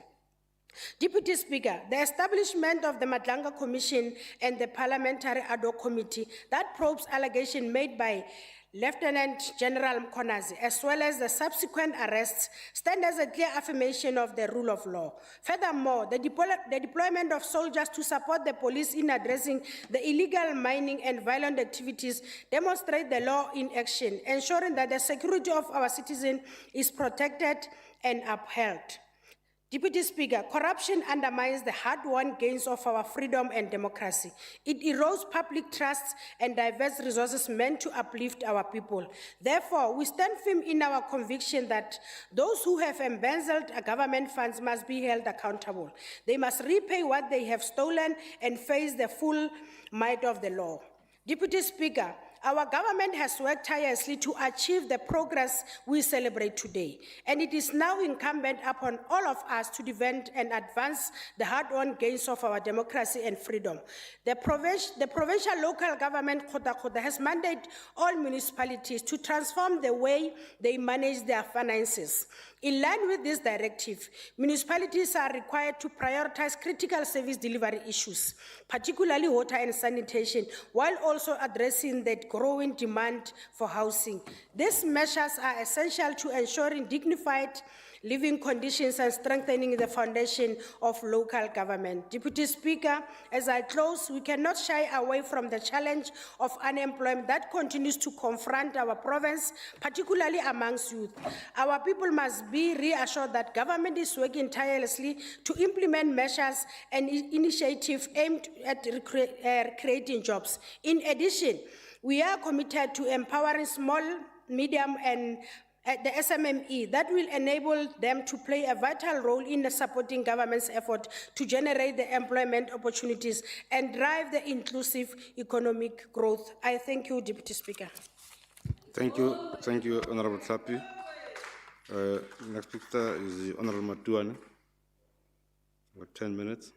Deputy Speaker, the establishment of the Madlanga Commission and the Parliamentary Ad Hoc Committee that probes allegations made by Lieutenant General Mkhonazi, as well as the subsequent arrests, stand as a clear affirmation of the rule of law. Furthermore, the deployment of soldiers to support the police in addressing the illegal mining and violent activities demonstrate the law in action, ensuring that the security of our citizens is protected and upheld. Deputy Speaker, corruption undermines the hard-won gains of our freedom and democracy. It erodes public trust and diverts resources meant to uplift our people. Therefore, we stand firm in our conviction that those who have embezzled government funds must be held accountable. They must repay what they have stolen and face the full might of the law. Deputy Speaker, Our government has worked tirelessly to achieve the progress we celebrate today, and it is now incumbent upon all of us to defend and advance the hard-won gains of our democracy and freedom. The provincial local government Kota has mandated all municipalities to transform the way they manage their finances. In line with this directive, municipalities are required to prioritize critical service delivery issues, particularly water and sanitation, while also addressing the growing demand for housing. These measures are essential to ensuring dignified living conditions and strengthening the foundation of local government. Deputy Speaker, as I close, we cannot shy away from the challenge of unemployment that continues to confront our province, particularly amongst youth. Our people must be reassured that government is working tirelessly to implement measures and initiatives aimed at creating jobs. In addition, we are committed to empowering small, medium, and the SMME that will enable them to play a vital role in supporting government's effort to generate the employment opportunities and drive the inclusive economic growth. I thank you, Deputy Speaker. Thank you, Honorable Tlapi. Next speaker is the Honorable Matuane. About 10 minutes.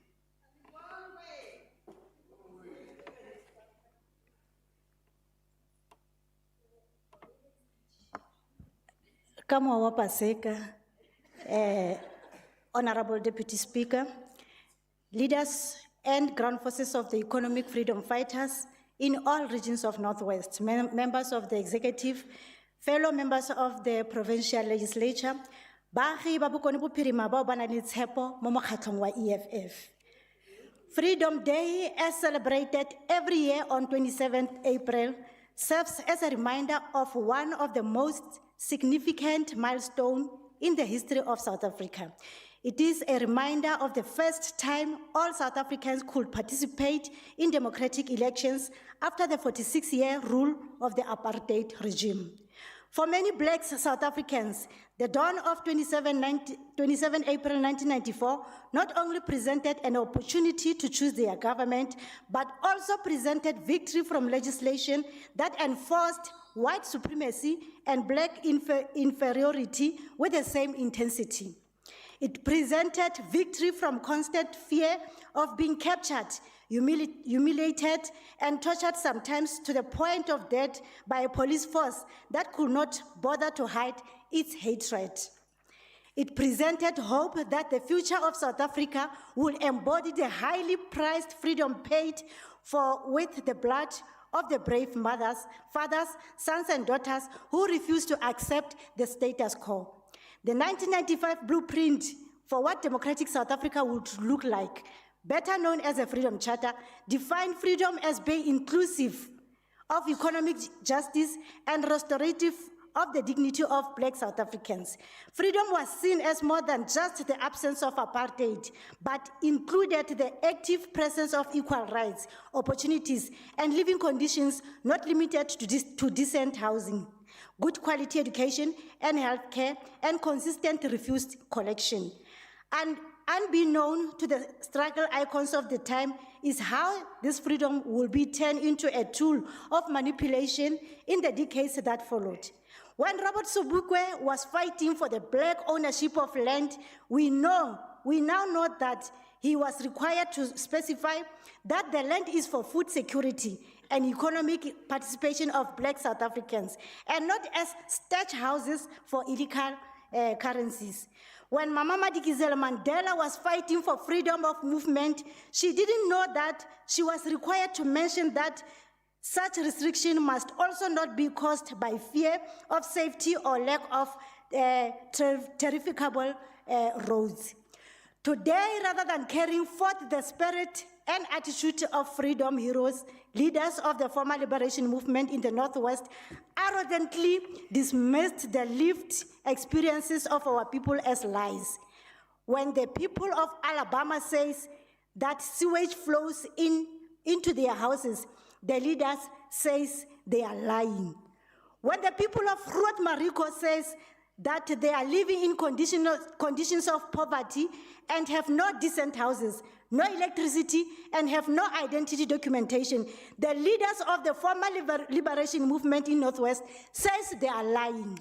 Kamo Paseka, Honorable Deputy Speaker, leaders and ground forces of the economic freedom fighters in all regions of Northwest, members of the executive, fellow members of the provincial legislature, baagi ba bokone bophirima bao ba nang le tshepo mo mokgatlhong wa EFF. Freedom Day, as celebrated every year on 27th April, serves as a reminder of one of the most significant milestone in the history of South Africa. It is a reminder of the first time all South Africans could participate in democratic elections after the 46-year rule of the apartheid regime. For many Black South Africans, the dawn of 27 April 1994 not only presented an opportunity to choose their government, but also presented victory from legislation that enforced white supremacy and Black inferiority with the same intensity. It presented victory from constant fear of being captured, humiliated, and tortured, sometimes to the point of death, by a police force that could not bother to hide its hatred. It presented hope that the future of South Africa will embody the highly prized freedom paid for with the blood of the brave mothers, fathers, sons, and daughters who refused to accept the status quo. The 1995 blueprint for what democratic South Africa would look like, better known as a Freedom Charter, defined freedom as being inclusive of economic justice and restorative of the dignity of Black South Africans. Freedom was seen as more than just the absence of apartheid, but included the active presence of equal rights, opportunities, and living conditions not limited to decent housing, good quality education and healthcare, and consistent refuse collection. And unbeknown to the struggle icons of the time is how this freedom will be turned into a tool of manipulation in the decades that followed. When Robert Sobukwe was fighting for the Black ownership of land, we now know that he was required to specify that the land is for food security and economic participation of Black South Africans, and not as stash houses for illegal currencies. When Mama Madikizela Mandela was fighting for freedom of movement, she didn't know that she was required to mention that such restriction must also not be caused by fear of safety or lack of terrificable roads. Today, rather than carrying forth the spirit and attitude of freedom heroes, leaders of the former liberation movement in the Northwest arrogantly dismissed the lived experiences of our people as lies. When the people of Alabama says that sewage flows into their houses, the leaders says they are lying. When the people of Ruat Mariko says that they are living in conditions of poverty and have no decent houses, no electricity, and have no identity documentation. The leaders of the former liberation movement in Northwest says they are lying.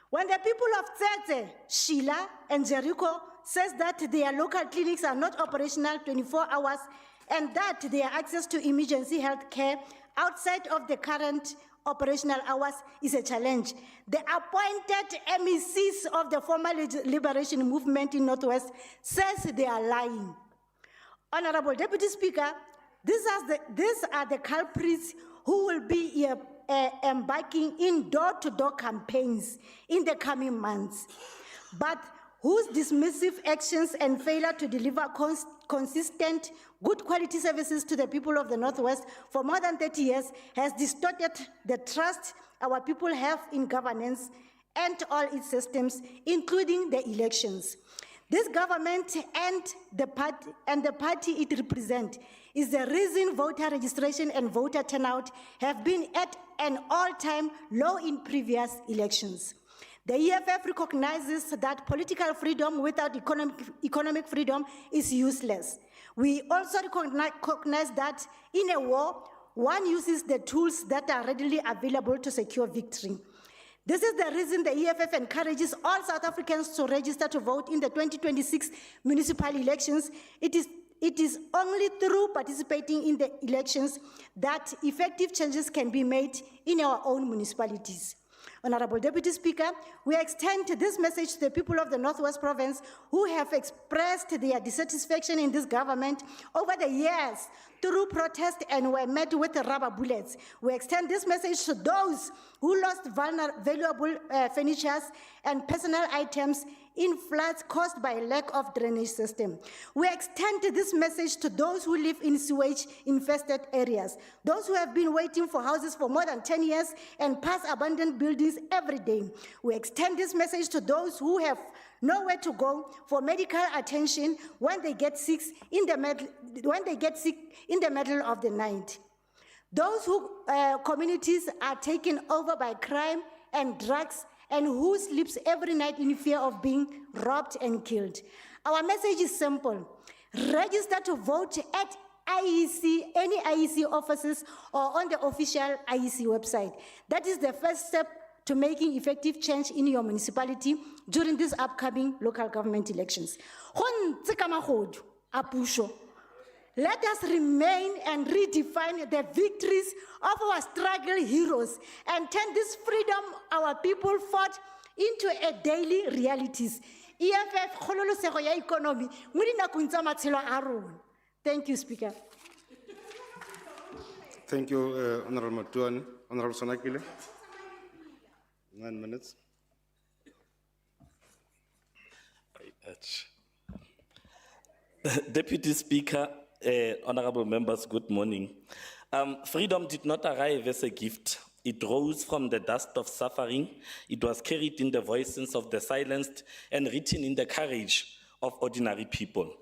When the people of Tsetse, Sheila, and Jericho says that their local clinics are not operational 24 hours and that their access to emergency health care outside of the current operational hours is a challenge, the appointed MECs of the former liberation movement in Northwest says they are lying. Honorable Deputy Speaker, these are the culprits who will be embarking in door-to-door campaigns in the coming months, but whose dismissive actions and failure to deliver consistent, good quality services to the people of the Northwest for more than 30 years has distorted the trust our people have in governance and all its systems, including the elections. This government and the party it represents is the reason voter registration and voter turnout have been at an all-time low in previous elections. The EFF recognizes that political freedom without economic freedom is useless. We also recognize that in a war, one uses the tools that are readily available to secure victory. This is the reason the EFF encourages all South Africans to register to vote in the 2026 municipal elections. It is only through participating in the elections that effective changes can be made in our own municipalities. Honorable Deputy Speaker, we extend this message to the people of the Northwest Province who have expressed their dissatisfaction in this government over the years through protest and were met with rubber bullets. We extend this message to those who lost valuable furniture and personal items in floods caused by a lack of drainage system. We extend this message to those who live in sewage-infested areas, those who have been waiting for houses for more than 10 years and pass abandoned buildings every day. We extend this message to those who have nowhere to go for medical attention when they get sick in the middle of the night. Those who communities are taken over by crime and drugs and who sleeps every night in fear of being robbed and killed. Our message is simple. Register to vote at IEC, any IEC offices or on the official IEC website. That is the first step to making effective change in your municipality during these upcoming local government elections. Let us remain and redefine the victories of our struggle heroes and turn this freedom our people fought into a daily realities. EFF kgololosego ya economy mo dinakong tsa matshelo a rona. Thank you, Speaker. Thank you, Honorable Matuane. Honorable Sonakile. 9 minutes. Deputy Speaker, honorable members, good morning. Freedom did not arrive as a gift. It rose from the dust of suffering. It was carried in the voices of the silenced and written in the courage of ordinary people.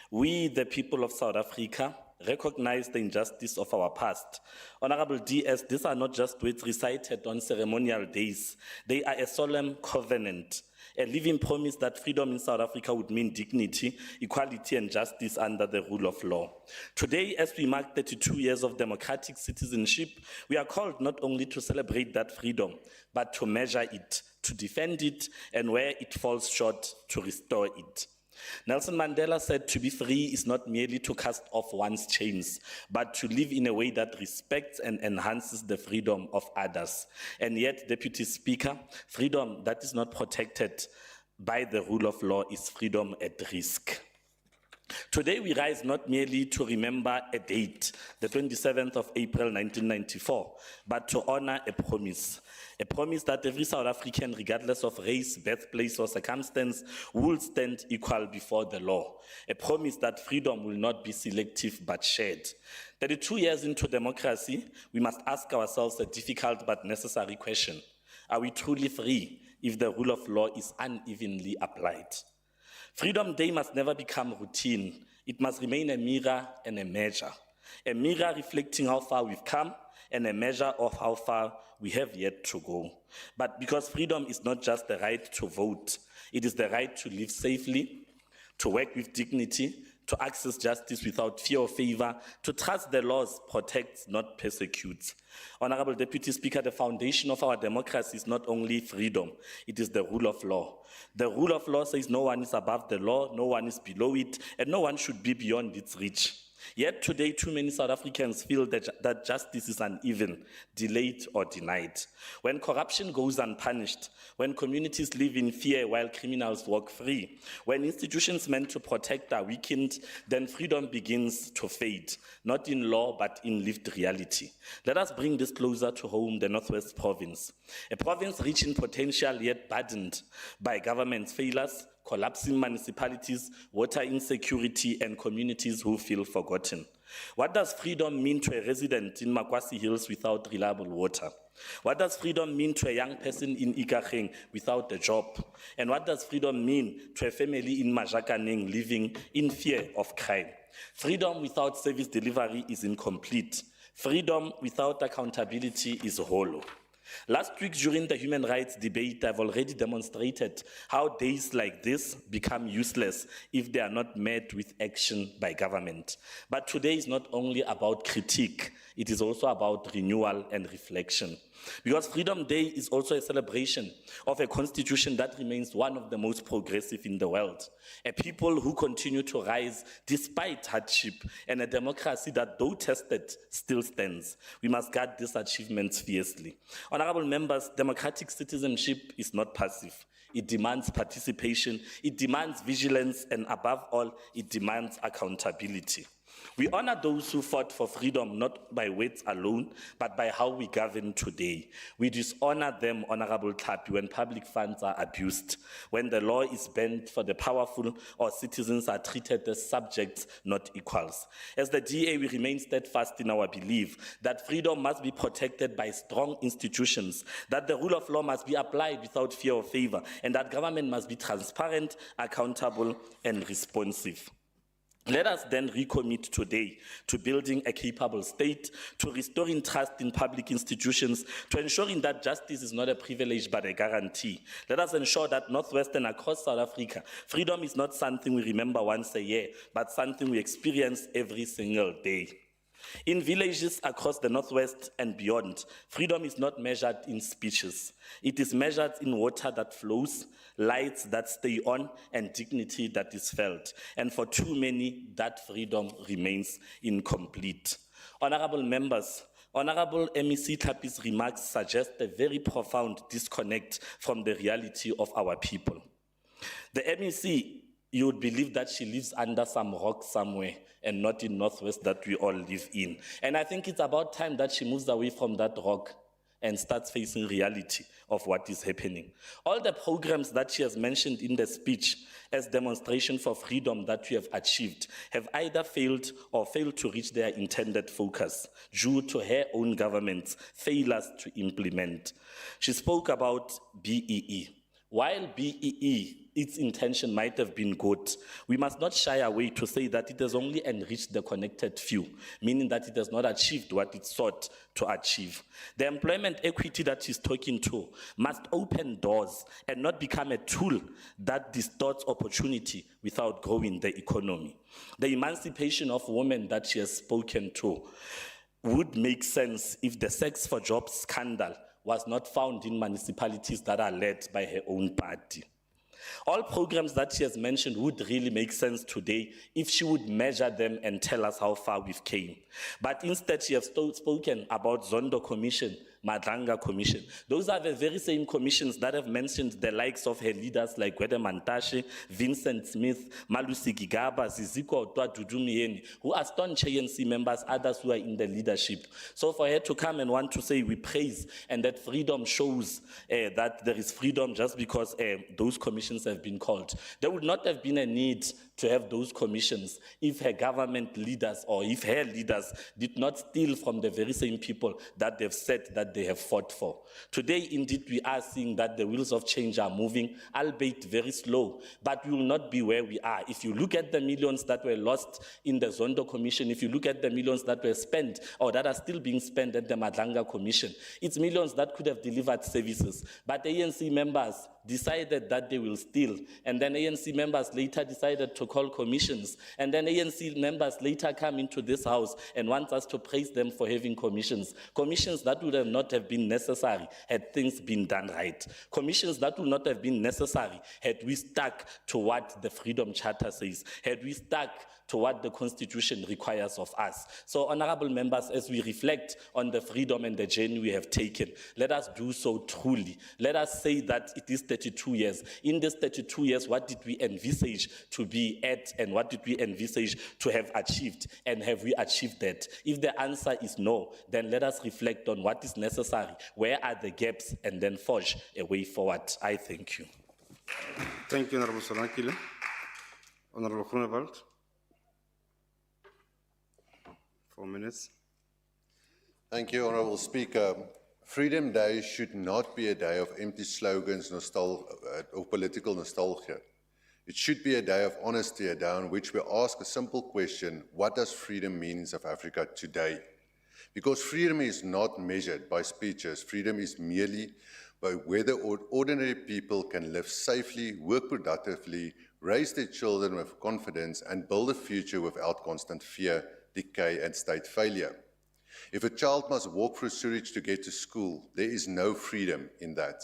We, the people of South Africa, recognize the injustice of our past. Honorable DS, these are not just words recited on ceremonial days. They are a solemn covenant, a living promise that freedom in South Africa would mean dignity, equality, and justice under the rule of law. Today, as we mark 32 years of democratic citizenship, we are called not only to celebrate that freedom, but to measure it, to defend it, and where it falls short, to restore it. Nelson Mandela said to be free is not merely to cast off one's chains, but to live in a way that respects and enhances the freedom of others. And yet, Deputy Speaker, freedom that is not protected by the rule of law is freedom at risk. Today we rise not merely to remember a date, the 27th of April 1994, but to honor a promise that every South African, regardless of race, birthplace, or circumstance, will stand equal before the law. A promise that freedom will not be selective but shared. 32 years into democracy, we must ask ourselves a difficult but necessary question. Are we truly free if the rule of law is unevenly applied? Freedom Day must never become routine. It must remain a mirror and a measure. A mirror reflecting how far we've come, and a measure of how far we have yet to go. But because freedom is not just the right to vote, it is the right to live safely, to work with dignity, to access justice without fear or favor, to trust the laws protects, not persecutes. Honorable Deputy Speaker, the foundation of our democracy is not only freedom, it is the rule of law. The rule of law says no one is above the law, no one is below it, and no one should be beyond its reach. Yet today, too many South Africans feel that justice is uneven, delayed or denied. When corruption goes unpunished, when communities live in fear while criminals walk free, when institutions meant to protect are weakened, then freedom begins to fade, not in law, but in lived reality. Let us bring this closer to home, the Northwest Province, a province rich in potential yet burdened by government failures, collapsing municipalities, water insecurity, and communities who feel forgotten. What does freedom mean to a resident in Makwasi Hills without reliable water? What does freedom mean to a young person in Ikageng without a job? And what does freedom mean to a family in Majakaneng living in fear of crime? Freedom without service delivery is incomplete. Freedom without accountability is hollow. Last week, during the human rights debate, I've already demonstrated how days like this become useless if they are not met with action by government. But today is not only about critique, it is also about renewal and reflection. Because Freedom Day is also a celebration of a constitution that remains one of the most progressive in the world, a people who continue to rise despite hardship, and a democracy that, though tested, still stands. We must guard these achievements fiercely. Honorable members, democratic citizenship is not passive. It demands participation, it demands vigilance, and above all, it demands accountability. We honor those who fought for freedom not by words alone, but by how we govern today. We dishonor them, Honorable Tlapi, when public funds are abused, when the law is bent for the powerful, or citizens are treated as subjects, not equals. As the DA, we remain steadfast in our belief that freedom must be protected by strong institutions, that the rule of law must be applied without fear or favor, and that government must be transparent, accountable, and responsive. Let us then recommit today to building a capable state, to restoring trust in public institutions, to ensuring that justice is not a privilege but a guarantee. Let us ensure that Northwest and across South Africa, freedom is not something we remember once a year, but something we experience every single day. In villages across the Northwest and beyond, freedom is not measured in speeches. It is measured in water that flows, lights that stay on, and dignity that is felt. And for too many, that freedom remains incomplete. Honorable members, Honorable MEC Tlapi's remarks suggest a very profound disconnect from the reality of our people. The MEC, you would believe that she lives under some rock somewhere and not in Northwest that we all live in. And I think it's about time that she moves away from that rock and starts facing reality of what is happening. All the programs that she has mentioned in the speech as demonstration for freedom that we have achieved have either failed or failed to reach their intended focus due to her own government's failures to implement. She spoke about BEE. While BEE, its intention might have been good, we must not shy away to say that it has only enriched the connected few, meaning that it has not achieved what it sought to achieve. The employment equity that she's talking to must open doors and not become a tool that distorts opportunity without growing the economy. The emancipation of women that she has spoken to would make sense if the Sex for Jobs scandal was not found in municipalities that are led by her own party. All programs that she has mentioned would really make sense today if she would measure them and tell us how far we've came. But instead, she has spoken about Zondo Commission, Madlanga Commission. Those are the very same commissions that have mentioned the likes of her leaders like Gwede Mantashe, Vincent Smith, Malusi Gigaba, Ziziko Otwa Dudumieni, who are staunch ANC members, others who are in the leadership. So for her to come and want to say we praise and that freedom shows that there is freedom just because those commissions have been called, there would not have been a need to have those commissions if her government leaders or if her leaders did not steal from the very same people that they've said that they have fought for. Today, indeed, we are seeing that the wheels of change are moving, albeit very slow, but we will not be where we are. If you look at the millions that were lost in the Zondo Commission, if you look at the millions that were spent or that are still being spent at the Madlanga Commission, it's millions that could have delivered services. But ANC members decided that they will steal, and then ANC members later decided to call commissions, and then ANC members later come into this house and want us to praise them for having commissions. Commissions that would have not have been necessary had things been done right. Commissions that would not have been necessary had we stuck to what the Freedom Charter says, had we stuck to what the Constitution requires of us. So, honorable members, as we reflect on the freedom and the journey we have taken, let us do so truly. Let us say that it is 32 years. In this 32 years, what did we envisage to be at, and what did we envisage to have achieved, and have we achieved that? If the answer is no, then let us reflect on what is necessary, where are the gaps, and then forge a way forward. I thank you. Thank you, Honorable Sonankile. Honorable Groenewald. 4 minutes. Thank you, Honourable Speaker. Freedom Day should not be a day of empty slogans or political nostalgia. It should be a day of honesty, a day on which we ask a simple question: what does freedom mean in South Africa today? Because freedom is not measured by speeches. Freedom is merely by whether ordinary people can live safely, work productively, raise their children with confidence, and build a future without constant fear, decay, and state failure. If a child must walk through sewage to get to school, there is no freedom in that.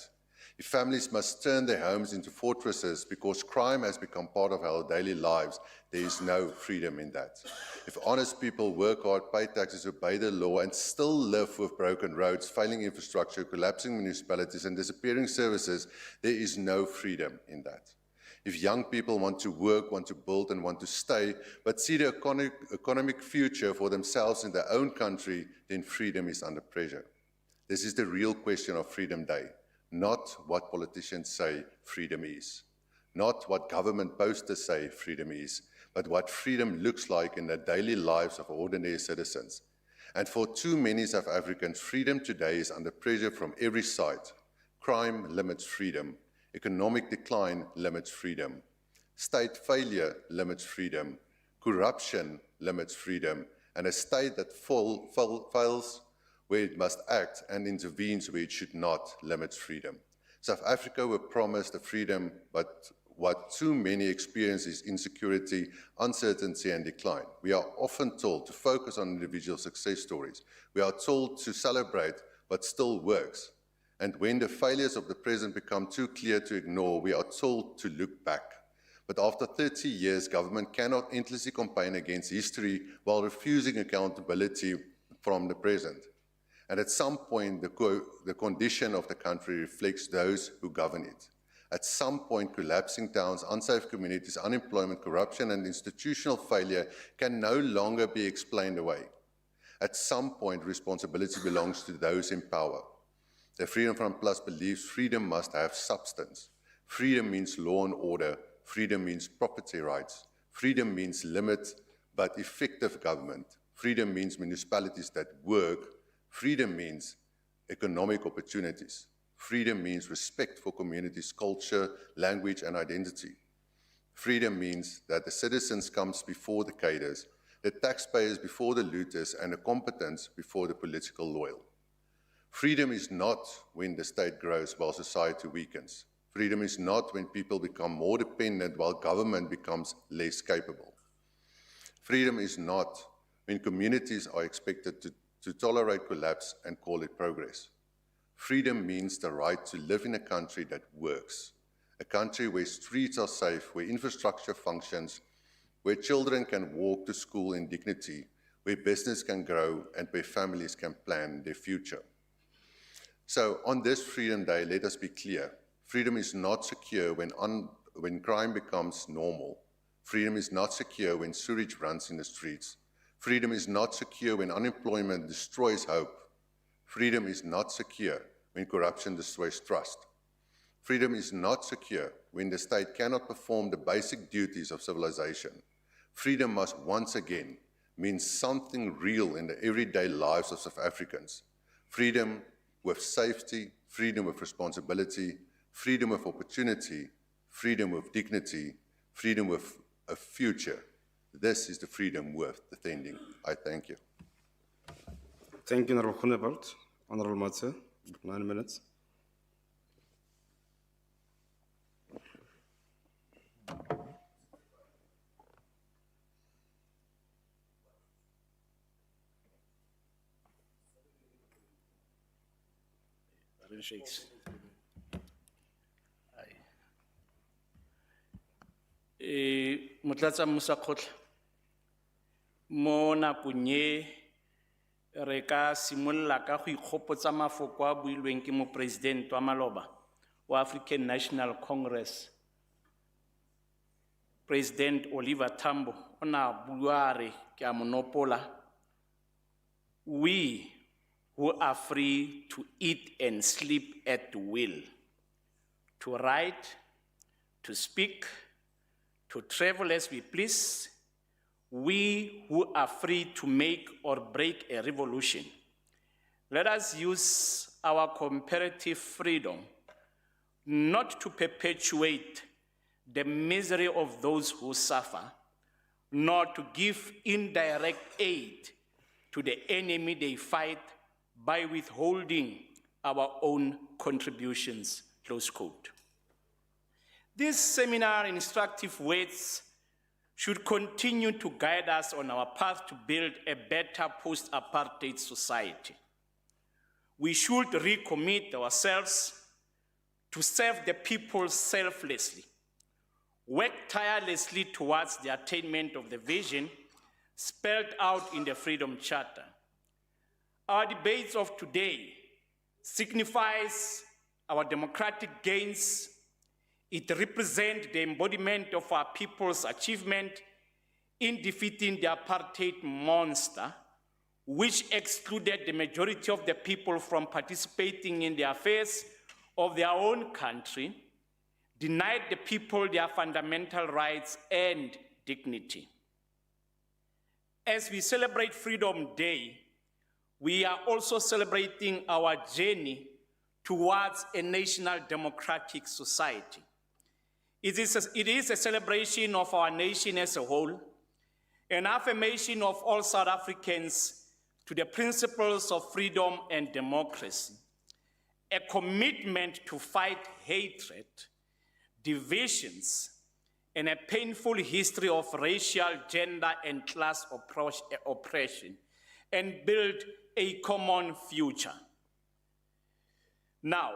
If families must turn their homes into fortresses because crime has become part of our daily lives, there is no freedom in that. If honest people work hard, pay taxes, obey the law, and still live with broken roads, failing infrastructure, collapsing municipalities, and disappearing services, there is no freedom in that. If young people want to work, want to build, and want to stay, but see the economic future for themselves in their own country, then freedom is under pressure. This is the real question of Freedom Day, not what politicians say freedom is, not what government posters say freedom is, but what freedom looks like in the daily lives of ordinary citizens. And for too many South Africans, freedom today is under pressure from every side. Crime limits freedom. Economic decline limits freedom. State failure limits freedom. Corruption limits freedom. And a state that fails where it must act and intervenes where it should not limits freedom. South Africa were promised a freedom, but what too many experience is insecurity, uncertainty, and decline. We are often told to focus on individual success stories. We are told to celebrate what still works. And when the failures of the present become too clear to ignore, we are told to look back. But after 30 years, government cannot endlessly campaign against history while refusing accountability from the present. And at some point, the condition of the country reflects those who govern it. At some point, collapsing towns, unsafe communities, unemployment, corruption, and institutional failure can no longer be explained away. At some point, responsibility belongs to those in power. The Freedom Front Plus believes freedom must have substance. Freedom means law and order. Freedom means property rights. Freedom means limit but effective government. Freedom means municipalities that work. Freedom means economic opportunities. Freedom means respect for communities' culture, language, and identity. Freedom means that the citizens comes before the cadres, the taxpayers before the looters, and the competence before the political loyal. Freedom is not when the state grows while society weakens. Freedom is not when people become more dependent while government becomes less capable. Freedom is not when communities are expected to tolerate collapse and call it progress. Freedom means the right to live in a country that works, a country where streets are safe, where infrastructure functions, where children can walk to school in dignity, where business can grow, and where families can plan their future. So on this Freedom Day, let us be clear. Freedom is not secure when crime becomes normal. Freedom is not secure when sewage runs in the streets. Freedom is not secure when unemployment destroys hope. Freedom is not secure when corruption destroys trust. Freedom is not secure when the state cannot perform the basic duties of civilization, freedom must once again mean something real in the everyday lives of South Africans. Freedom with safety, freedom with responsibility, freedom with opportunity, freedom with dignity, freedom with a future. This is the freedom worth defending. I thank you. Thank you, Honorable Groenewald. Honorable Matze, 9 minutes. Motlatsa Mosakgotla, mo nakong e re ka simolola ka go ikgopotsa mafoko a builweng ke mopresidente wa maloba wa African National Congress, President Oliver Tambo, o na bua re ke a monopola, we who are free to eat and sleep at will, to write, to speak, to travel as we please, we who are free to make or break a revolution. Let us use our comparative freedom not to perpetuate the misery of those who suffer, nor to give indirect aid to the enemy they fight by withholding our own contributions, close quote. These seminar instructive words should continue to guide us on our path to build a better post-apartheid society. We should recommit ourselves to serve the people selflessly, work tirelessly towards the attainment of the vision spelled out in the Freedom Charter. Our debates of today signifies our democratic gains. It represents the embodiment of our people's achievement in defeating the apartheid monster, which excluded the majority of the people from participating in the affairs of their own country, denied the people their fundamental rights and dignity. As we celebrate Freedom Day, we are also celebrating our journey towards a national democratic society. It is a celebration of our nation as a whole, an affirmation of all South Africans to the principles of freedom and democracy, a commitment to fight hatred, divisions, and a painful history of racial, gender, and class oppression, and build a common future. Now,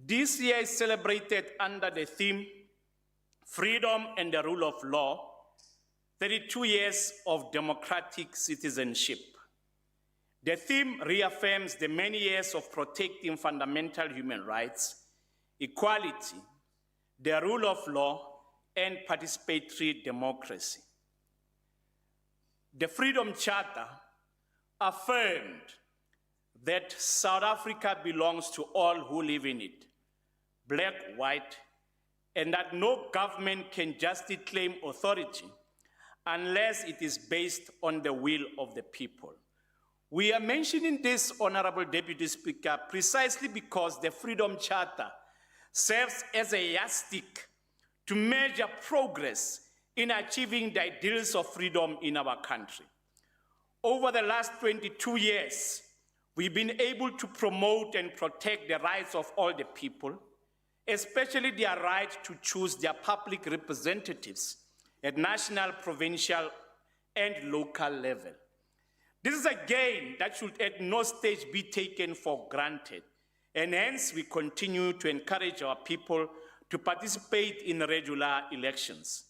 this year is celebrated under the theme, Freedom and the Rule of Law, 32 years of democratic citizenship. The theme reaffirms the many years of protecting fundamental human rights, equality, the rule of law, and participatory democracy. The Freedom Charter affirmed that South Africa belongs to all who live in it, black, white, and that no government can justly claim authority unless it is based on the will of the people. We are mentioning this, Honorable Deputy Speaker, precisely because the Freedom Charter serves as a yardstick to measure progress in achieving the ideals of freedom in our country. Over the last 22 years, we've been able to promote and protect the rights of all the people, especially their right to choose their public representatives at national, provincial, and local level. This is a gain that should at no stage be taken for granted, and hence we continue to encourage our people to participate in regular elections.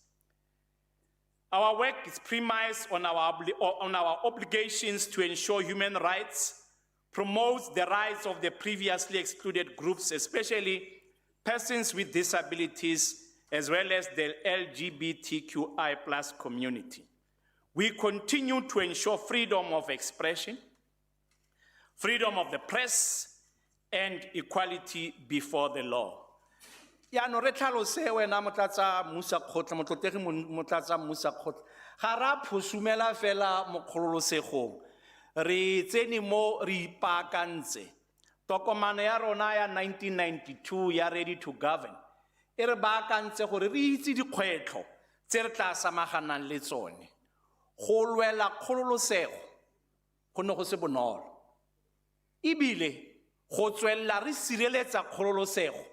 Our work is premised on our obligations to ensure human rights, promote the rights of the previously excluded groups, especially persons with disabilities, as well as the LGBTQI+ community. We continue to ensure freedom of expression, freedom of the press, and equality before the law. yaanong re tlhalose wena motlatsa Mmusakgotla, motlotlegi motlatsa Mmusakgotla, ga ra phosumela fela mo kgololosegong, re tsene mo re ipaakantse. Tokomane ya rona ya 1992 ya Ready to Govern e re baakantse gore re itse dikgwetlho tse re tla samaganang le tsone. Go lwela kgololosego go ne go se bonolo, ebile go tswelela re sireletsa kgololosego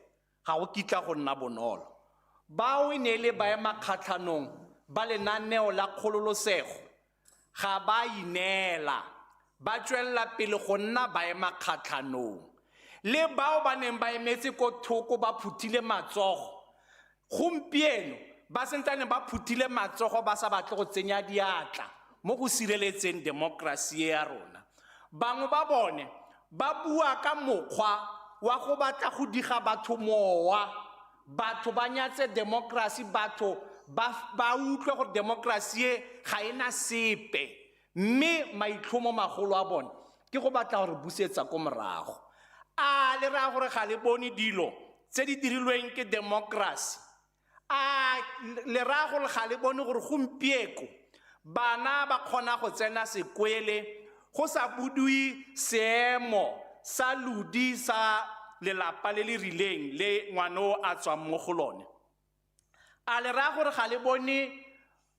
ga go kitla go nna bonolo. Bao e ne le baema kgatlhanong ba lenaneo la kgololosego ga ba ineela, ba tswelela pele go nna baema kgatlhanong. Le bao ba neng ba emetse ko thoko ba phuthile matsogo, gompieno ba sentsane ba phuthile matsogo ba sa batle go tsenya diatla mo go sireletseng demokrasi ya rona. Bangwe ba bone ba bua ka mokgwa wa go batla go diga batho mowa, batho ba nyatse demokrasi, batho ba utlwe gore demokrasi e ga ena sepe, mme maitlhomo magolo a bone ke go batla gore busetsa ko morago. A le ra gore ga le bone dilo tse di dirilweng ke demokrasi, a le ra gore ga le bone gore gompieko bana ba kgona go tsena sekwele go sa budui seemo sa ludi sa lelapa le le rileng le ngwano a tswang mo go lone. A le ra gore ga le bone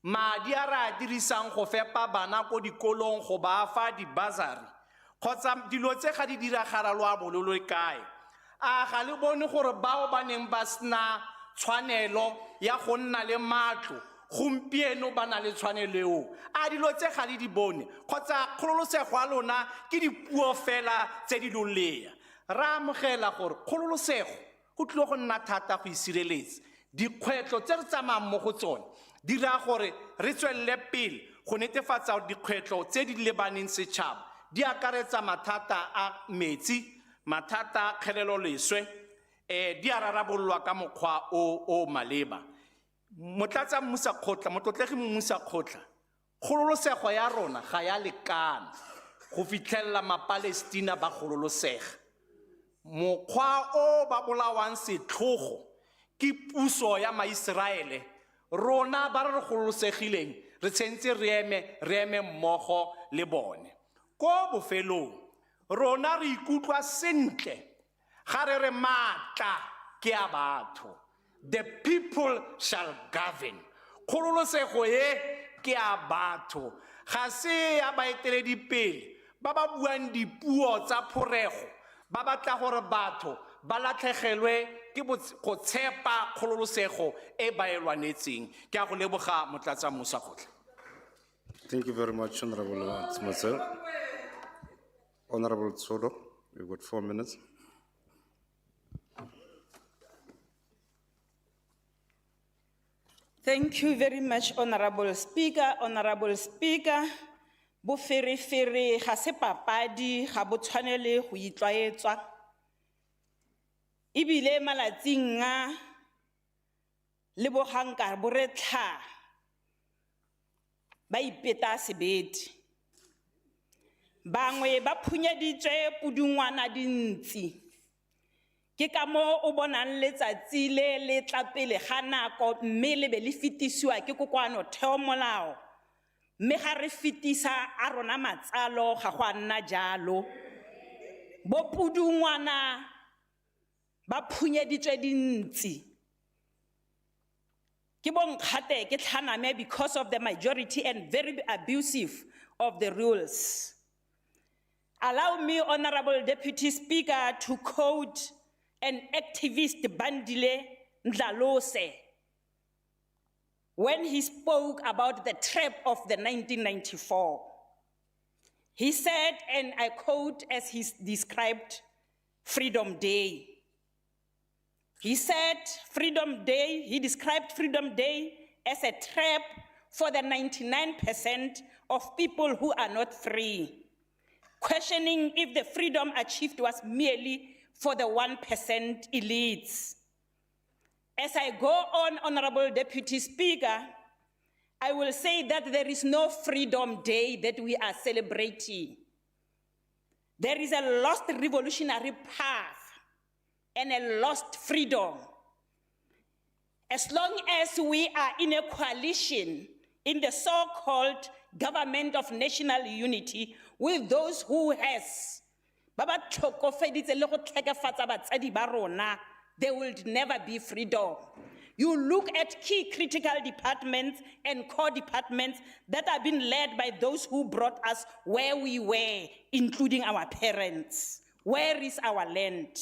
madi a ra dirisang go fepa bana ko dikolong go ba fa di-bursary kgotsa dilo tse ga di diragala lo a bololo le kae. A ga le bone gore bao ba neng ba sena tshwanelo ya go nna le matlo gompieno ba na le tshwanelo eo. A dilo tse ga le di bone kgotsa kgololosego ya lona ke dipuo fela tse di lolea. Ra amogela gore kgololosego go tlile go nna thata go isireletsa. Dikgwetlho tse re tsamayang mo go tsone di ra gore re tswelele pele go netefatsa gore dikgwetlho tse di lebaneng setšhaba di akaretsa mathata a metsi, mathata a kgeleloleswe, di a rarabololwa ka mokgwa o maleba. Motlatsa Mmusakgotla, motlotlegi Mmusakgotla, kgololosego ya rona ga ya lekana go fitlhelela maPalestina ba kgololosega. Mokgwa o ba bolawang setlhogo ke puso ya maIseraele, rona ba re gololosegileng re tshentse re eme mmogo le bone. Ko bofelong rona re ikutlwa sentle ga re re maatla ke a batho. The people shall govern. Kgololosego e ke a batho, ga se ya baeteledipele ba ba buang dipuo tsa phorego ba batla gore batho ba latlhegelwe ke go tshepa kgololosego e ba e lwanetseng. Ke a go leboga motlatsa Mmusakgotla. Thank you very much, Honorable Tsmosel. Honorable Tsolo, you've got 4 minutes. Thank you very much, Honorable Speaker. Honorable Speaker, bo ferefere ga se papadi ga bo tshwanele go itlwaetswa. Ebile malatsing a le boganka bo re tlha ba ipeta sebete. Bangwe ba phunyeditswe pudungwana dintsi. Ke ka mo o bonang letsatsi le tla pele ga nako mme le be le fetisiwa ke kokoano theo molao. Mme ga re fetisa a rona matsalo ga go a nna jalo. Bo pudungwana ba phunyeditswe dintsi. Ke bonkgate ke tlhaname because of the majority and very abusive of the rules. Allow me, Honorable Deputy Speaker, to quote an activist, Bandile Ndlalose, when he spoke about the trap of the 1994. He said, and I quote as he described Freedom Day. He said, Freedom Day, he described Freedom Day as a trap for the 99% of people who are not free, questioning if the freedom achieved was merely for the 1% elites. As I go on, Honorable Deputy Speaker, I will say that there is no Freedom Day that we are celebrating. There is a lost revolutionary path and a lost freedom. as long as we are in a coalition in the so-called government of national unity with those who has, Baba tlhokofeditse le go tlhekafatsa batsadi ba rona, there will never be freedom. You look at key critical departments and core departments that have been led by those who brought us where we were, including our parents. Where is our land?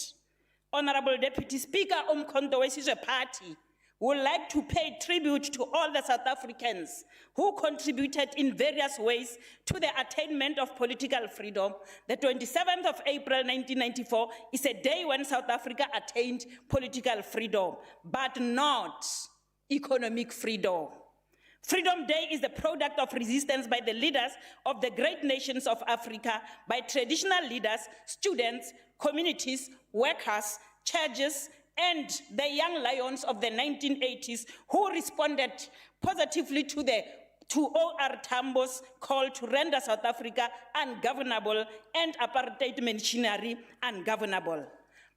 Honorable Deputy Speaker, Umkhonto weSizwe Party would like to pay tribute to all the South Africans who contributed in various ways to the attainment of political freedom. The 27th of April 1994 is a day when South Africa attained political freedom, but not economic freedom. Freedom Day is the product of resistance by the leaders of the great nations of Africa, by traditional leaders, students, communities, workers, churches, and the young lions of the 1980s who responded positively to O.R. Tambo's call to render South Africa ungovernable and apartheid machinery ungovernable.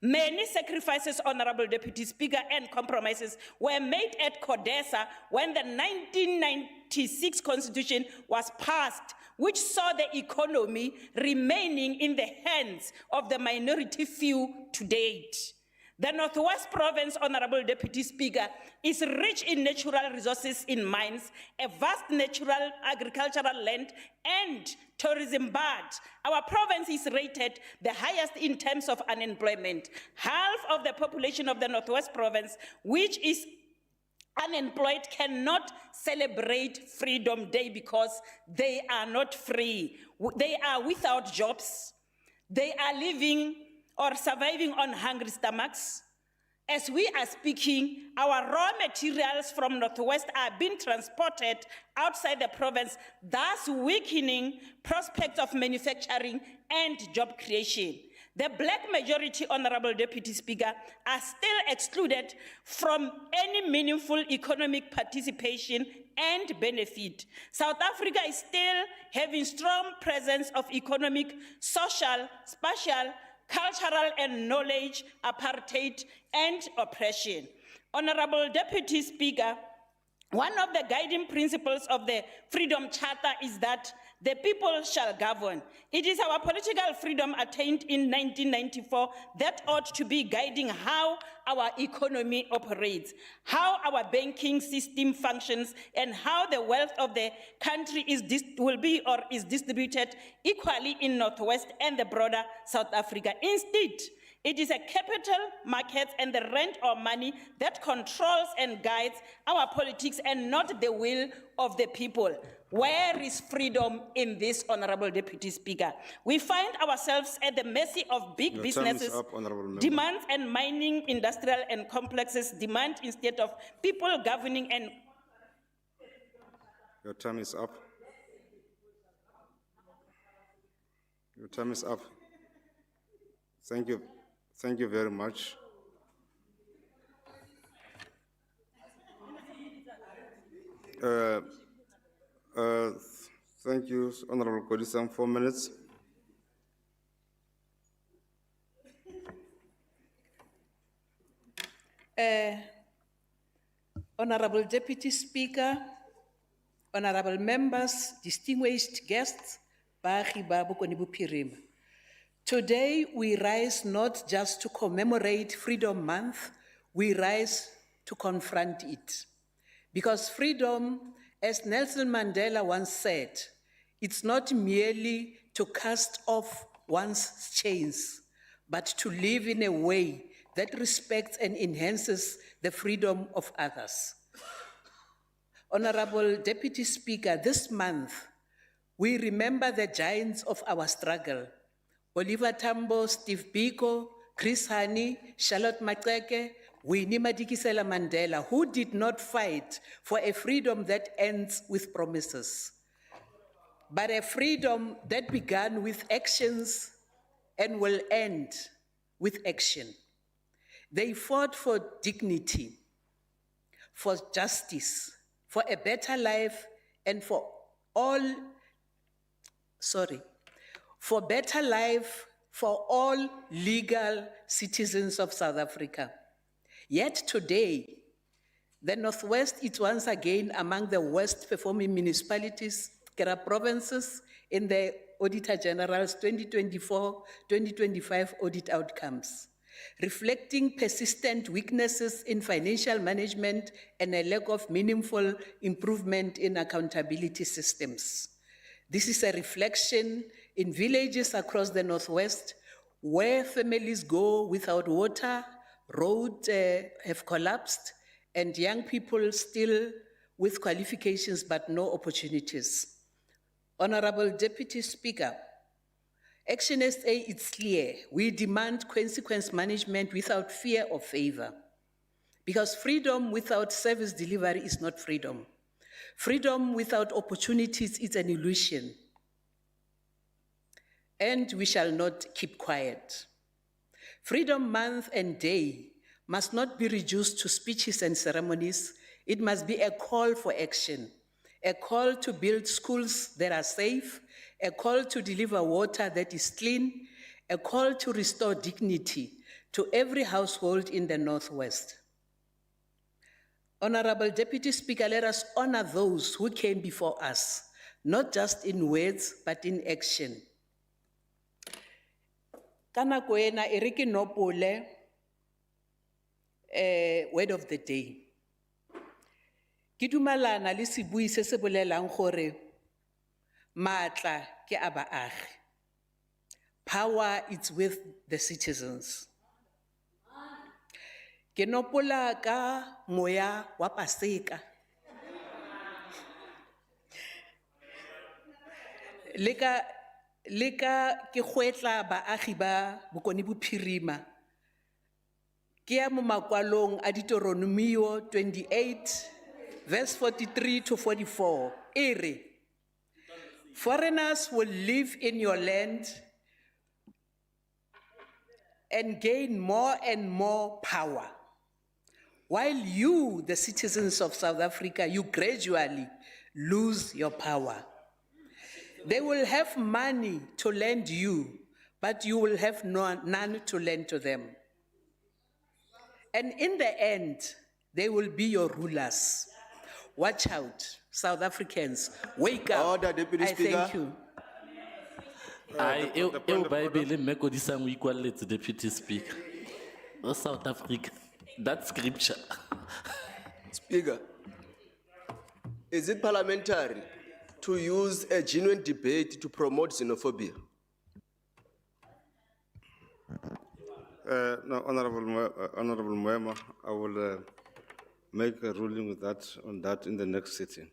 Many sacrifices, Honorable Deputy Speaker, and compromises were made at CODESA when the 1996 Constitution was passed, which saw the economy remaining in the hands of the minority few to date. The Northwest Province, Honorable Deputy Speaker, is rich in natural resources in mines, a vast natural agricultural land, and tourism, but our province is rated the highest in terms of unemployment. Half of the population of the Northwest Province, which is unemployed, cannot celebrate Freedom Day because they are not free. They are without jobs. They are living or surviving on hungry stomachs. As we are speaking, our raw materials from Northwest are being transported outside the province, thus weakening prospects of manufacturing and job creation. The black majority, Honorable Deputy Speaker, are still excluded from any meaningful economic participation and benefit. South Africa is still having strong presence of economic, social, spatial, cultural and knowledge, apartheid, and oppression. Honorable Deputy Speaker, one of the guiding principles of the Freedom Charter is that the people shall govern. It is our political freedom attained in 1994 that ought to be guiding how our economy operates, how our banking system functions, and how the wealth of the country is distributed equally in Northwest and the broader South Africa. Instead, it is a capital market and the rent or money that controls and guides our politics and not the will of the people. Where is freedom in this, Honorable Deputy Speaker? We find ourselves at the mercy of big businesses, demands, and mining, industrial, and complexes demand instead of people governing and... Your time is up. Your time is up. Thank you. Thank you very much. Thank you, Honorable Kagiso, 4 minutes. Honorable Deputy Speaker, honorable members, distinguished guests, baagi ba Bokone Bophirima. Today, we rise not just to commemorate Freedom Month, we rise to confront it. Because freedom, as Nelson Mandela once said, it's not merely to cast off one's chains, but to live in a way that respects and enhances the freedom of others. Honorable Deputy Speaker, this month, we remember the giants of our struggle. Oliver Tambo, Steve Biko, Chris Hani, Charlotte Maxeke, Winnie Madikizela Mandela, who did not fight for a freedom that ends with promises, but a freedom that began with actions and will end with action. They fought for dignity, for justice, for a better life, and for better life for all legal citizens of South Africa. Yet today, The Northwest is once again among the worst performing municipalities, provinces in the Auditor General's 2024-2025 audit outcomes, reflecting persistent weaknesses in financial management and a lack of meaningful improvement in accountability systems. This is a reflection in villages across the Northwest where families go without water, roads have collapsed, and young people still with qualifications but no opportunities. Honorable Deputy Speaker, Action SA is clear. We demand consequence management without fear or favor. Because freedom without service delivery is not freedom. Freedom without opportunities is an illusion. And we shall not keep quiet. Freedom Month and Day must not be reduced to speeches and ceremonies. It must be a call for action, a call to build schools that are safe, a call to deliver water that is clean, a call to restore dignity to every household in the Northwest. Honorable Deputy Speaker, let us honor those who came before us, not just in words, but in action. Kana koena eriki nopole word of the day. Ke dumalana le sebui se se bolelang gore matla ke a baagi. Power is with the citizens. Ke nopola ka moya wa Paseka. Leka ke kgwetla baagi ba Bokone Bophirima. Ke ya mo makwalong a Deuteronomio 28 verse 43 to 44. Ere, foreigners will live in your land and gain more and more power, while you, the citizens of South Africa, you gradually lose your power. They will have money to lend you, but you will have none to lend to them. And in the end, they will be your rulers. Watch out, South Africans. Wake up. Order, Deputy Speaker. Thank you. Bible mekodisang o ikwalletse Deputy Speaker. O South Africa. That's scripture. Speaker, is it parliamentary to use a genuine debate to promote xenophobia? No, Honorable Moema, I will make a ruling with that, on that in the next sitting.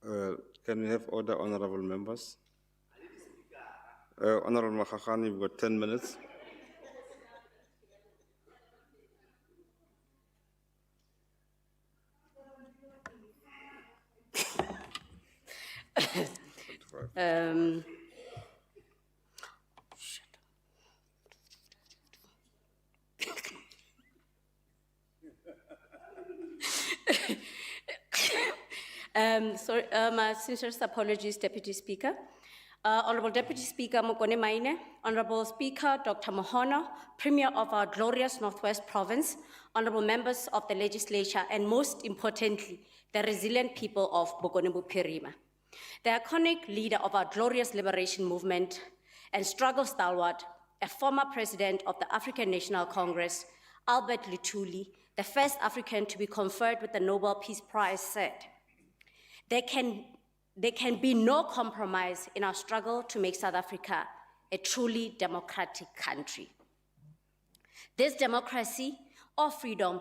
Can we have order, honorable members? Honorable Makhakhani, you've got 10 minutes. My sincerest apologies, Deputy Speaker. Honorable Deputy Speaker Mokone Maine, Honorable Speaker Dr. Mohono, Premier of our glorious Northwest Province, Honorable members of the Legislature, and most importantly, the resilient people of Bokone Bophirima. The iconic leader of our glorious liberation movement and struggle stalwart, a former president of the African National Congress, Albert Lutuli, the first African to be conferred with the Nobel Peace Prize, said, there can be no compromise in our struggle to make South Africa a truly democratic country. This democracy or freedom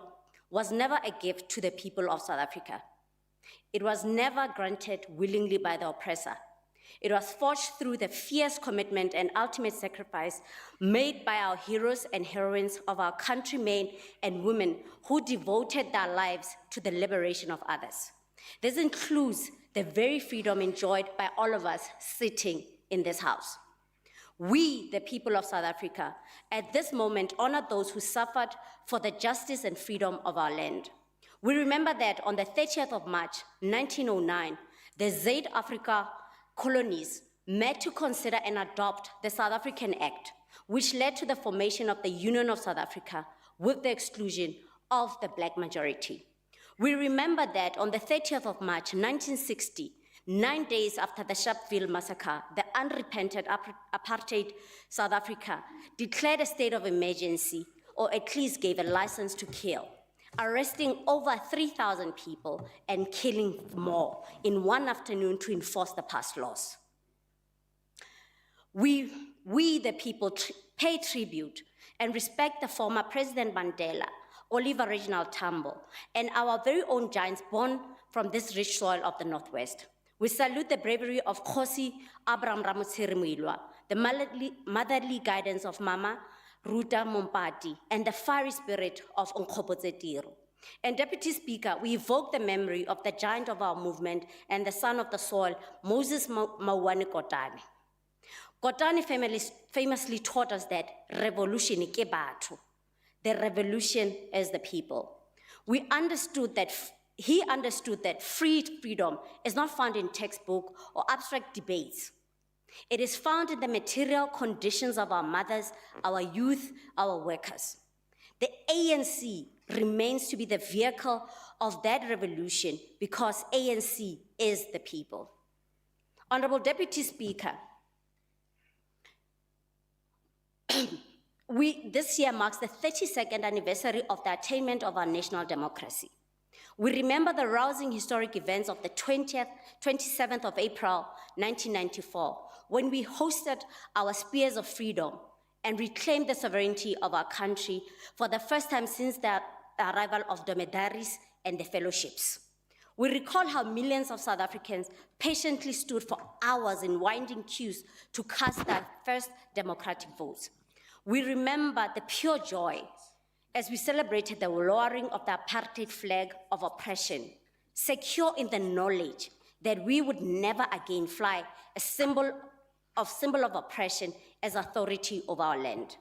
was never a gift to the people of South Africa. It was never granted willingly by the oppressor. It was forged through the fierce commitment and ultimate sacrifice made by our heroes and heroines of our countrymen and women who devoted their lives to the liberation of others. This includes the very freedom enjoyed by all of us sitting in this house. We, the people of South Africa, at this moment honor those who suffered for the justice and freedom of our land. We remember that on the 30th of March, 1909, the Zuid-Afrika colonies met to consider and adopt the South African Act, which led to the formation of the Union of South Africa, with the exclusion of the black majority. We remember that on the 30th of March, 1960, 9 days after the Sharpeville massacre, the unrepentant apartheid South Africa declared a state of emergency, or at least gave a license to kill, arresting over 3,000 people and killing more in one afternoon to enforce the past laws. We the people, pay tribute and respect the former President Mandela, Oliver Reginald Tambo, and our very own giants born from this rich soil of the Northwest. We salute the bravery of Kgosi Abraham Ramotsiri-Moilwa, the motherly guidance of Mama Ruta Mompati, and the fiery spirit of Nkgopotse Tiro. And Deputy Speaker, we evoke the memory of the giant of our movement and the son of the soil, Moses Mawane Kotane. Kotane famously taught us that revolution is batho. The revolution is the people. He understood that freedom is not found in textbook or abstract debates. It is found in the material conditions of our mothers, our youth, our workers. The ANC remains to be the vehicle of that revolution because ANC is the people. Honorable Deputy Speaker, this year marks the 32nd anniversary of the attainment of our national democracy. We remember the rousing historic events of the 27th of April, 1994, when we hosted our Spears of Freedom and reclaimed the sovereignty of our country for the first time since the arrival of dromedaries and the fellowships. We recall how millions of South Africans patiently stood for hours in winding queues to cast their first democratic votes. We remember the pure joy as we celebrated the lowering of the apartheid flag of oppression, secure in the knowledge that we would never again fly a symbol of oppression as authority over our land.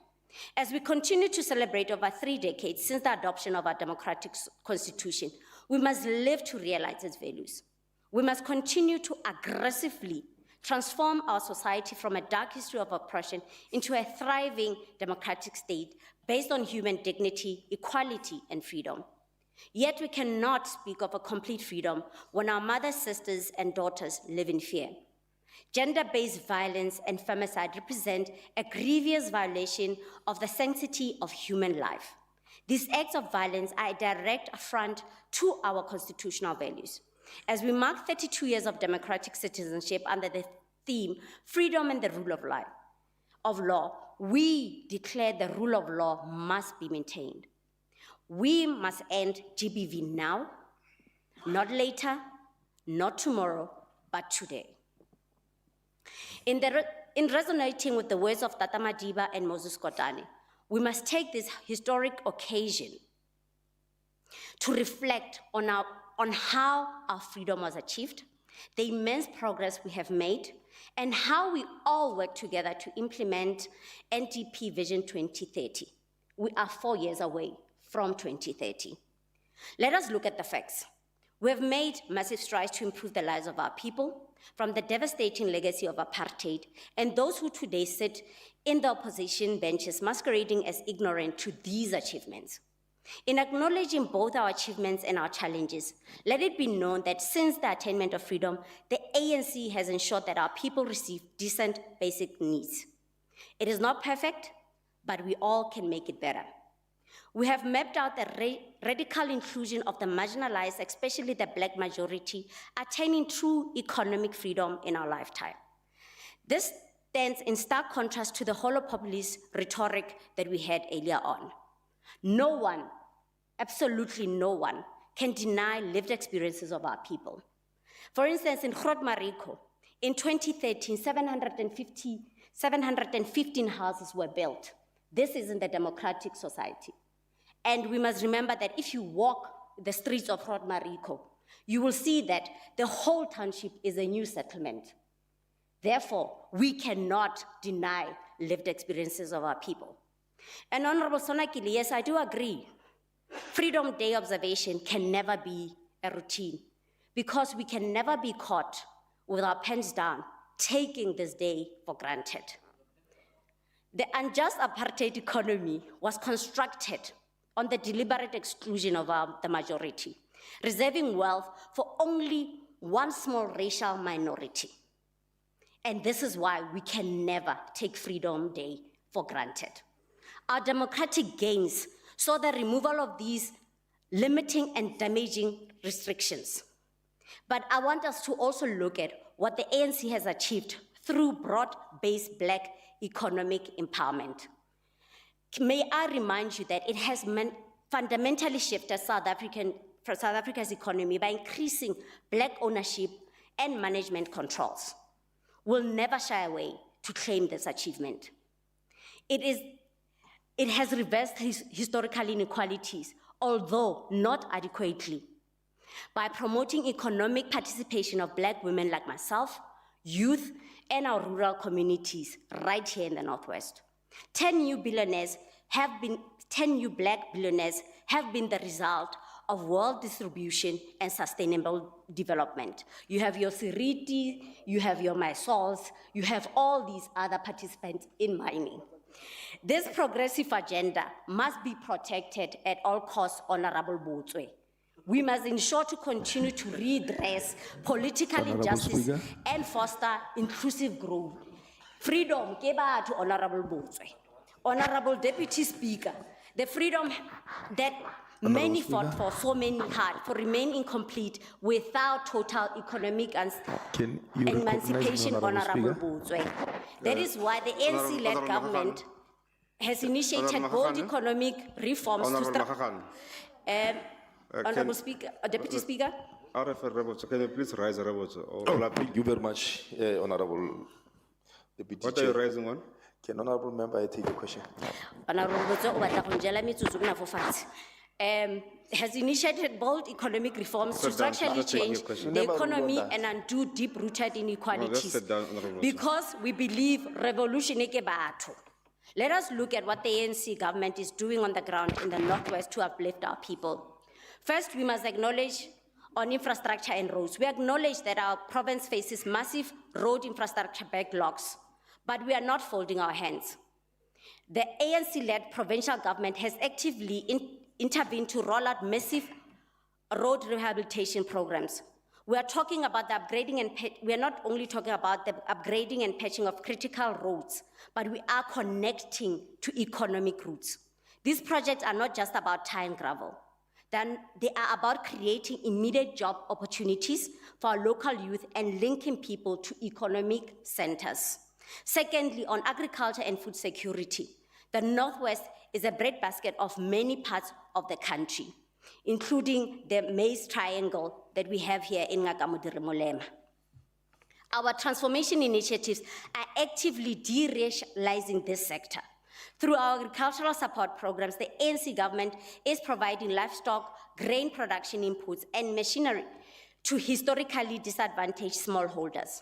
As we continue to celebrate over 3 decades since the adoption of our democratic constitution, we must live to realize its values. We must continue to aggressively transform our society from a dark history of oppression into a thriving democratic state based on human dignity, equality, and freedom. Yet we cannot speak of a complete freedom when our mothers, sisters, and daughters live in fear. Gender-based violence and femicide represent a grievous violation of the sanctity of human life. These acts of violence are a direct affront to our constitutional values. As we mark 32 years of democratic citizenship under the theme, freedom and the rule of law, we declare the rule of law must be maintained. We must end GBV now, not later, not tomorrow, but today. In resonating with the words of Tata Madiba and Moses Kotane, we must take this historic occasion to reflect on how our freedom was achieved, the immense progress we have made, and how we all work together to implement NDP Vision 2030. We are 4 years away from 2030. Let us look at the facts. We have made massive strides to improve the lives of our people, from the devastating legacy of apartheid and those who today sit in the opposition benches masquerading as ignorant to these achievements. In acknowledging both our achievements and our challenges, let it be known that since the attainment of freedom, the ANC has ensured that our people receive decent basic needs. It is not perfect, but we all can make it better. We have mapped out the radical inclusion of the marginalized, especially the Black majority, attaining true economic freedom in our lifetime. This stands in stark contrast to the hollow populist rhetoric that we had earlier on. No one, absolutely no one, can deny lived experiences of our people. For instance, in Groote Mariko, in 2013, 715 houses were built. This is in the democratic society. And we must remember that if you walk the streets of Groote Mariko, you will see that the whole township is a new settlement. Therefore, we cannot deny lived experiences of our people. And Honorable Sonakili, yes, I do agree. Freedom Day observation can never be a routine because we can never be caught with our pens down, taking this day for granted. The unjust apartheid economy was constructed on the deliberate exclusion of the majority, reserving wealth for only one small racial minority. And this is why we can never take Freedom Day for granted. Our democratic gains saw the removal of these limiting and damaging restrictions. But I want us to also look at what the ANC has achieved through broad-based Black economic empowerment. May I remind you that it has fundamentally shifted South Africa's economy by increasing Black ownership and management controls. We'll never shy away to claim this achievement. It has reversed historical inequalities, although not adequately, by promoting economic participation of Black women like myself, youth, and our rural communities right here in the Northwest. 10 new Black billionaires have been the result of world distribution and sustainable development. You have your Siriti, you have your Mysols, you have all these other participants in mining. This progressive agenda must be protected at all costs, Honorable Botswe. We must ensure to continue to redress political injustice and foster inclusive growth. Freedom, ke batho, Honorable Botswe. Honorable Deputy Speaker, the freedom that many fought for, so many had, for remain incomplete without total economic emancipation, Honorable Botswe. That is why the ANC-led government has initiated bold economic reforms to Honorable Speaker, Deputy Speaker. Can you please rise, Thank you very much, Honorable Deputy What are you raising on? Can Honorable Member I take the question? Honorable Botswe, o batla go njela metsotso ke na fo fatshe. Has initiated bold economic reforms to structurally change the economy and undo deep-rooted inequalities. Because we believe revolution ke batho. Let us look at what the ANC government is doing on the ground in the Northwest to uplift our people. First, we must acknowledge on infrastructure and roads. We acknowledge that our province faces massive road infrastructure backlogs, but we are not folding our hands. The ANC-led provincial government has actively intervened to roll out massive road rehabilitation programs. We are talking about the upgrading and we are not only talking about the upgrading and patching of critical roads, but we are connecting to economic routes. These projects are not just about tying gravel. Then they are about creating immediate job opportunities for our local youth and linking people to economic centers. Secondly, on agriculture and food security, the Northwest is a breadbasket of many parts of the country, including the maize triangle that we have here in Ngakamudiri Molema. Our transformation initiatives are actively de-racializing this sector. Through our agricultural support programs, the ANC government is providing livestock, grain production inputs, and machinery to historically disadvantaged smallholders.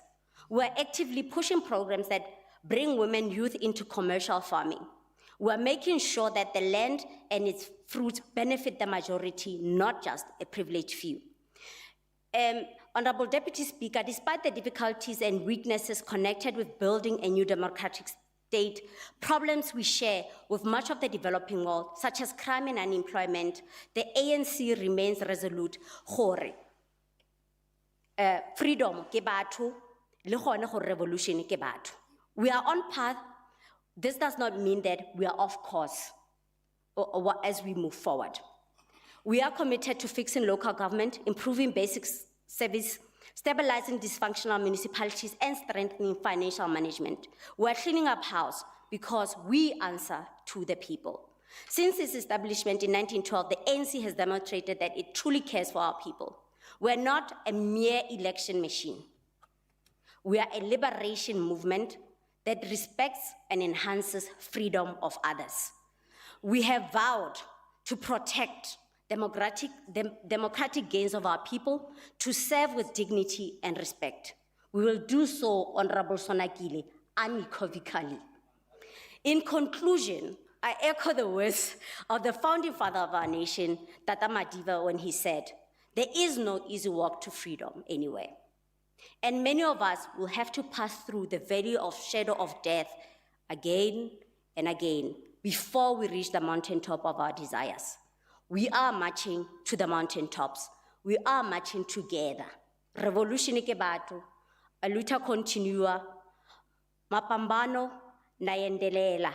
We're actively pushing programs that bring women, youth into commercial farming. We're making sure that the land and its fruits benefit the majority, not just a privileged few. Honorable Deputy Speaker, despite the difficulties and weaknesses connected with building a new democratic state, problems we share with much of the developing world, such as crime and unemployment, the ANC remains resolute. Freedom ke batho, le gone go revolution ke batho. We are on path. This does not mean that we are off course as we move forward. We are committed to fixing local government, improving basic service, stabilizing dysfunctional municipalities, and strengthening financial management. We're cleaning up house because we answer to the people. Since its establishment in 1912, the ANC has demonstrated that it truly cares for our people. We're not a mere election machine. We are a liberation movement that respects and enhances freedom of others. We have vowed to protect democratic gains of our people, to serve with dignity and respect. We will do so, Honorable Sonakile, unequivocally. In conclusion, I echo the words of the founding father of our nation, Tata Madiba, when he said, "There is no easy walk to freedom anywhere." And many of us will have to pass through the valley of shadow of death again and again before we reach the mountaintop of our desires. We are marching to the mountaintops. We are marching together. Revolution ke batho, a luta continua, mapambano na yendelela,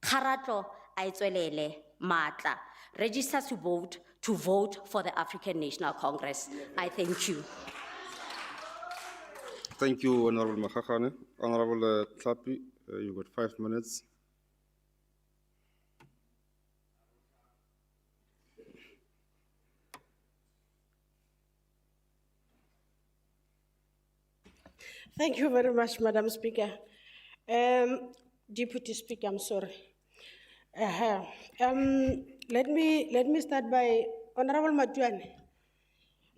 kharatlo a itswelele, matla. Register to vote for the African National Congress. I thank you. Thank you, Honorable Makgakane. Honorable Tlapi, you've got 5 minutes. Thank you very much, Madam Speaker. Deputy Speaker, I'm sorry. Let me start by Honorable Matuane.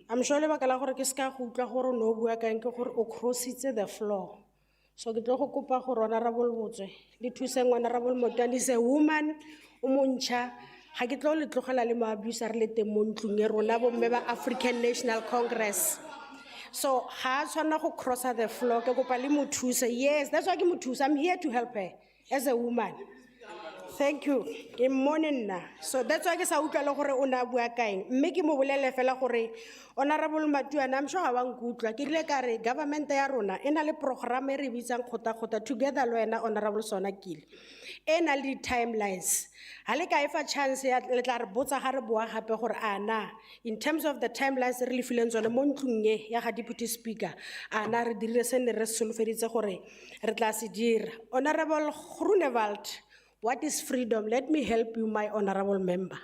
I'm sure lebaka la gore ke ska go utlwa gore no bua ka eng ke gore o crossitse the floor. So ke tlo go kopa gore Honorable Botswe le thuseng Honorable Matuane is a woman o montsha ga ke tlo le tlogela le mo abuse re le teng mo ntlung e rona bo mme ba African National Congress. So ha tshwana go cross the floor ke kopa le mo thuse. Yes, that's why ke mo thuse. I'm here to help her as a woman. Thank you. Good morning na. So that's why ke sa utlwa le gore o na bua ka eng. Mme ke mo bolele fela gore Honorable Matuane, I'm sure ha wa nkutlwa. Ke rile ka re government ya rona e na le program e re bitsang khota together le wena Honorable Sonakile. E na le timelines. Ha le ka e fa chance ya le tla re botsa ga re bua gape gore ana in terms of the timelines re le fileng tsone mo ntlung e ya ga Deputy Speaker ana re dirile se ne re solofeditse gore re tla se dira. Honorable Groenewald, what is freedom? Let me help you, my honorable member.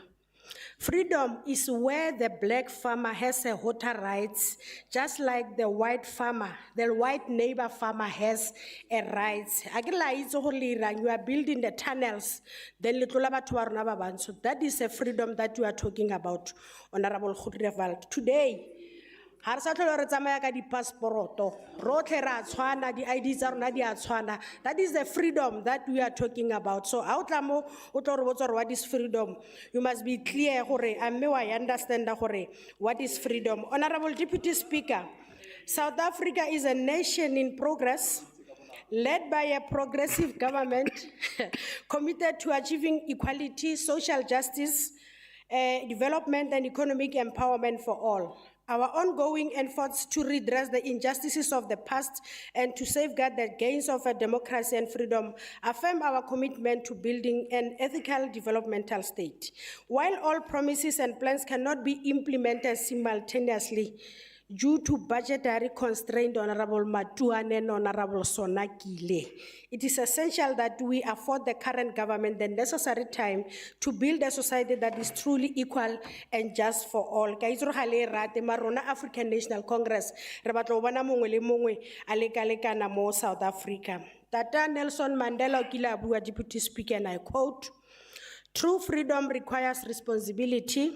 Freedom is where the black farmer has a voter rights, just like the white farmer, the white neighbor farmer has a rights. You are building the tunnels, then so that is a freedom that you are talking about, Honorable Groenewald. Today, ha re sa tlhole re tsamaya ka di-passporoto rotlhe ra tshwana di-ID tsa rona di a tshwana. That is the freedom that we are talking about. So ha o tla mo o tlo re botsa gore what is freedom, you must be clear gore a mme wa understand gore what is freedom. Honorable Deputy Speaker, South Africa is a nation in progress, led by a progressive government committed to achieving equality, social justice, development and economic empowerment for all. Our ongoing efforts to redress the injustices of the past and to safeguard the gains of a democracy and freedom affirm our commitment to building an ethical developmental state. While all promises and plans cannot be implemented simultaneously due to budgetary constraint, Honorable Matuane and Honorable Sonakile, it is essential that we afford the current government the necessary time to build a society that is truly equal and just for all. African National Congress, South Africa. Tata Nelson Mandela Kila Abua, Deputy Speaker, and I quote, "True freedom requires responsibility,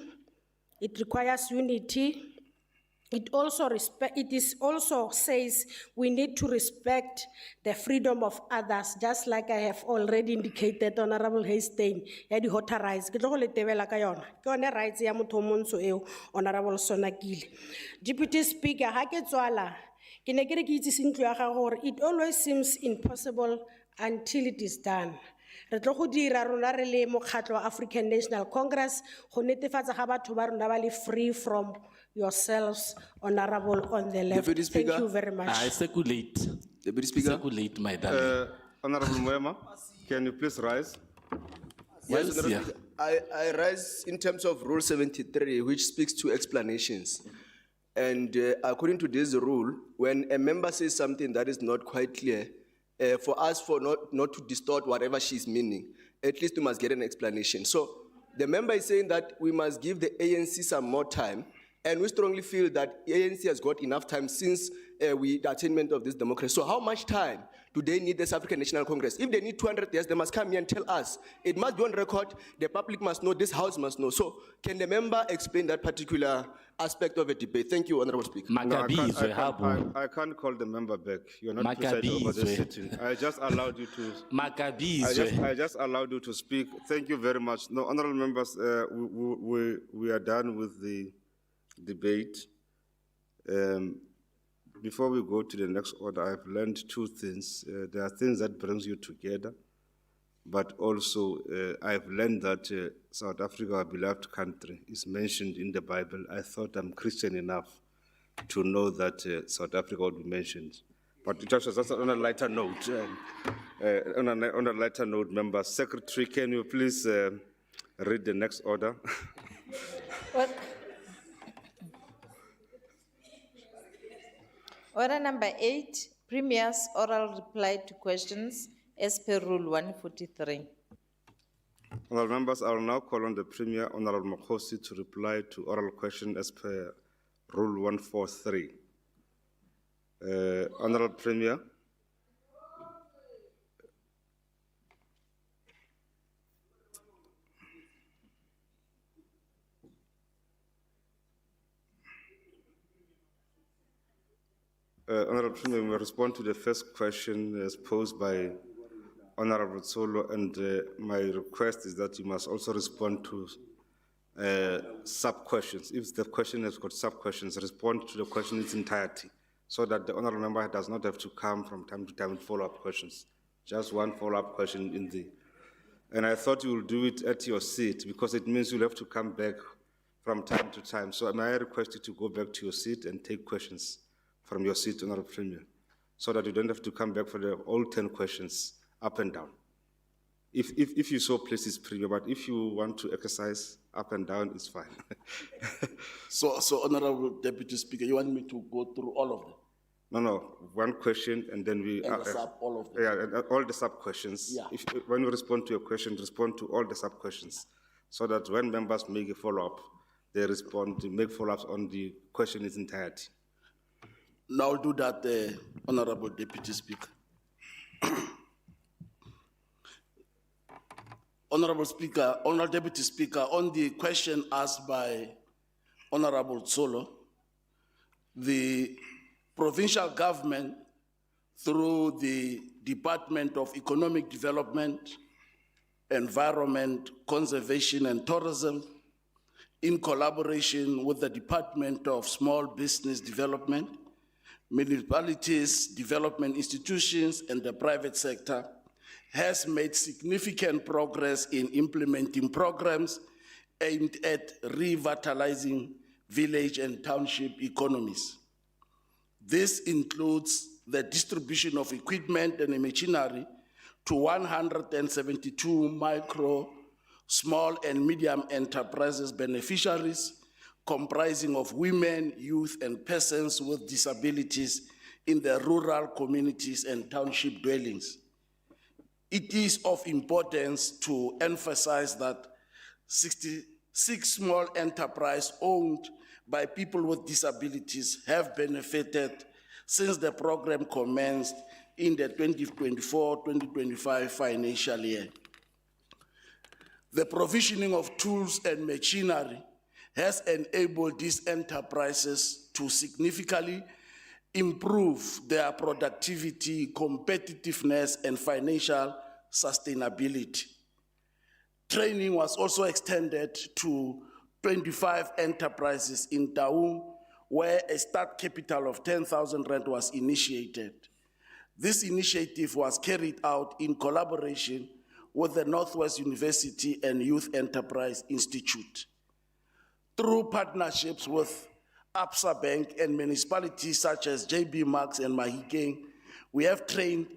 it requires unity, it also says we need to respect the freedom of others, just like I have already indicated, Honorable Haystein, ya di voter rights. Ke tlo go le tebela ka yona. Ke yone rights ya motho o montsho eo, Honorable Sonakile. Deputy Speaker, ha ke tswala, ke ne ke re ke itsise ntlo ya gago gore it always seems impossible until it is done. Re tlo go dira rona re le mokgatlo wa African National Congress go netefatsa ga batho ba rona ba le free from yourselves, Honorable on the left. Deputy Speaker, thank you very much. I circulate. Deputy Speaker. Circulate, my darling. Honorable Mwema, can you please rise? Yes, Honorable Speaker. I rise in terms of Rule 73, which speaks to explanations. And according to this rule, when a member says something that is not quite clear, for us not to distort whatever she's meaning, at least we must get an explanation. So the member is saying that we must give the ANC some more time, and we strongly feel that ANC has got enough time since the attainment of this democracy. So how much time do they need this African National Congress? If they need 200 years, they must come here and tell us. It must be on record, the public must know, this House must know. So can the member explain that particular aspect of a debate? Thank you, Honorable Speaker. I can't call the member back. You're not presiding over this sitting. I just allowed you to. I just allowed you to speak. Thank you very much. No, honorable members, we are done with the debate. Before we go to the next order, I've learned two things. There are things that brings you together, but also I've learned that South Africa, our beloved country, is mentioned in the Bible. I thought I'm Christian enough to know that South Africa would be mentioned. But just on a lighter note, on a lighter note, members, Secretary, can you please read the next order? Order number 8, Premier's oral reply to questions as per Rule 143. Honourable members, I will now call on the Premier, Honourable Mokgosi, to reply to oral question as per Rule 143. Honourable Premier. Honourable Premier, we will respond to the first question as posed by Honourable Solo, and my request is that you must also respond to sub-questions. If the question has got sub-questions, respond to the question in its entirety, so that the Honourable Member does not have to come from time to time with follow-up questions. Just one follow-up question in the... And I thought you will do it at your seat, because it means you'll have to come back from time to time. So may I request you to go back to your seat and take questions from your seat, Honourable Premier, so that you don't have to come back for the all 10 questions up and down. If you so please, it's Premier, but if you want to exercise up and down, it's fine. So Honourable Deputy Speaker, you want me to go through all of them? No, one question and then we... And all of them? Yeah, all the sub-questions. Yeah. When you respond to your question, respond to all the sub-questions, so that when members make a follow-up, they respond to make follow-ups on the question in its entirety. Now I'll do that, Honourable Deputy Speaker. Honourable Deputy Speaker, on the question asked by Honourable Solo, the provincial government, through the Department of Economic Development, Environment, Conservation and Tourism, in collaboration with the Department of Small Business Development, municipalities, development institutions, and the private sector, has made significant progress in implementing programs aimed at revitalizing village and township economies. This includes the distribution of equipment and machinery to 172 micro, small, and medium enterprises beneficiaries, comprising of women, youth, and persons with disabilities in the rural communities and township dwellings. It is of importance to emphasize that 66 small enterprises owned by people with disabilities have benefited since the program commenced in the 2024-2025 financial year. The provisioning of tools and machinery has enabled these enterprises to significantly improve their productivity, competitiveness, and financial sustainability. Training was also extended to 25 enterprises in Taung, where a start capital of 10,000 rand was initiated. This initiative was carried out in collaboration with the Northwest University and Youth Enterprise Institute. Through partnerships with Absa Bank and municipalities such as JB Marks and Mahikeng, we have trained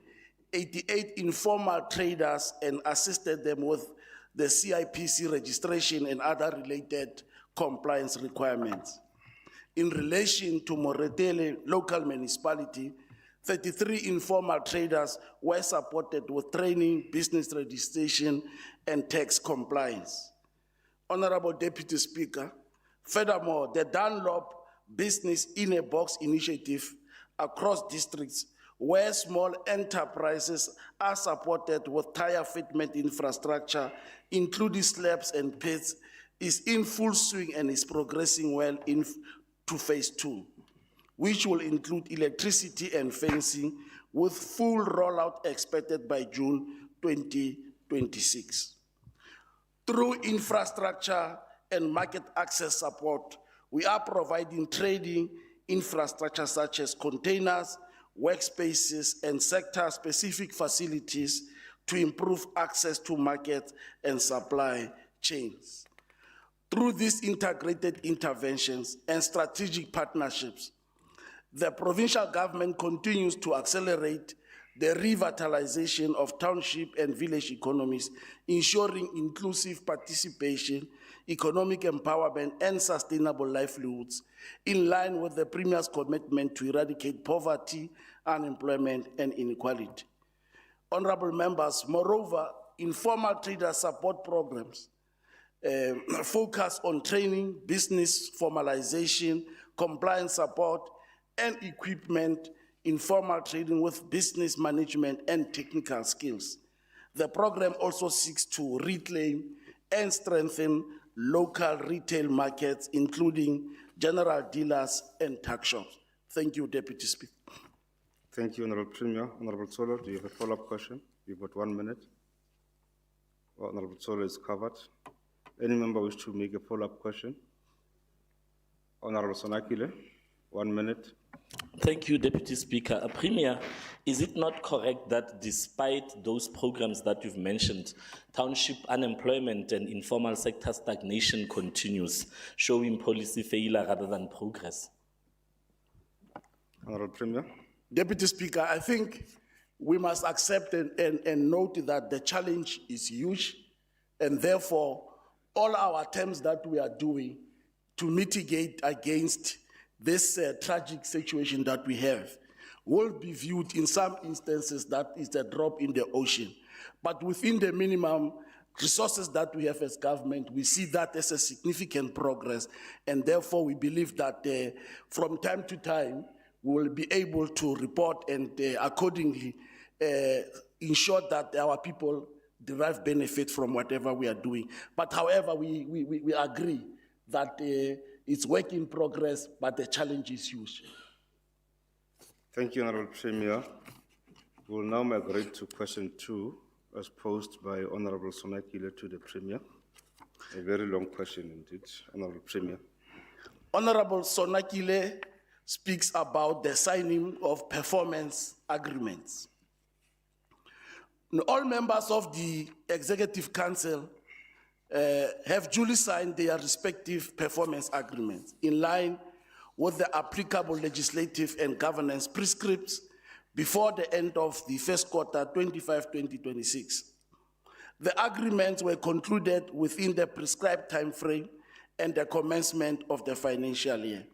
88 informal traders and assisted them with the CIPC registration and other related compliance requirements. In relation to Moretele local municipality, 33 informal traders were supported with training, business registration, and tax compliance. Honorable Deputy Speaker, furthermore, the Dunlop Business in a Box initiative across districts where small enterprises are supported with tire fitment infrastructure, including slabs and pits, is in full swing and is progressing well to phase 2, which will include electricity and fencing, with full rollout expected by June 2026. Through infrastructure and market access support, we are providing trading infrastructure such as containers, workspaces, and sector-specific facilities to improve access to markets and supply chains. Through these integrated interventions and strategic partnerships, the provincial government continues to accelerate the revitalization of township and village economies, ensuring inclusive participation, economic empowerment, and sustainable livelihoods, in line with the Premier's commitment to eradicate poverty, unemployment, and inequality. Honorable members, moreover, informal trader support programs focus on training, business formalization, compliance support, and equipment, informal trading with business management and technical skills. The program also seeks to reclaim and strengthen local retail markets, including general dealers and tuck shops. Thank you, Deputy Speaker. Thank you, Honorable Premier. Honorable Solo, do you have a follow-up question? You've got 1 minute. Honorable Solo is covered. Any member wish to make a follow-up question? Honorable Sonakile, 1 minute. Thank you, Deputy Speaker. Premier, is it not correct that despite those programs that you've mentioned, township unemployment and informal sector stagnation continues, showing policy failure rather than progress? Honorable Premier. Deputy Speaker, I think we must accept and note that the challenge is huge, and therefore all our attempts that we are doing to mitigate against this tragic situation that we have will be viewed in some instances that is a drop in the ocean. But within the minimum resources that we have as government, we see that as a significant progress, and therefore we believe that from time to time we will be able to report and accordingly ensure that our people derive benefit from whatever we are doing. But however, we agree that it's work in progress, but the challenge is huge. Thank you, Honorable Premier. We'll now migrate to question 2, as posed by Honorable Sonakile to the Premier. A very long question indeed, Honorable Premier. Honorable Sonakile speaks about the signing of performance agreements. All members of the Executive Council have duly signed their respective performance agreements in line with the applicable legislative and governance prescripts before the end of the first quarter 25-2026. The agreements were concluded within the prescribed time frame and the commencement of the financial year.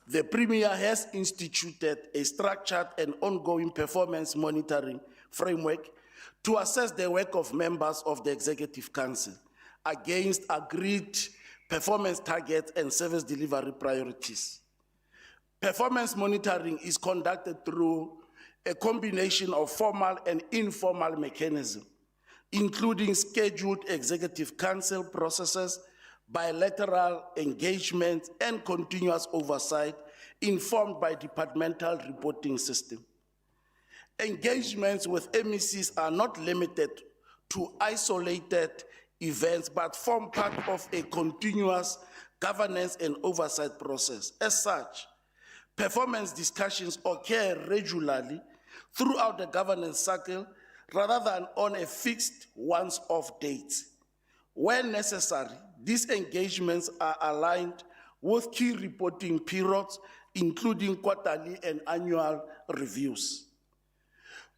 The Premier has instituted a structured and ongoing performance monitoring framework to assess the work of members of the Executive Council against agreed performance targets and service delivery priorities. Performance monitoring is conducted through a combination of formal and informal mechanisms, including scheduled Executive Council processes, bilateral engagement, and continuous oversight informed by departmental reporting system. Engagements with MECs are not limited to isolated events, but form part of a continuous governance and oversight process. As such, performance discussions occur regularly throughout the governance cycle rather than on a fixed once-off date. When necessary, these engagements are aligned with key reporting periods, including quarterly and annual reviews.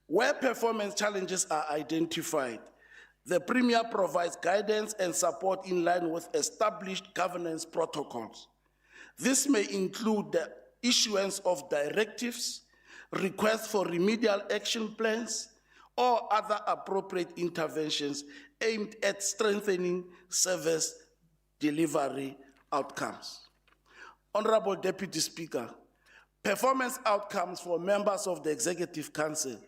Where performance challenges are identified, the Premier provides guidance and support in line with established governance protocols. This may include the issuance of directives, requests for remedial action plans, or other appropriate interventions aimed at strengthening service delivery outcomes. Honorable Deputy Speaker, performance outcomes for members of the Executive Council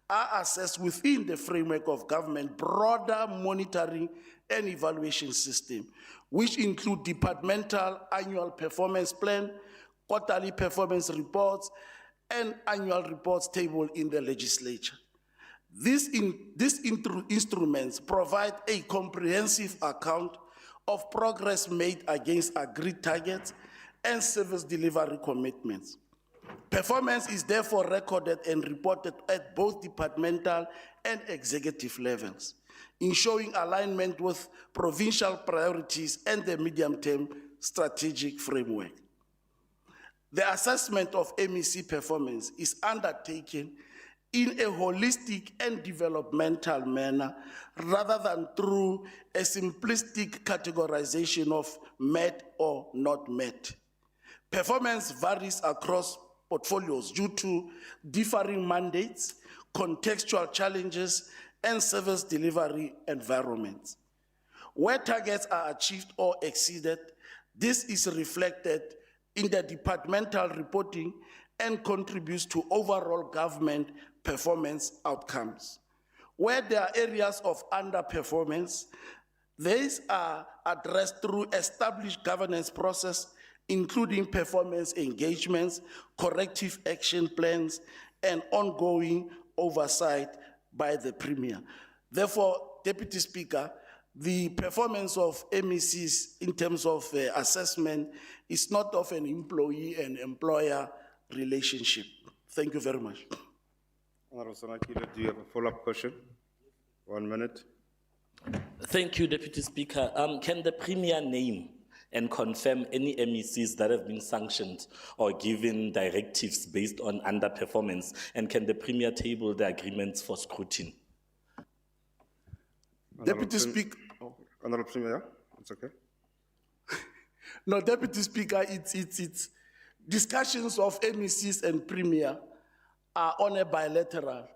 are assessed within the framework of government broader monitoring and evaluation system, which include departmental annual performance plan, quarterly performance reports, and annual reports tabled in the legislature. These instruments provide a comprehensive account of progress made against agreed targets and service delivery commitments. Performance is therefore recorded and reported at both departmental and executive levels, ensuring alignment with provincial priorities and the medium-term strategic framework. The assessment of MEC performance is undertaken in a holistic and developmental manner rather than through a simplistic categorization of met or not met. Performance varies across portfolios due to differing mandates, contextual challenges, and service delivery environments. Where targets are achieved or exceeded, this is reflected in the departmental reporting and contributes to overall government performance outcomes. Where there are areas of underperformance, these are addressed through established governance process, including performance engagements, corrective action plans, and ongoing oversight by the Premier. Therefore, Deputy Speaker, the performance of MECs in terms of assessment is not of an employee and employer relationship. Thank you very much. Honorable Sonakile, do you have a follow-up question? 1 minute. Thank you, Deputy Speaker. Can the Premier name and confirm any MECs that have been sanctioned or given directives based on underperformance? And can the Premier table the agreements for scrutiny? Deputy Speaker. Honorable Premier, it's okay. No, Deputy Speaker, it's discussions of MECs and Premier are on a bilateral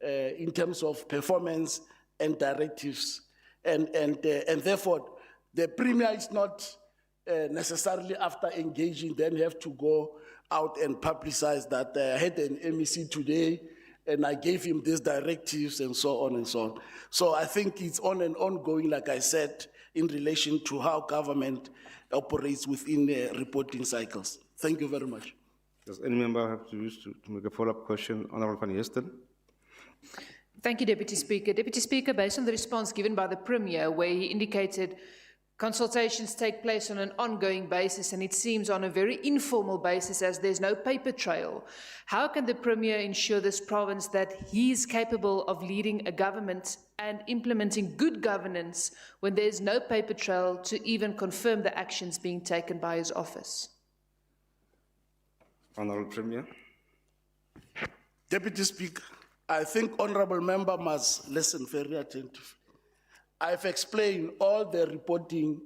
in terms of performance and directives. And therefore, the Premier is not necessarily after engaging, then have to go out and publicize that I had an MEC today and I gave him these directives and so on and so on. So I think it's on and ongoing, like I said, in relation to how government operates within reporting cycles. Thank you very much. Does any member have to wish to make a follow-up question? Honorable Van Heesten. Thank you, Deputy Speaker. Deputy Speaker, based on the response given by the Premier, where he indicated consultations take place on an ongoing basis, and it seems on a very informal basis as there's no paper trail, how can the Premier ensure this province that he's capable of leading a government and implementing good governance when there's no paper trail to even confirm the actions being taken by his office? Honorable Premier. Deputy Speaker, I think honorable member must listen very attentively. I've explained all the reporting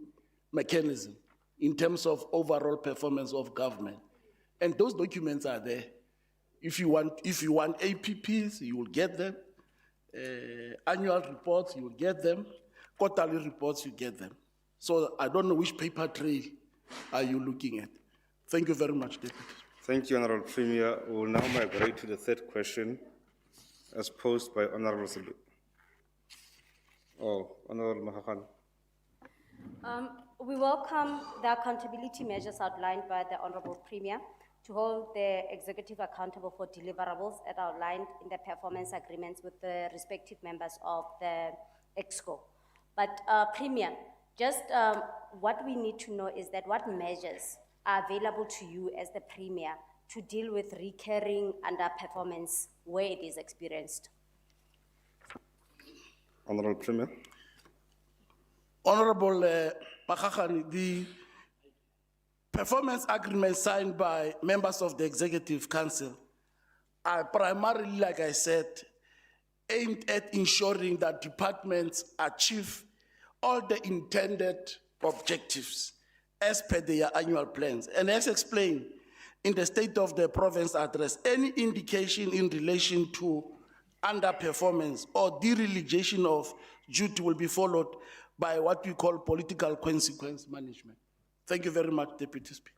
mechanism in terms of overall performance of government. And those documents are there. If you want APPs, you will get them. Annual reports, you will get them. Quarterly reports, you get them. So I don't know which paper trail are you looking at. Thank you very much, Deputy. Thank you, Honorable Premier. We will now migrate to the third question as posed by Honorable Sabi. Honorable Mahakan. We welcome the accountability measures outlined by the Honorable Premier to hold the executive accountable for deliverables as outlined in the performance agreements with the respective members of the EXCO. But Premier, just what we need to know is that what measures are available to you as the Premier to deal with recurring underperformance where it is experienced? Honorable Premier. Honorable Makhakhane, the performance agreements signed by members of the Executive Council are primarily, like I said, aimed at ensuring that departments achieve all the intended objectives as per their annual plans. And as explained in the State of the Province address, any indication in relation to underperformance or derelegation of duty will be followed by what we call political consequence management. Thank you very much, Deputy Speaker.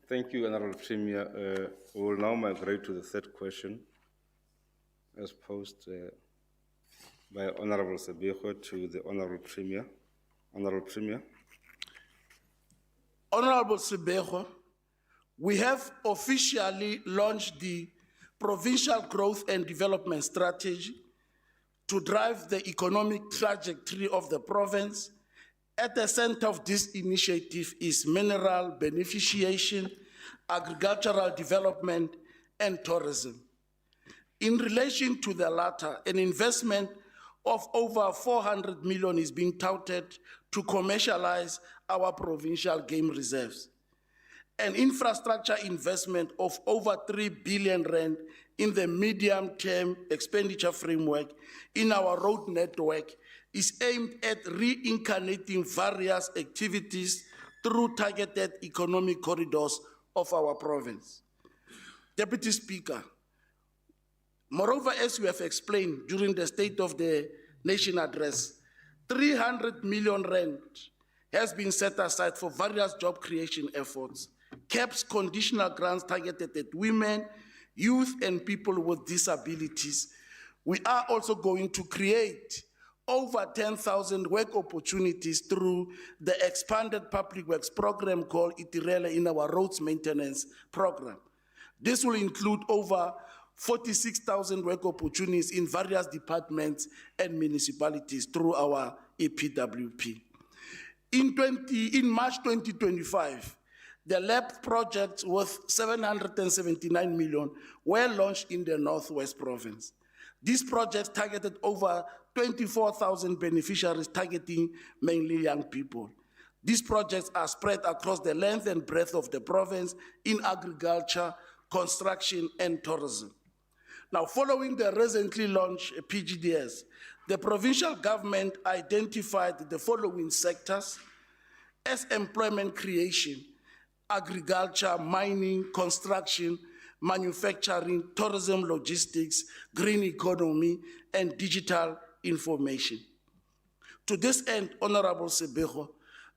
Thank you, Honorable Premier. We will now migrate to the third question as posed by Honorable Sabiho to the Honorable Premier. Honorable Premier. Honorable Sabiho, we have officially launched the Provincial Growth and Development Strategy to drive the economic trajectory of the province. At the center of this initiative is mineral beneficiation, agricultural development, and tourism. In relation to the latter, an investment of over 400 million is being touted to commercialize our provincial game reserves. An infrastructure investment of over 3 billion rand in the medium-term expenditure framework in our road network is aimed at reincarnating various activities through targeted economic corridors of our province. Deputy Speaker, moreover, as we have explained during the State of the Nation address, 300 million rand has been set aside for various job creation efforts, caps conditional grants targeted at women, youth, and people with disabilities. We are also going to create over 10,000 work opportunities through the expanded public works program called Itirele in our roads maintenance program. This will include over 46,000 work opportunities in various departments and municipalities through our EPWP. In March 2025, the lab projects worth 779 million were launched in the Northwest Province. These projects targeted over 24,000 beneficiaries, targeting mainly young people. These projects are spread across the length and breadth of the province in agriculture, construction, and tourism. Now, following the recently launched PGDS, the provincial government identified the following sectors as employment creation: agriculture, mining, construction, manufacturing, tourism, logistics, green economy, and digital information. To this end, Honorable Sebego,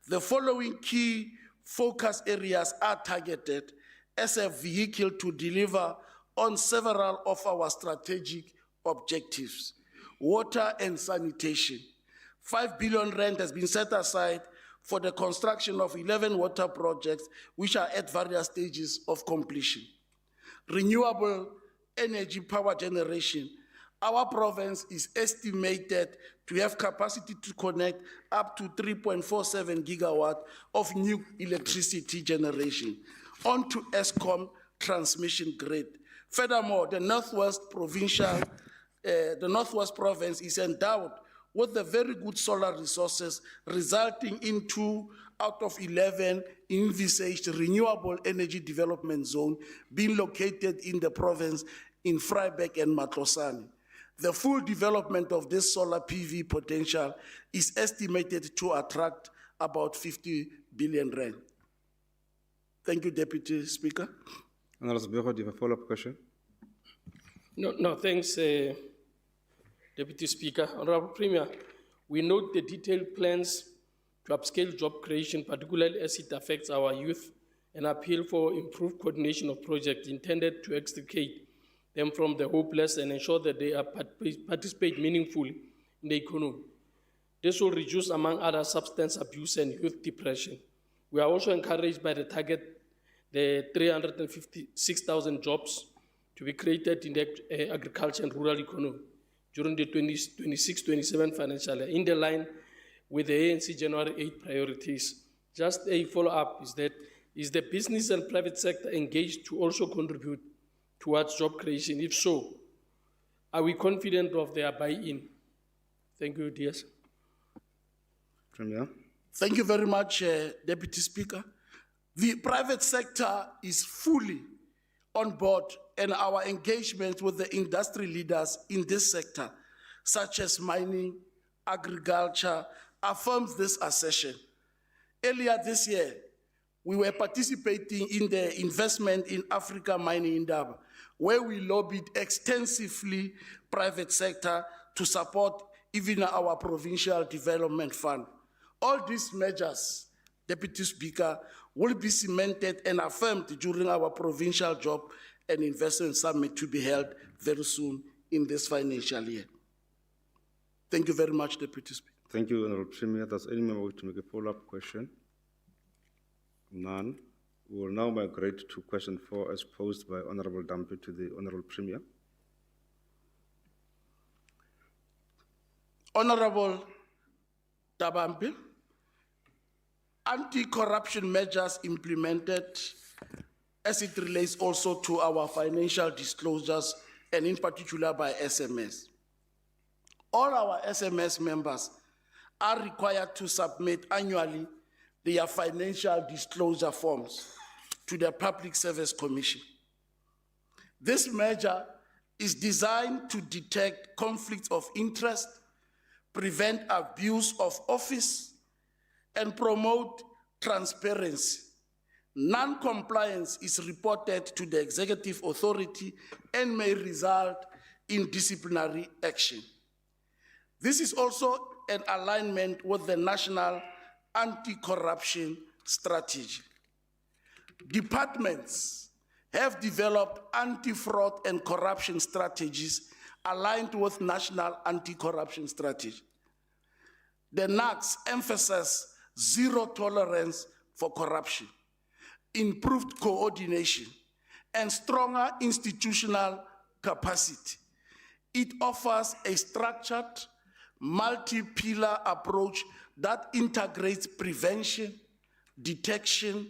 the following key focus areas are targeted as a vehicle to deliver on several of our strategic objectives. Water and sanitation. 5 billion rand has been set aside for the construction of 11 water projects which are at various stages of completion. Renewable energy power generation. Our province is estimated to have capacity to connect up to 3.47 gigawatts of new electricity generation onto EXCO transmission grid. Furthermore, the Northwest Province is endowed with the very good solar resources, resulting in 2 out of 11 envisaged renewable energy development zone being located in the province in Vryburg and Matlosane. The full development of this solar PV potential is estimated to attract about 50 billion rand. Thank you, Deputy Speaker. Honorable Sebego, do you have a follow-up question? No, thanks, Deputy Speaker. Honorable Premier, we note the detailed plans to upscale job creation, particularly as it affects our youth, and appeal for improved coordination of projects intended to extricate them from the hopeless and ensure that they participate meaningfully in the economy. This will reduce, among other, substance abuse and youth depression. We are also encouraged by the target, the 356,000 jobs to be created in the agriculture and rural economy during the 26-27 financial year, in the line with the ANC January 8 priorities. Just a follow-up is the business and private sector engaged to also contribute towards job creation? If so, are we confident of their buy-in? Thank you, DS. Premier. Thank you very much, Deputy Speaker. The private sector is fully on board, and our engagement with the industry leaders in this sector, such as mining, agriculture, affirms this assertion. Earlier this year, we were participating in the investment in Africa Mining Indaba, where we lobbied extensively private sector to support even our provincial development fund. All these measures, Deputy Speaker, will be cemented and affirmed during our provincial job and investment summit to be held very soon in this financial year. Thank you very much, Deputy Speaker. Thank you, Honorable Premier. Does any member wish to make a follow-up question? None. We will now migrate to question 4 as posed by Honorable Dampi to the Honorable Premier. Honorable, anti-corruption measures implemented as it relates also to our financial disclosures and in particular by SMS. All our SMS members are required to submit annually their financial disclosure forms to the Public Service Commission. This measure is designed to detect conflicts of interest, prevent abuse of office, and promote transparency. Non-compliance is reported to the executive authority and may result in disciplinary action. This is also an alignment with the National Anti-Corruption Strategy. Departments have developed anti-fraud and corruption strategies aligned with National Anti-Corruption Strategy. The NACS emphasizes zero tolerance for corruption, improved coordination, and stronger institutional capacity. It offers a structured, multi-pillar approach that integrates prevention, detection,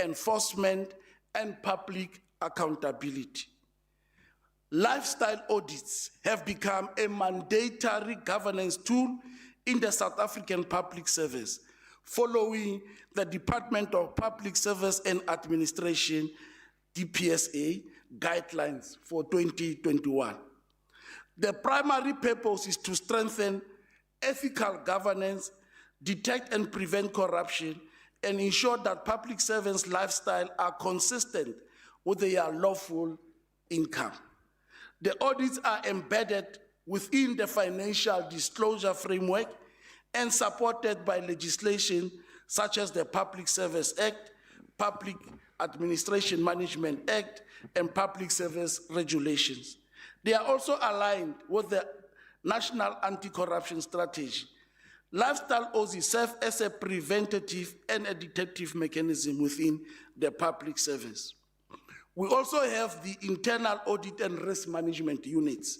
enforcement, and public accountability. Lifestyle audits have become a mandatory governance tool in the South African public service, following the Department of Public Service and Administration, DPSA, guidelines for 2021. The primary purpose is to strengthen ethical governance, detect and prevent corruption, and ensure that public servants' lifestyle are consistent with their lawful income. The audits are embedded within the financial disclosure framework and supported by legislation such as the Public Service Act, Public Administration Management Act, and Public Service Regulations. They are also aligned with the National Anti-Corruption Strategy. Lifestyle audits serve as a preventative and a detective mechanism within the public service. We also have the internal audit and risk management units.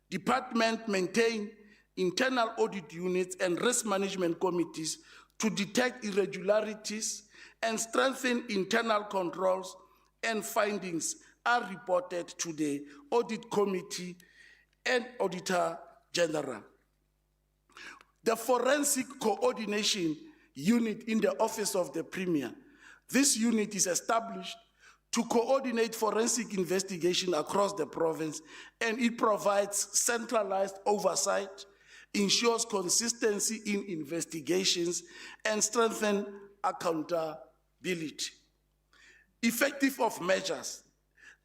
Departments maintain internal audit units and risk management committees to detect irregularities and strengthen internal controls, and findings are reported to the Audit Committee and Auditor General. The Forensic Coordination Unit in the Office of the Premier. This unit is established to coordinate forensic investigation across the province, and it provides centralized oversight, ensures consistency in investigations, and strengthens accountability. Effective of measures.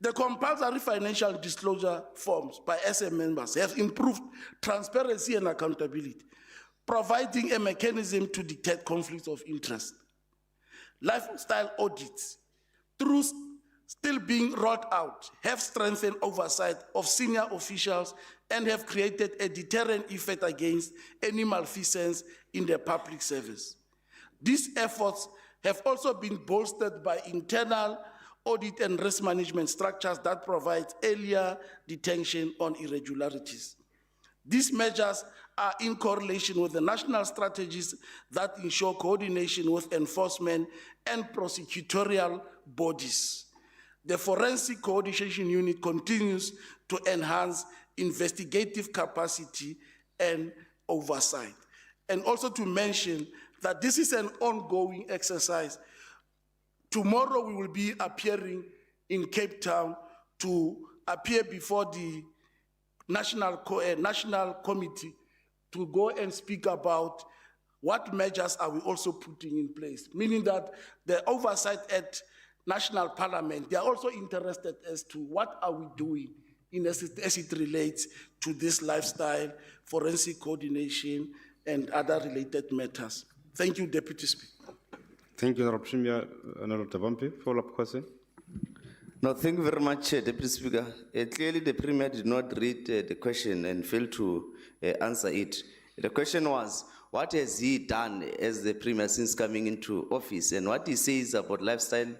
The compulsory financial disclosure forms by SM members have improved transparency and accountability, providing a mechanism to detect conflicts of interest. Lifestyle audits, through still being rolled out, have strengthened oversight of senior officials and have created a deterrent effect against any malfeasance in the public service. These efforts have also been bolstered by internal audit and risk management structures that provide earlier detection on irregularities. These measures are in correlation with the national strategies that ensure coordination with enforcement and prosecutorial bodies. The Forensic Coordination Unit continues to enhance investigative capacity and oversight. And also to mention that this is an ongoing exercise. Tomorrow we will be appearing in Cape Town to appear before the National Committee to go and speak about what measures are we also putting in place, meaning that the oversight at National Parliament, they are also interested as to what are we doing as it relates to this lifestyle, forensic coordination, and other related matters. Thank you, Deputy Speaker. Thank you, Honourable Premier. Honourable Tabampi, follow-up question. No, thank you very much, Deputy Speaker. Clearly, the Premier did not read the question and failed to answer it. The question was, what has he done as the Premier since coming into office? And what he says about lifestyle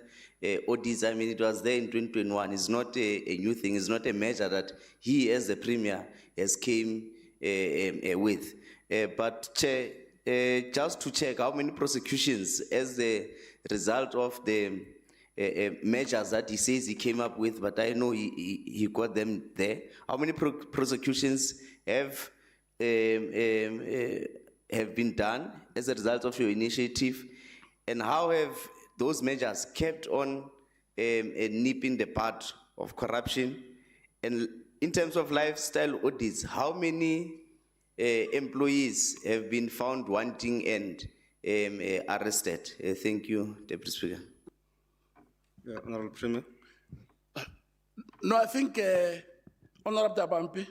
audits, I mean, it was there in 2021. It's not a new thing. It's not a measure that he, as the Premier, has came with. But Chair, just to check how many prosecutions as the result of the measures that he says he came up with, but I know he got them there. How many prosecutions have been done as a result of your initiative? And how have those measures kept on nipping the bud of corruption? And in terms of lifestyle audits, how many employees have been found wanting and arrested? Thank you, Deputy Speaker. Yeah, Honorable Premier. No, I think, Honorable Dabampi,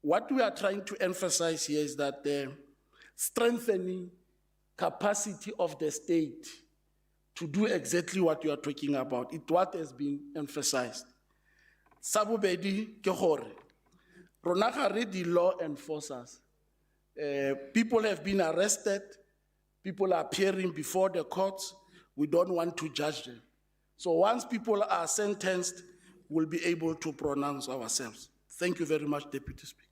what we are trying to emphasize here is that strengthening capacity of the state to do exactly what you are talking about. It's what has been emphasized. Sabubedi ke gore, rona ga re di law enforcers. People have been arrested. People are appearing before the courts. We don't want to judge them. So once people are sentenced, we'll be able to pronounce ourselves. Thank you very much, Deputy Speaker.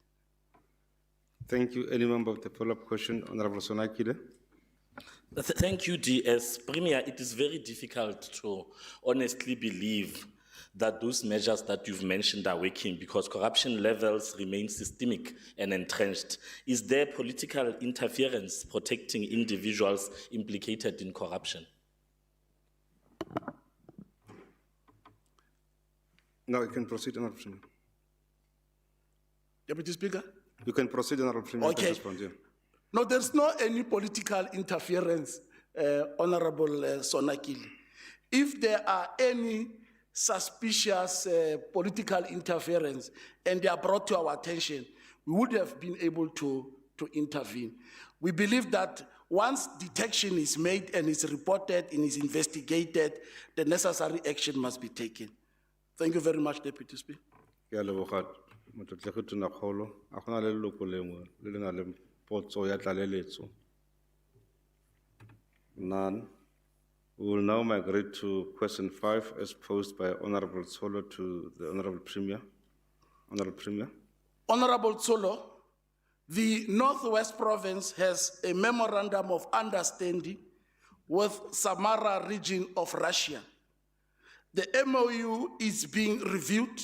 Thank you. Any member of the follow-up question? Honorable Sonakile. Thank you, DS. Premier, it is very difficult to honestly believe that those measures that you've mentioned are working because corruption levels remain systemic and entrenched. Is there political interference protecting individuals implicated in corruption? No, you can proceed, Honorable Premier. Deputy Speaker? You can proceed, Honorable Premier. Okay. Respond, yeah. No, there's not any political interference, Honorable Sonakili. If there are any suspicious political interference and they are brought to our attention, we would have been able to intervene. We believe that once detection is made and is reported and is investigated, the necessary action must be taken. Thank you very much, Deputy Speaker. None. We will now migrate to question 5 as posed by Honorable Solo to the Honorable Premier. Honorable Premier. Honorable Solo, the Northwest Province has a memorandum of understanding with Samara region of Russia. The MOU is being reviewed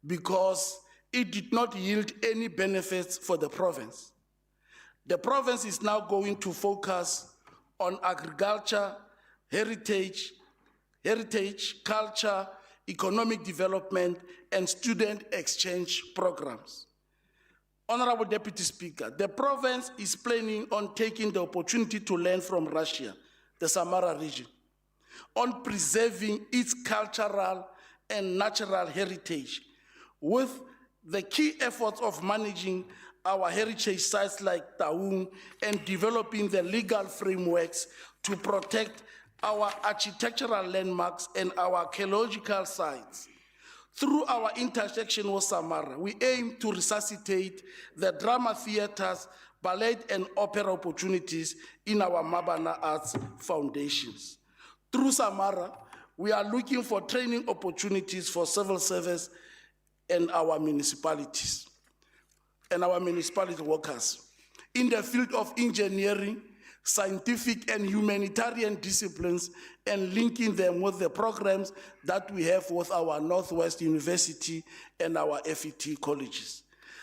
because it did not yield any benefits for the province. The province is now going to focus on agriculture, heritage, culture, economic development, and student exchange programs. Honorable Deputy Speaker, the province is planning on taking the opportunity to learn from Russia, the Samara region, on preserving its cultural and natural heritage, with the key efforts of managing our heritage sites like Taung and developing the legal frameworks to protect our architectural landmarks and our archaeological sites. Through our intersection with Samara, we aim to resuscitate the drama theaters, ballet and opera opportunities in our Mabana Arts foundations. Through Samara, we are looking for training opportunities for civil service and our municipalities and our municipality workers in the field of engineering, scientific and humanitarian disciplines, and linking them with the programs that we have with our Northwest University and our FET colleges.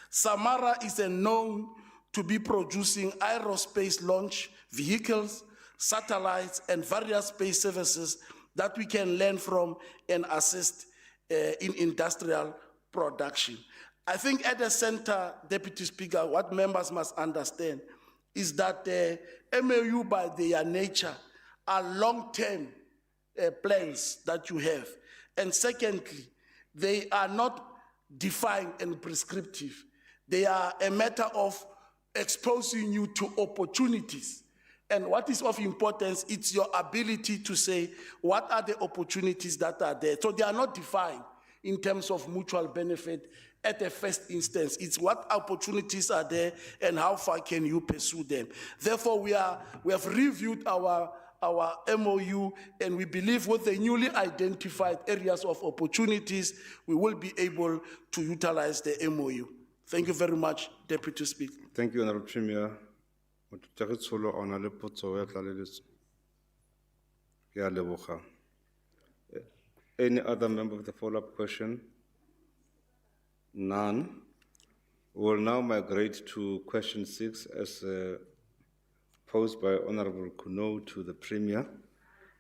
Samara is known to be producing aerospace launch vehicles, satellites, and various space services that we can learn from and assist in industrial production. I think at the center, Deputy Speaker, what members must understand is that the MOU by their nature are long-term plans that you have. And secondly, they are not defined and prescriptive. They are a matter of exposing you to opportunities. And what is of importance, it's your ability to say, what are the opportunities that are there? So they are not defined in terms of mutual benefit at the first instance. It's what opportunities are there and how far can you pursue them. Therefore, we have reviewed our MOU, and we believe with the newly identified areas of opportunities, we will be able to utilize the MOU. Thank you very much, Deputy Speaker. Thank you, Honorable Premier. Any other member of the follow-up question? None. We'll now migrate to question 6 as posed by Honorable Kuno to the Premier.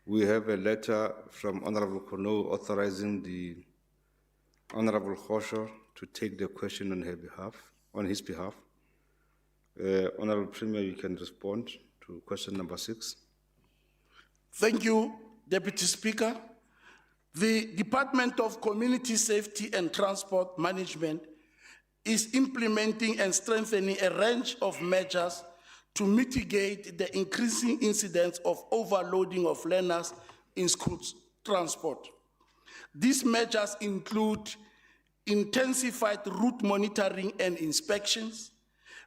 We have a letter from Honorable Kuno authorizing the Honorable Khosho to take the question on his behalf. Honorable Premier, you can respond to question number 6. Thank you, Deputy Speaker. The Department of Community Safety and Transport Management is implementing and strengthening a range of measures to mitigate the increasing incidence of overloading of learners in school transport. These measures include intensified route monitoring and inspections,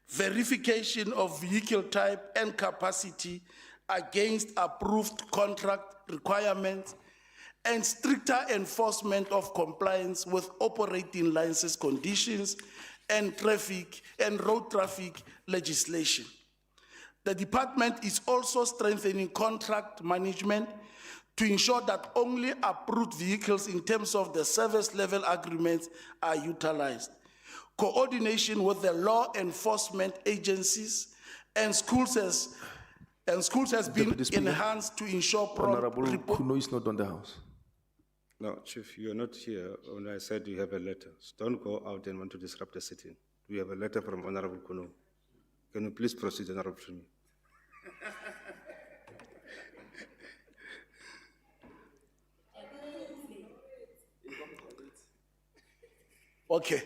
verification of vehicle type and capacity against approved contract requirements, and stricter enforcement of compliance with operating license conditions and road traffic legislation. The department is also strengthening contract management to ensure that only approved vehicles in terms of the service level agreements are utilized. Coordination with the law enforcement agencies and schools has been enhanced to ensure Honorable Kuno is not on the House. No, Chief, you are not here when I said you have a letter. So don't go out and want to disrupt the sitting. We have a letter from Honorable Kuno. Can you please proceed, Honorable Premier? Okay.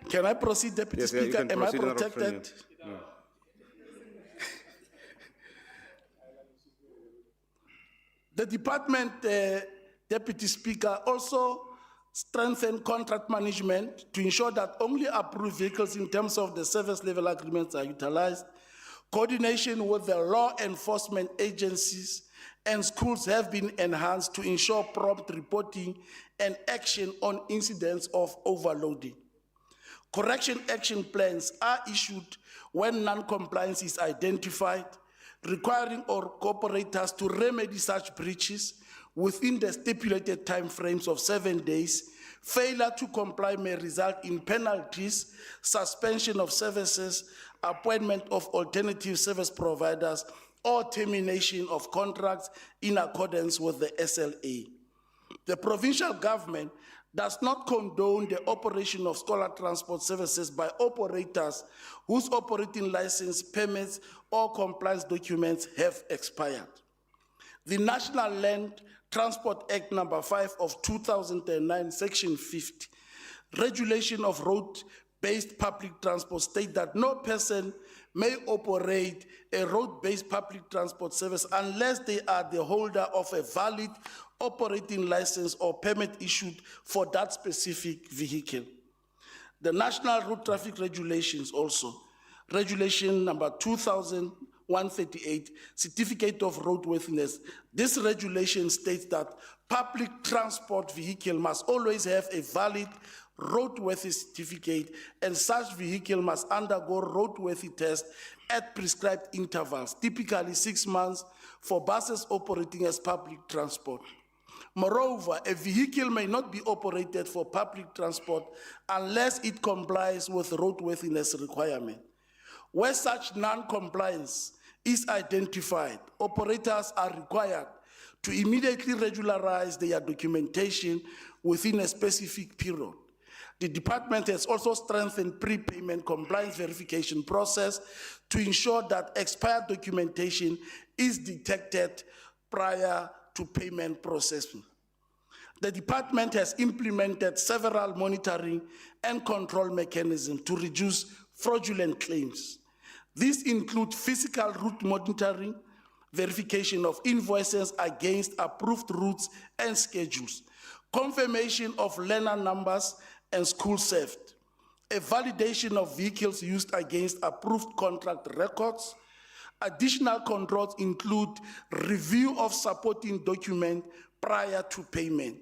Can I proceed, Deputy Yes, yeah, you Speaker? can Am I proceed, Honorable protected? Premier. No. The department, Deputy Speaker, also strengthened contract management to ensure that only approved vehicles in terms of the service level agreements are utilized. Coordination with the law enforcement agencies and schools have been enhanced to ensure prompt reporting and action on incidents of overloading. Correction action plans are issued when non-compliance is identified, requiring all operators to remedy such breaches within the stipulated timeframes of 7 days. Failure to comply may result in penalties, suspension of services, appointment of alternative service providers, or termination of contracts in accordance with the SLA. The provincial government does not condone the operation of scholar transport services by operators whose operating license, permits, or compliance documents have expired. The National Land Transport Act number 5 of 2009, section 50, regulation of road-based public transport state that no person may operate a road-based public transport service unless they are the holder of a valid operating license or permit issued for that specific vehicle. The National Road Traffic Regulations also, regulation number 2001-38, certificate of roadworthiness. This regulation states that public transport vehicle must always have a valid roadworthy certificate, and such vehicle must undergo roadworthy tests at prescribed intervals, typically 6 months for buses operating as public transport. Moreover, a vehicle may not be operated for public transport unless it complies with roadworthiness requirement. Where such non-compliance is identified, operators are required to immediately regularize their documentation within a specific period. The department has also strengthened prepayment compliance verification process to ensure that expired documentation is detected prior to payment processing. The department has implemented several monitoring and control mechanisms to reduce fraudulent claims. These include physical route monitoring, verification of invoices against approved routes and schedules, confirmation of learner numbers and school theft, a validation of vehicles used against approved contract records. Additional controls include review of supporting documents prior to payment,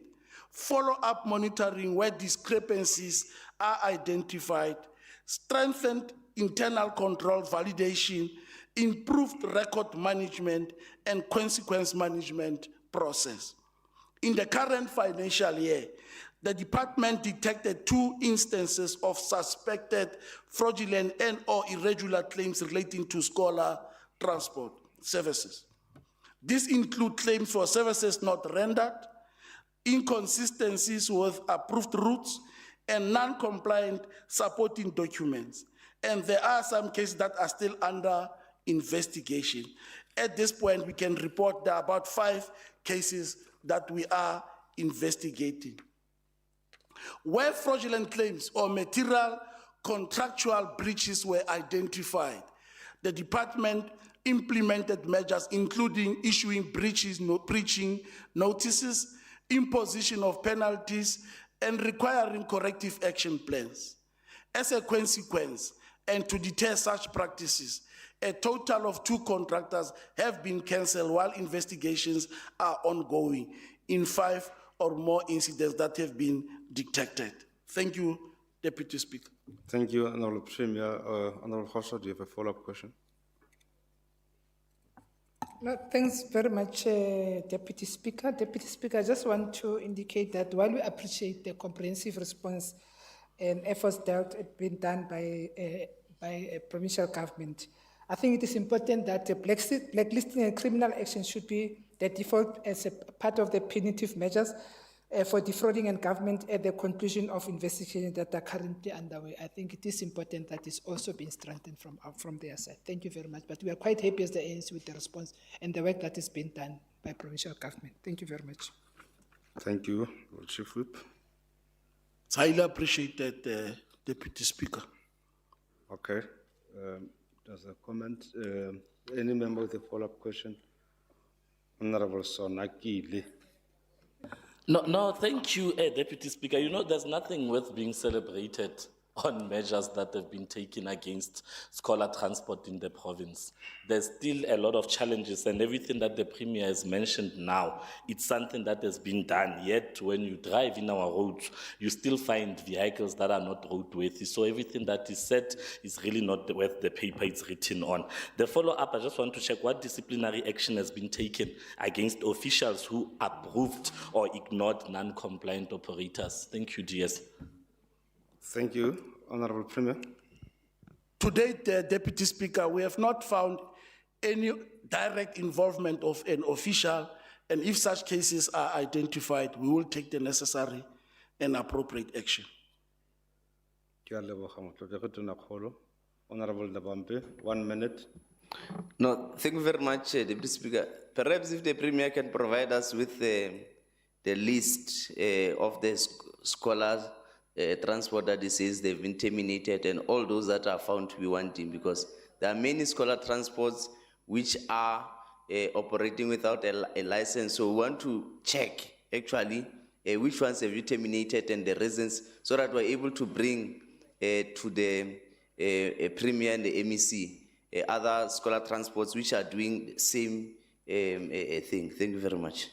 follow-up monitoring where discrepancies are identified, strengthened internal control validation, improved record management, and consequence management process. In the current financial year, the department detected 2 instances of suspected fraudulent and/or irregular claims relating to scholar transport services. These include claims for services not rendered, inconsistencies with approved routes, and non-compliant supporting documents. And there are some cases that are still under investigation. At this point, we can report there are about 5 cases that we are investigating. Where fraudulent claims or material contractual breaches were identified, the department implemented measures including issuing breaching notices, imposition of penalties, and requiring corrective action plans. As a consequence, and to deter such practices, a total of 2 contractors have been cancelled while investigations are ongoing in 5 or more incidents that have been detected. Thank you, Deputy Speaker. Thank you, Honorable Premier. Honorable Kagiso, do you have a follow-up question? No, thanks very much, Deputy Speaker. Deputy Speaker, I just want to indicate that while we appreciate the comprehensive response and efforts that have been done by a provincial government, I think it is important that the blacklisting and criminal action should be the default as a part of the punitive measures for defrauding and government at the conclusion of investigations that are currently underway. I think it is important that it's also been strengthened from their side. Thank you very much. But we are quite happy as the ANC with the response and the work that is being done by provincial government. Thank you very much. Thank you, Chief Whip. It's highly appreciated, Deputy Speaker. Okay. There's a comment. Any member with a follow-up question? Honorable Sonakile. No, thank you, Deputy Speaker. You know, there's nothing worth being celebrated on measures that have been taken against scholar transport in the province. There's still a lot of challenges, and everything that the Premier has mentioned now, it's something that has been done. Yet, when you drive in our roads, you still find vehicles that are not roadworthy. So everything that is said is really not worth the paper it's written on. The follow-up, I just want to check what disciplinary action has been taken against officials who approved or ignored non-compliant operators. Thank you, DS. Thank you, Honorable Premier. To date, Deputy Speaker, we have not found any direct involvement of an official, and if such cases are identified, we will take the necessary and appropriate action. Honorable Dabambe, 1 minute. No, thank you very much, Deputy Speaker. Perhaps if the Premier can provide us with the list of the scholars transport that he says they've been terminated and all those that are found to be wanting, because there are many scholar transports which are operating without a license. So we want to check actually which ones have you terminated and the reasons, so that we're able to bring to the Premier and the MEC other scholar transports which are doing the same thing. Thank you very much.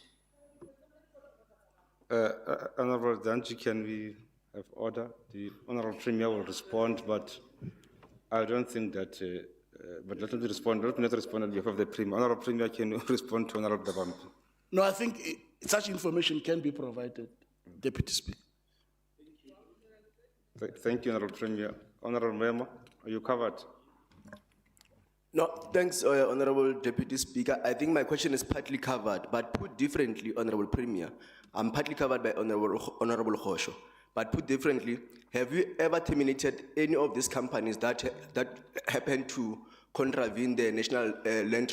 Honorable Danji, can we have order? The Honorable Premier will respond, but I don't think that, but let me respond. Let me not respond on behalf of the Premier. Honorable Premier, can you respond to Honorable Dabambe? No, I think such information can be provided, Deputy Speaker. Thank you, Honorable Premier. Honorable Memo, are you covered? No, thanks, Honorable Deputy Speaker. I think my question is partly covered, but put differently, Honorable Premier. I'm partly covered by Honorable Kagiso. But put differently, have you ever terminated any of these companies that happen to contravene the National Land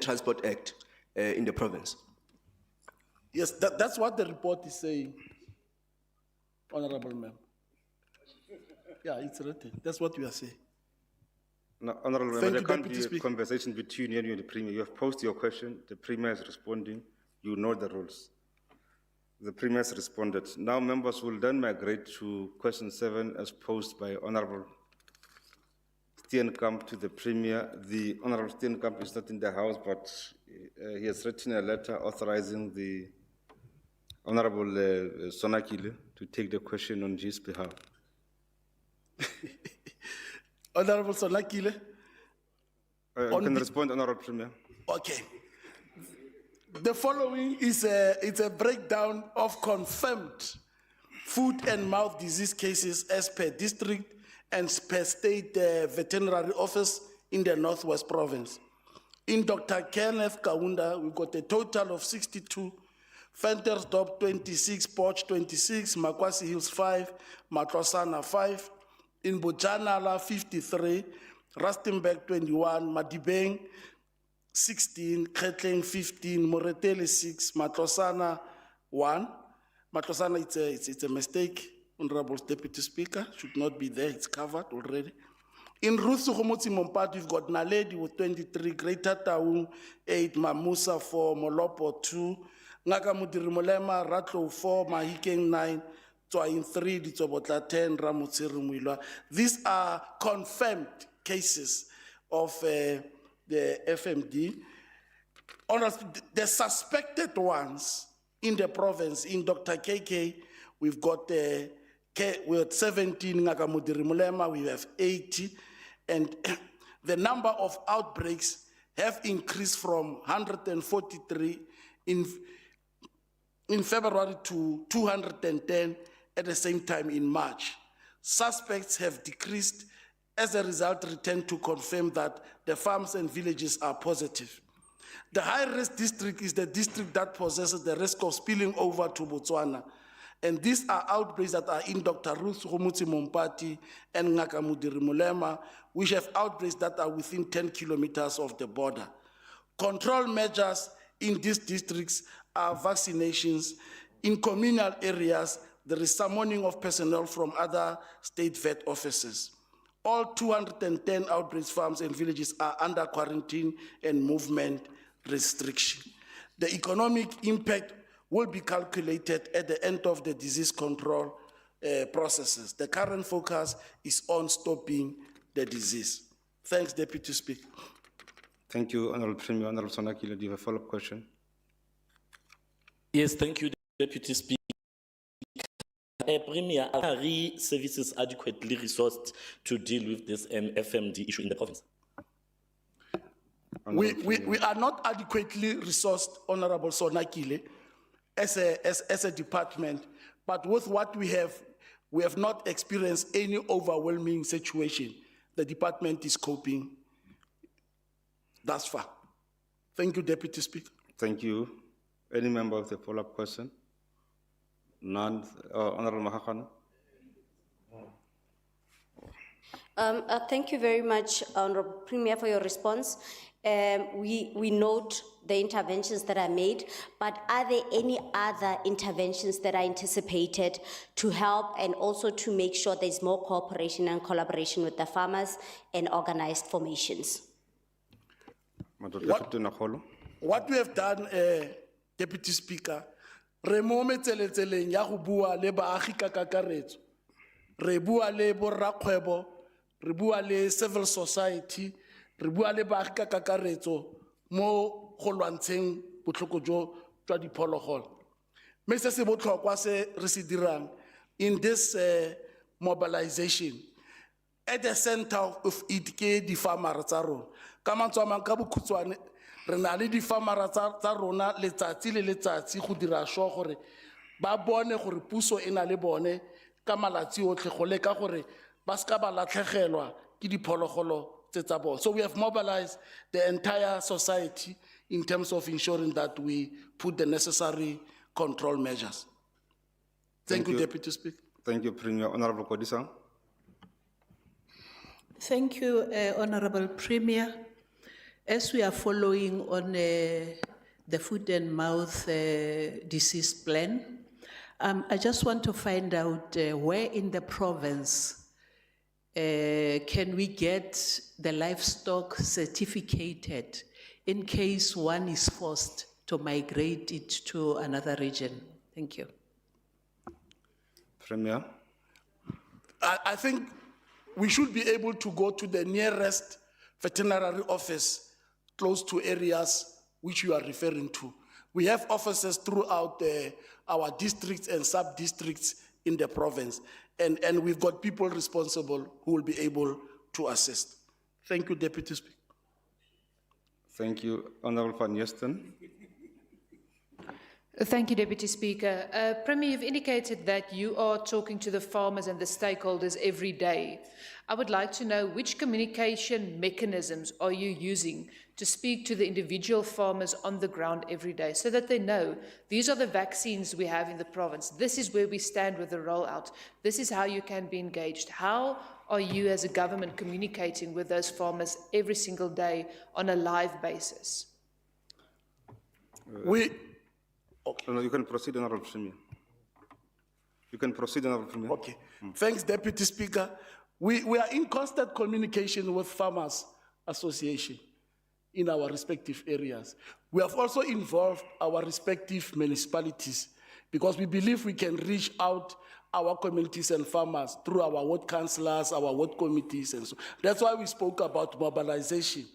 Transport Act in the province? Yes, that's what the report is saying, Honorable Member. Yeah, it's written. That's what we are saying. No, Honorable Member, there can't be a conversation between you and the Premier. You have posed your question, the Premier is responding, you know the rules. The Premier has responded. Now members will then migrate to question 7 as posed by Honorable Steenkamp to the Premier. The Honorable Steenkamp is not in the House, but he has written a letter authorizing the Honorable Sonakile to take the question on his behalf. Honorable Sonakile? You can respond, Honorable Premier. Okay. The following is it's a breakdown of confirmed foot and mouth disease cases as per district and per state veterinary office in the Northwest Province. In Dr. Kenneth Kaunda, we've got a total of 62, Ventersdorp 26, Poch 26, Makwasi Hills 5, Matlosana 5, in Bojanala 53, Rustenburg 21, Madibeng 16, Khetling 15, Moretele 6, Matlosana 1. Matlosana, it's a mistake, Honorable Deputy Speaker, should not be there, it's covered already. In Rusukhumutsi Mompati, we've got Naledi with 23, Greater Taung 8, Mamusa 4, Molopo 2, Ngakamudiri Molema, Ratlo 4, Mahikeng 9, Tsoain 3, Ditsobotla 10, Ramotsiri Muilwa. These are confirmed cases of the FMD. The suspected ones in the province, in Dr. KK, we've got 17, Ngakamudiri Molema, we have 80, and the number of outbreaks have increased from 143 in February to 210 at the same time in March. Suspects have decreased. As a result, returned to confirm that the farms and villages are positive. The high-risk district is the district that possesses the risk of spilling over to Botswana. And these are outbreaks that are in Dr. Ruth Humutsi Mompati and Ngakamudiri Molema, which have outbreaks that are within 10 kilometers of the border. Control measures in these districts are vaccinations. In communal areas, there is summoning of personnel from other state vet offices. All 210 outbreak farms and villages are under quarantine and movement restriction. The economic impact will be calculated at the end of the disease control processes. The current focus is on stopping the disease. Thanks, Deputy Speaker. Thank you, Honorable Premier. Honorable Sonakile, do you have a follow-up question? Yes, thank you, Deputy Speaker. Premier, are services adequately resourced to deal with this FMD issue in the province? We are not adequately resourced, Honorable Sonakile, as a department, but with what we have not experienced any overwhelming situation. The department is coping thus far. Thank you, Deputy Speaker. Thank you. Any member of the follow-up question? None. Honorable Mahakana. Thank you very much, Honorable Premier, for your response. We note the interventions that are made, but are there any other interventions that are anticipated to help and also to make sure there's more cooperation and collaboration with the farmers and organized formations? What we have done, Deputy Speaker, re mo metseleng ya go bua le baagi ka kakaretso, re bua le borrakgwebo, re bua le civil society, re bua le baagi ka kakaretso mo go lwantsheng botlhoko jo jwa diphologolo. Mme se se botlhokwa se re se dirang in this mobilization, at the center of it ke di-farmers tsa rona. Ka mantswe a mang ka bokhutshwane, re na le di-farmers tsa rona letsatsi le letsatsi go dira sure gore ba bone gore puso e na le bone ka malatsi otlhe go leka gore ba ska ba latlhegelwa ke diphologolo tse tsa bone. So we have mobilized the entire society in terms of ensuring that we put the necessary control measures. Thank you, Deputy Speaker. Thank you, Premier. Honorable Kodisa. Thank you, Honorable Premier. As we are following on the foot and mouth disease plan, I just want to find out where in the province can we get the livestock certificated in case one is forced to migrate it to another region? Thank you. Premier. I think we should be able to go to the nearest veterinary office close to areas which you are referring to. We have offices throughout our districts and sub-districts in the province, and we've got people responsible who will be able to assist. Thank you, Deputy Speaker. Thank you. Honorable Van Yesten. Thank you, Deputy Speaker. Premier, you've indicated that you are talking to the farmers and the stakeholders every day. I would like to know which communication mechanisms are you using to speak to the individual farmers on the ground every day so that they know these are the vaccines we have in the province. This is where we stand with the rollout. This is how you can be engaged. How are you as a government communicating with those farmers every single day on a live basis? No, you can proceed, Honorable Premier. You can proceed, Honorable Premier. Okay. Thanks, Deputy Speaker. We are in constant communication with Farmers Association in our respective areas. We have also involved our respective municipalities because we believe we can reach out our communities and farmers through our ward councillors, our ward committees, and so. That's why we spoke about mobilization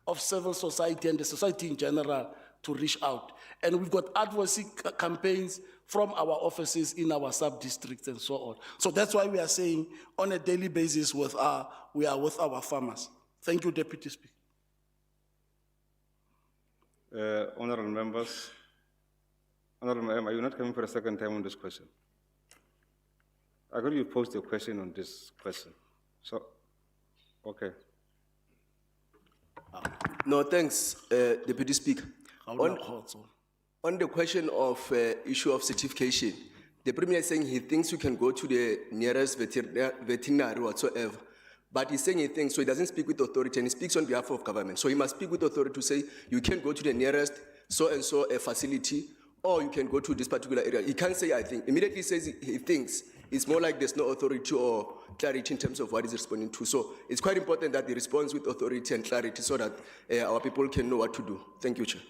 of civil society and the society in general to reach out. And we've got advocacy campaigns from our offices in our sub-districts and so on. So that's why we are saying on a daily basis we are with our farmers. Thank you, Deputy Speaker. Honorable members, Honorable Madam, are you not coming for a second time on this question? I got you posed a question on this question. So, okay. No, thanks, Deputy Speaker. On the question of issue of certification, the Premier is saying he thinks you can go to the nearest veterinary whatsoever. But he's saying he thinks, so he doesn't speak with authority and he speaks on behalf of government. So he must speak with authority to say, you can go to the nearest so-and-so facility, or you can go to this particular area. He can't say, I think. Immediately says he thinks. It's more like there's no authority or clarity in terms of what he's responding to. So it's quite important that he responds with authority and clarity so that our people can know what to do. Thank you, Chair.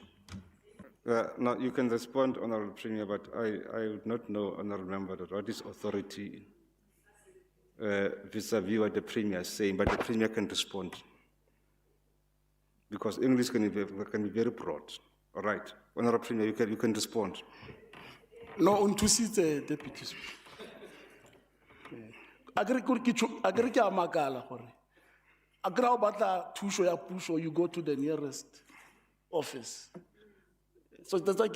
No, you can respond, Honorable Premier, but I would not know, Honorable Member, that what is authority vis-a-vis what the Premier is saying, but the Premier can respond. Because English can be very broad. All right. Honorable Premier, you can respond. No, untusitse, Deputy Speaker. Agri ke a makala gore. Agri ha o batla thuso ya puso, you go to the nearest office. So that's like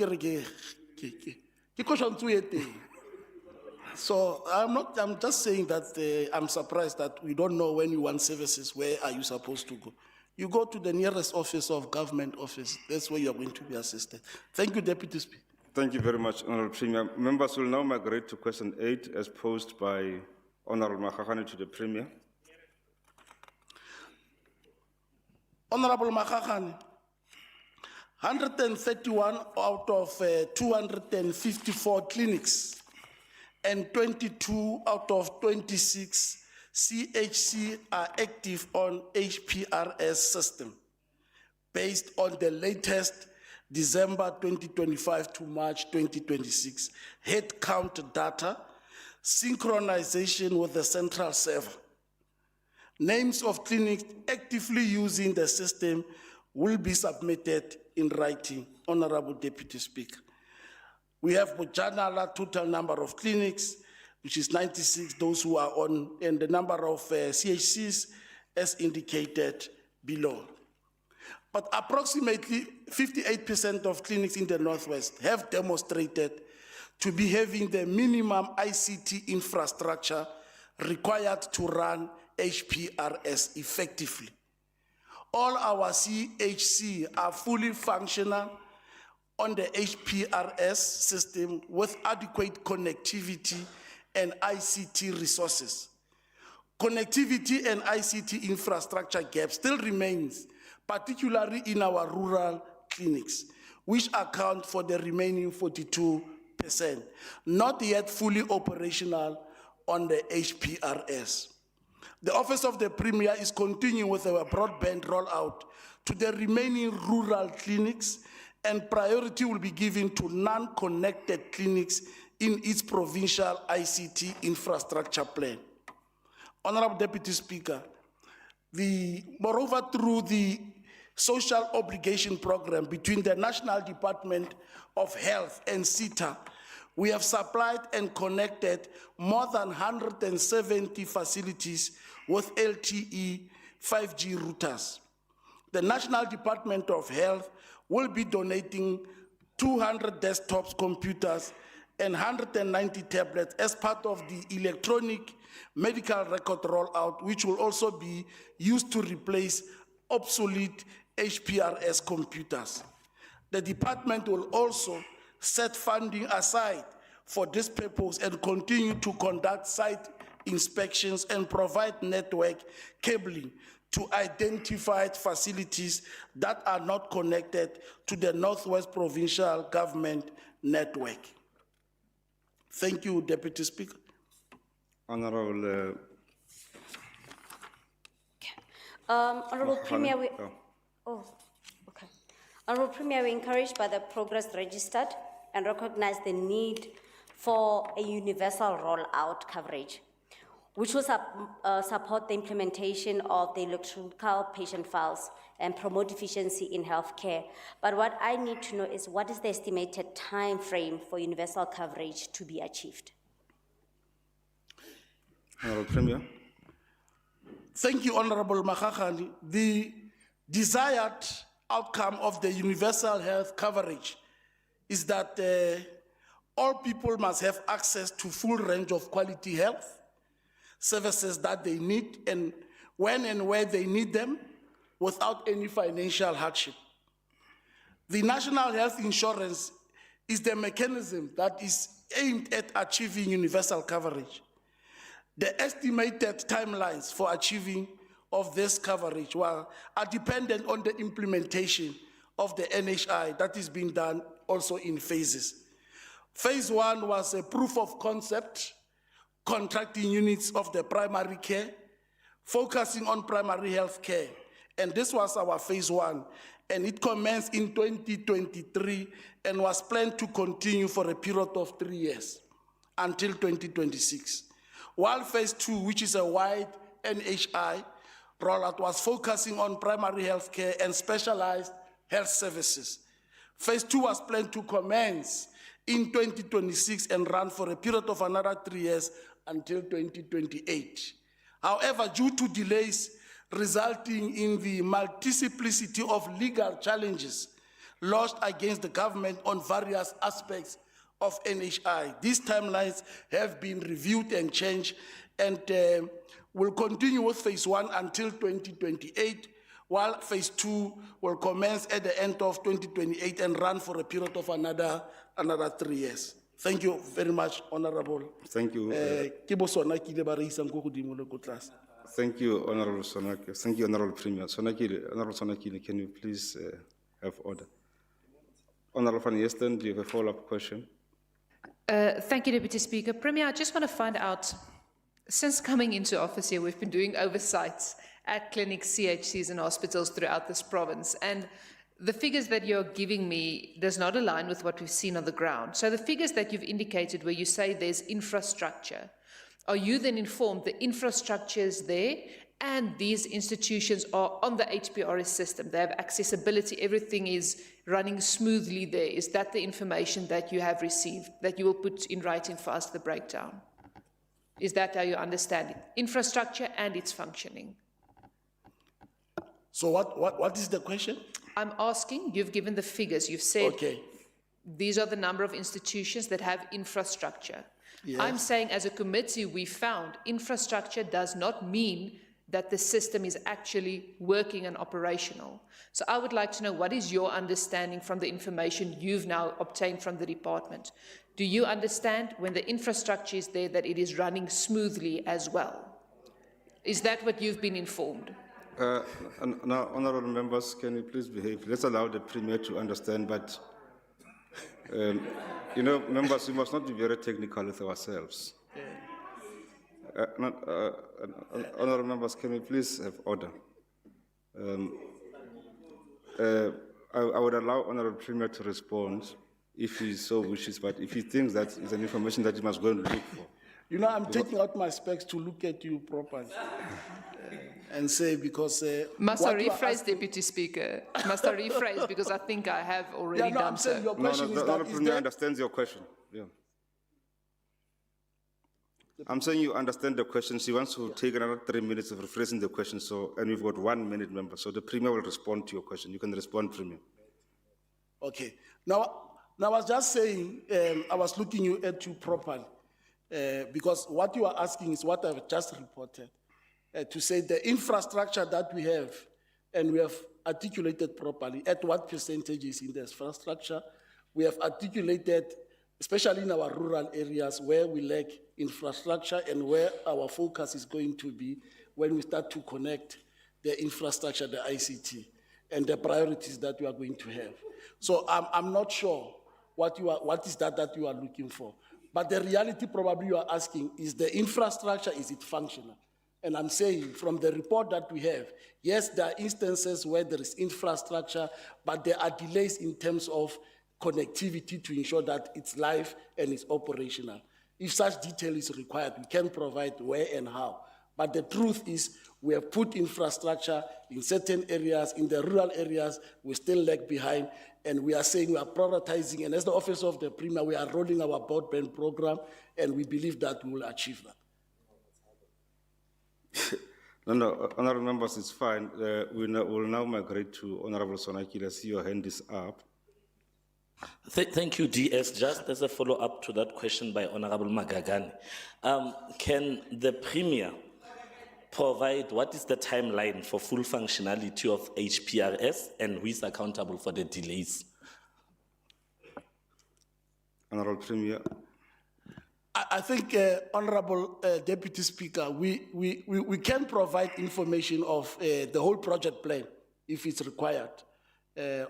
So I'm just saying that I'm surprised that we don't know when you want services, where are you supposed to go? You go to the nearest office of government office. That's where you're going to be assisted. Thank you, Deputy Speaker. Thank you very much, Honorable Premier. Members will now migrate to question 8 as posed by Honorable Makgakane to the Premier. Honorable Makgakane, 131 out of 254 clinics and 22 out of 26 CHC are active on HPRS system based on the latest December 2025 to March 2026 head count data, synchronization with the central server. Names of clinics actively using the system will be submitted in writing, Honorable Deputy Speaker. We have Bojanala total number of clinics, which is 96, those who are on, and the number of CHCs as indicated below. But approximately 58% of clinics in the Northwest have demonstrated to be having the minimum ICT infrastructure required to run HPRS effectively. All our CHC are fully functional on the HPRS system with adequate connectivity and ICT resources. Connectivity and ICT infrastructure gap still remains, particularly in our rural clinics, which account for the remaining 42%, not yet fully operational on the HPRS. The Office of the Premier is continuing with our broadband rollout to the remaining rural clinics, and priority will be given to non-connected clinics in its provincial ICT infrastructure plan. Honorable Deputy Speaker, moreover, through the social obligation program between the National Department of Health and CETA, we have supplied and connected more than 170 facilities with LTE 5G routers. The National Department of Health will be donating 200 desktops, computers, and 190 tablets as part of the electronic medical record rollout, which will also be used to replace obsolete HPRS computers. The department will also set funding aside for this purpose and continue to conduct site inspections and provide network cabling to identified facilities that are not connected to the Northwest Provincial Government network. Thank you, Deputy Speaker. Honorable. Honorable Premier, Honorable Premier, we're encouraged by the progress registered and recognize the need for a universal rollout coverage, which will support the implementation of the electronic patient files and promote efficiency in healthcare. But what I need to know is what is the estimated time frame for universal coverage to be achieved? Honorable Premier. Thank you, Honorable Makhakhani. The desired outcome of the universal health coverage is that all people must have access to full range of quality health services that they need and when and where they need them without any financial hardship. The National Health Insurance is the mechanism that is aimed at achieving universal coverage. The estimated timelines for achieving of this coverage are dependent on the implementation of the NHI that is being done also in phases. Phase 1 was a proof of concept, contracting units of the primary care, focusing on primary health care. And this was our phase 1. And it commenced in 2023 and was planned to continue for a period of 3 years until 2026. While phase 2, which is a wide NHI rollout, was focusing on primary health care and specialized health services. Phase 2 was planned to commence in 2026 and run for a period of another 3 years until 2028. However, due to delays resulting in the multiplicity of legal challenges lodged against the government on various aspects of NHI, these timelines have been reviewed and changed and will continue with phase 1 until 2028, while phase 2 will commence at the end of 2028 and run for a period of another 3 years. Thank you very much, Honorable. Thank you. Thank you, Honorable Sonaki. Thank you, Honorable Premier. Honorable Sonaki, can you please have order? Honorable Van Yesten, do you have a follow-up question? Thank you, Deputy Speaker. Premier, I just want to find out, since coming into office here, we've been doing oversights at clinics, CHCs, and hospitals throughout this province. And the figures that you're giving me does not align with what we've seen on the ground. So the figures that you've indicated where you say there's infrastructure, are you then informed the infrastructure is there and these institutions are on the HPRS system? They have accessibility, everything is running smoothly there. Is that the information that you have received, that you will put in writing for us, the breakdown? Is that how you understand it? Infrastructure and its functioning. So what is the question? I'm asking, you've given the figures, you've said okay. These are the number of institutions that have infrastructure. Yes. I'm saying as a committee, we found infrastructure does not mean that the system is actually working and operational. So I would like to know, what is your understanding from the information you've now obtained from the department? Do you understand when the infrastructure is there that it is running smoothly as well? Is that what you've been informed? Now, honorable members, can you please behave? Let's allow the Premier to understand, but you know, members, we must not be very technical with ourselves. Honorable members, can we please have order? I would allow Honorable Premier to respond if he so wishes, but if he thinks that is an information that he must go and look for. You know, I'm taking out my specs to look at you properly and say, because... Must I rephrase, Deputy Speaker? Must I rephrase, because I think I have already done so. Your question the Honorable Premier understands your question. Yeah. I'm saying you understand the question. She wants to take another 3 minutes of rephrasing the question, so, and we've got 1 minute, member. So the Premier will respond to your question. You can respond, Premier. Okay. Now, Now, I was just saying, I was looking at you properly, because what you are asking is what I've just reported, to say the infrastructure that we have, and we have articulated properly, at what percentage is in the infrastructure. We have articulated, especially in our rural areas where we lack infrastructure and where our focus is going to be when we start to connect the infrastructure, the ICT, and the priorities that we are going to have. So I'm not sure what is that you are looking for. But the reality probably you are asking is the infrastructure, is it functional? And I'm saying from the report that we have, yes, there are instances where there is infrastructure, but there are delays in terms of connectivity to ensure that it's live and it's operational. If such detail is required, we can provide where and how. But the truth is we have put infrastructure in certain areas, in the rural areas, we still lag behind, and we are saying we are prioritizing, and as the Office of the Premier, we are rolling our broadband program, and we believe that we will achieve that. No, honorable members, it's fine. We'll now migrate to Honorable Sonakile. I see your hand is up. Thank you, DS. Just as a follow-up to that question by Honorable Magagane, can the Premier provide what is the timeline for full functionality of HPRS and who is accountable for the delays? Honorable Premier. I think, Honorable Deputy Speaker, we can provide information of the whole project plan if it's required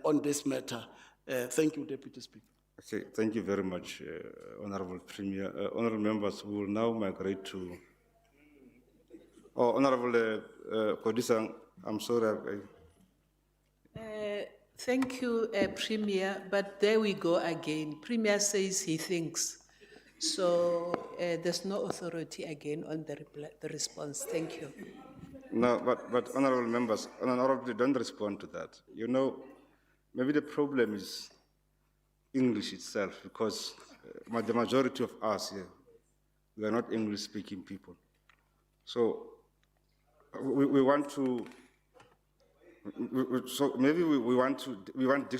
on this matter. Thank you, Deputy Speaker. Okay, thank you very much, Honorable Premier. Honorable members, we will now migrate to. Oh, Honorable Kodisang, I'm sorry. Thank you, Premier, but there we go again. Premier says he thinks. So there's no authority again on the response. Thank you. No, but honorable members, honorable, don't respond to that. You know, maybe the problem is English itself, because the majority of us here, we are not English-speaking people. So we want to. So maybe we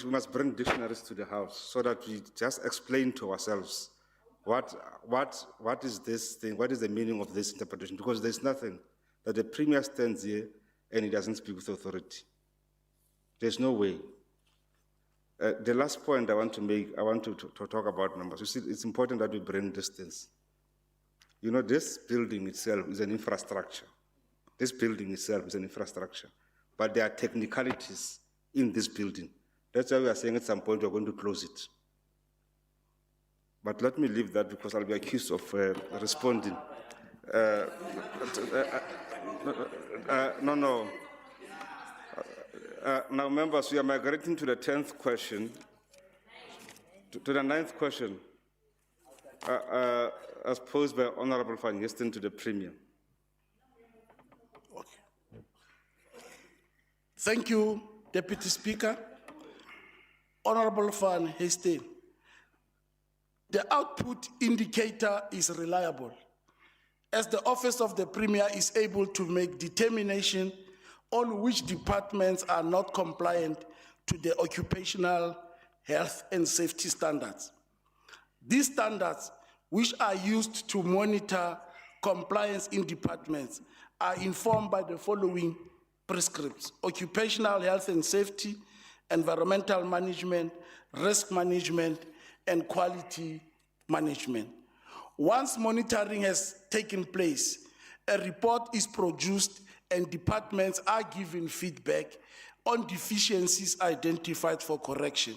must bring dictionaries to the house so that we just explain to ourselves what is this thing, what is the meaning of this interpretation, because there's nothing that the Premier stands here and he doesn't speak with authority. There's no way. The last point I want to make, I want to talk about numbers. You see, it's important that we bring distance. You know, this building itself is an infrastructure. This building itself is an infrastructure. But there are technicalities in this building. That's why we are saying at some point we're going to close it. But let me leave that because I'll be accused of responding. No. Now, members, we are migrating to the 10th question, to the 9th question, as posed by Honorable Van Hesten to the Premier. Okay. Thank you, Deputy Speaker. Honorable Van Hesten, the output indicator is reliable, as the Office of the Premier is able to make determination on which departments are not compliant to the occupational health and safety standards. These standards, which are used to monitor compliance in departments, are informed by the following prescripts: occupational health and safety, environmental management, risk management, and quality management. Once monitoring has taken place, a report is produced and departments are given feedback on deficiencies identified for correction.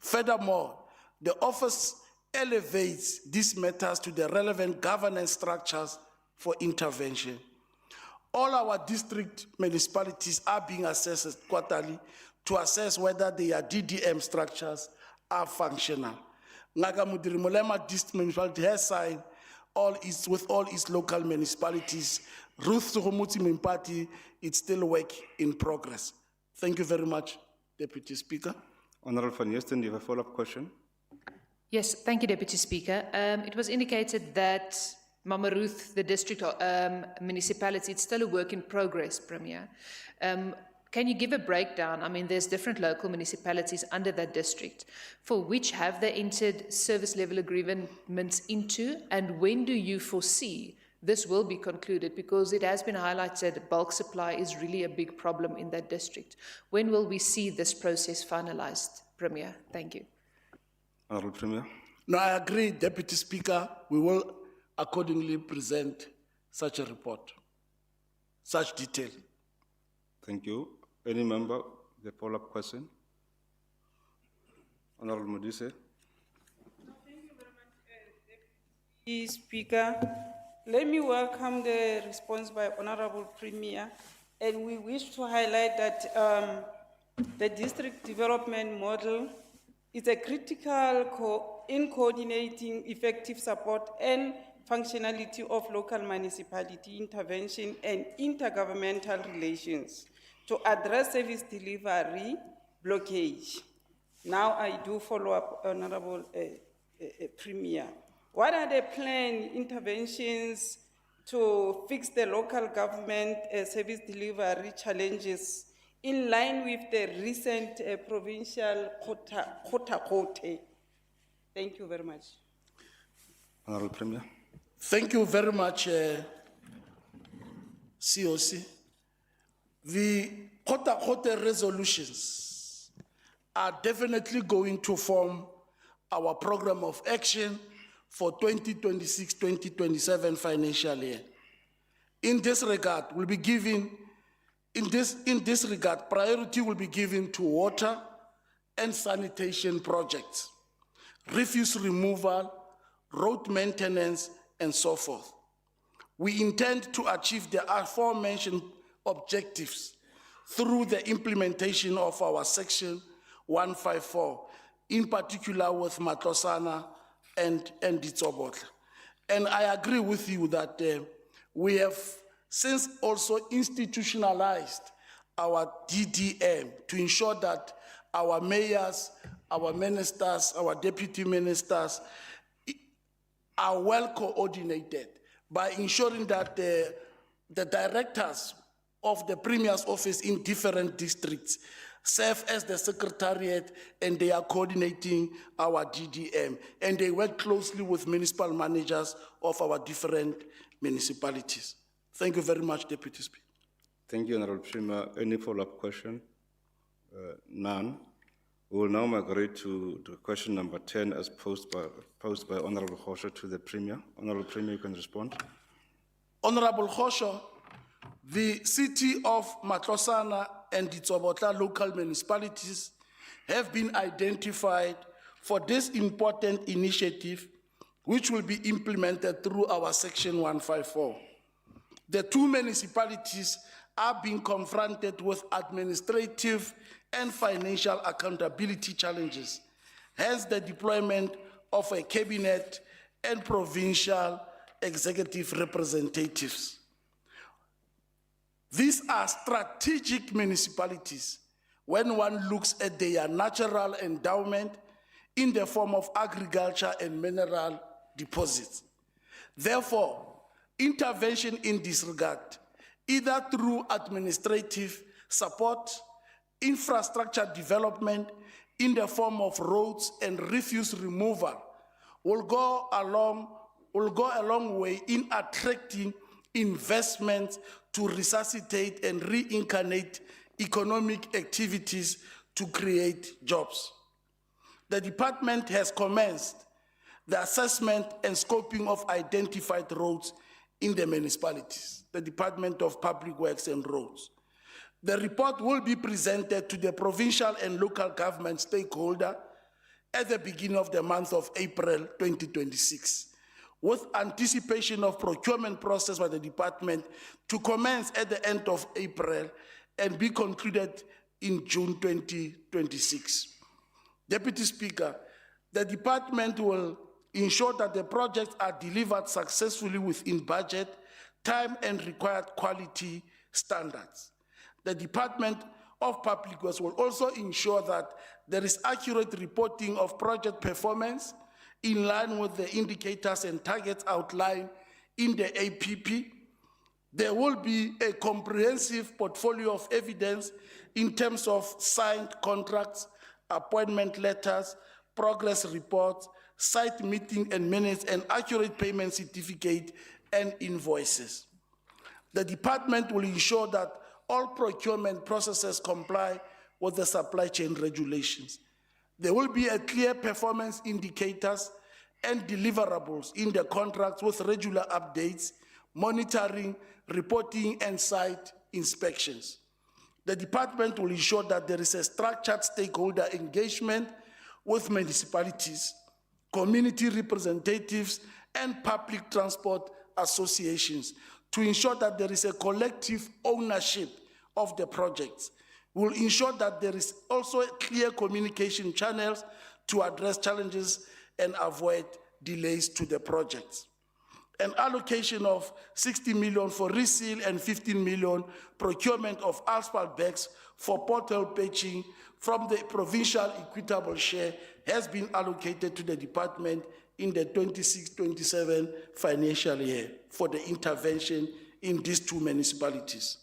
Furthermore, the office elevates these matters to the relevant governance structures for intervention. All our district municipalities are being assessed quarterly to assess whether their DDM structures are functional. Naga Mudiri Mulema District Municipality has signed with all its local municipalities. Ruth Suhumuti Mimpati, it's still work in progress. Thank you very much, Deputy Speaker. Honorable Van Hesten, do you have a follow-up question? Yes, thank you, Deputy Speaker. It was indicated that Mama Ruth, the district municipality, it's still a work in progress, Premier. Can you give a breakdown? I mean, there's different local municipalities under that district. For which have they entered service level agreements into, and when do you foresee this will be concluded? Because it has been highlighted bulk supply is really a big problem in that district. When will we see this process finalized, Premier? Thank you. Honourable Premier. No, I agree, Deputy Speaker. We will accordingly present such a report, such detail. Thank you. Any member, the follow-up question? Honourable Modise. Deputy Speaker, let me welcome the response by Honorable Premier, and we wish to highlight that the district development model is a critical in coordinating effective support and functionality of local municipality intervention and intergovernmental relations to address service delivery blockage. Now I do follow up, Honorable Premier. What are the planned interventions to fix the local government service delivery challenges in line with the recent provincial quota? Thank you very much. Honourable Premier. Thank you very much, COC. The quota resolutions are definitely going to form our program of action for 2026-2027 financial year. In this regard, we'll be giving, in this regard, priority will be given to water and sanitation projects, refuse removal, road maintenance, and so forth. We intend to achieve the aforementioned objectives through the implementation of our Section 154, in particular with Matlosana and Ditsobotla. And I agree with you that we have since also institutionalized our DDM to ensure that our mayors, our ministers, our deputy ministers are well coordinated by ensuring that the directors of the Premier's office in different districts serve as the secretariat, and they are coordinating our DDM, and they work closely with municipal managers of our different municipalities. Thank you very much, Deputy Speaker. Thank you, Honourable Premier. Any follow-up question? None. We will now migrate to question number 10 as posed by Honourable Khosha to the Premier. Honourable Premier, you can respond. Honourable Khosha, the city of Matlosana and Ditsobotla local municipalities have been identified for this important initiative, which will be implemented through our Section 154. The two municipalities are being confronted with administrative and financial accountability challenges, hence the deployment of a cabinet and provincial executive representatives. These are strategic municipalities when one looks at their natural endowment in the form of agriculture and mineral deposits. Therefore, intervention in this regard, either through administrative support, infrastructure development in the form of roads and refuse removal, will go a long way in attracting investments to resuscitate and reincarnate economic activities to create jobs. The department has commenced the assessment and scoping of identified roads in the municipalities, the Department of Public Works and Roads. The report will be presented to the provincial and local government stakeholder at the beginning of the month of April 2026, with anticipation of procurement process by the department to commence at the end of April and be concluded in June 2026. Deputy Speaker, the department will ensure that the projects are delivered successfully within budget, time, and required quality standards. The Department of Public Works will also ensure that there is accurate reporting of project performance in line with the indicators and targets outlined in the APP. There will be a comprehensive portfolio of evidence in terms of signed contracts, appointment letters, progress reports, site meeting and minutes, and accurate payment certificate and invoices. The department will ensure that all procurement processes comply with the supply chain regulations. There will be a clear performance indicators and deliverables in the contracts with regular updates, monitoring, reporting, and site inspections. The department will ensure that there is a structured stakeholder engagement with municipalities, community representatives, and public transport associations to ensure that there is a collective ownership of the projects. We'll ensure that there is also clear communication channels to address challenges and avoid delays to the projects. An allocation of 60 million for reseal and 15 million procurement of asphalt bags for pothole patching from the provincial equitable share has been allocated to the department in the 26-27 financial year for the intervention in these two municipalities.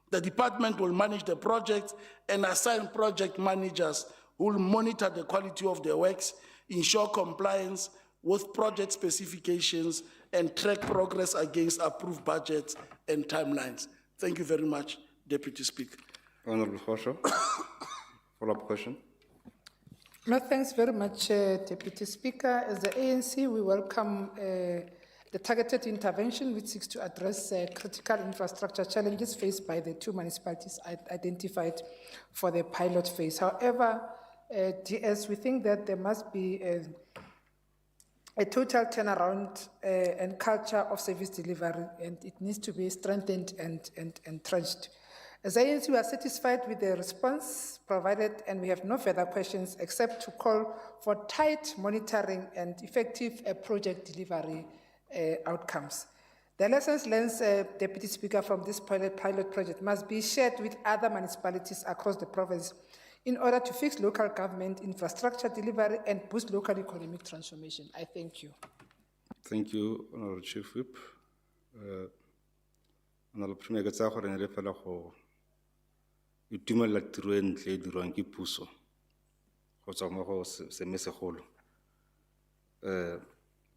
The department will manage the project and assign project managers who will monitor the quality of the works, ensure compliance with project specifications, and track progress against approved budgets and timelines. Thank you very much, Deputy Speaker. Honorable Khosho, follow-up question. No, thanks very much, Deputy Speaker. As the ANC, we welcome the targeted intervention which seeks to address critical infrastructure challenges faced by the two municipalities identified for the pilot phase. However, DS, we think that there must be a total turnaround and culture of service delivery, and it needs to be strengthened and entrenched. As ANC, we are satisfied with the response provided, and we have no further questions except to call for tight monitoring and effective project delivery outcomes. The lessons learned, Deputy Speaker, from this pilot project must be shared with other municipalities across the province in order to fix local government infrastructure delivery and boost local economic transformation. I thank you. Thank you, Honorable Chief Whip. Honorable Premier, ke tsaya gore ne re fela go itumelela tiro e ntle e dirwang ke puso go tswa mo go semesegolo.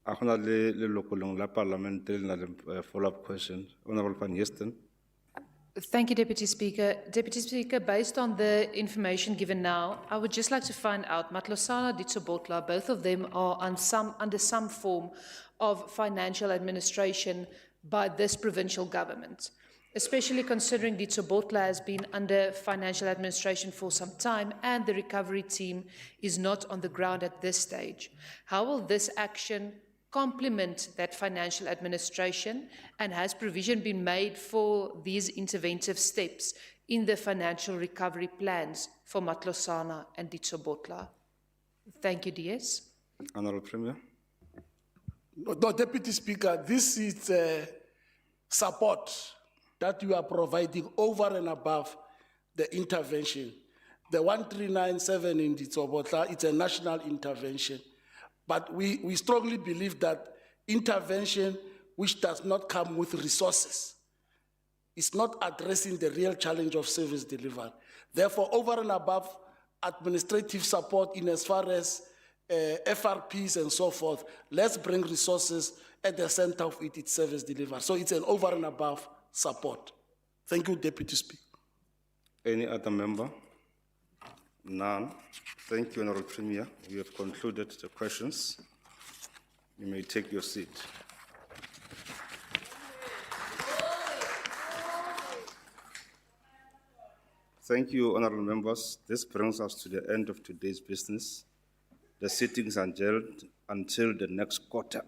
A gona le leloko lengwe la parlamente le na le follow-up question. Honorable Van Heesten. Thank you, Deputy Speaker. Deputy Speaker, based on the information given now, I would just like to find out, Matlosana, Ditsobotla, both of them are under some form of financial administration by this provincial government, especially considering Ditsobotla has been under financial administration for some time and the recovery team is not on the ground at this stage. How will this action complement that financial administration, and has provision been made for these interventive steps in the financial recovery plans for Matlosana and Ditsobotla? Thank you, DS. Honorable Premier. No, Deputy Speaker, this is support that you are providing over and above the intervention. The 1397 in Ditsobotla, it's a national intervention. But we strongly believe that intervention which does not come with resources is not addressing the real challenge of service delivery. Therefore, over and above administrative support in as far as FRPs and so forth, let's bring resources at the center of it, it's service delivery. So it's an over and above support. Thank you, Deputy Speaker. Any other member? None. Thank you, Honorable Premier. We have concluded the questions. You may take your seat. Thank you, honorable members. This brings us to the end of today's business. The sitting is adjourned until the next quarter.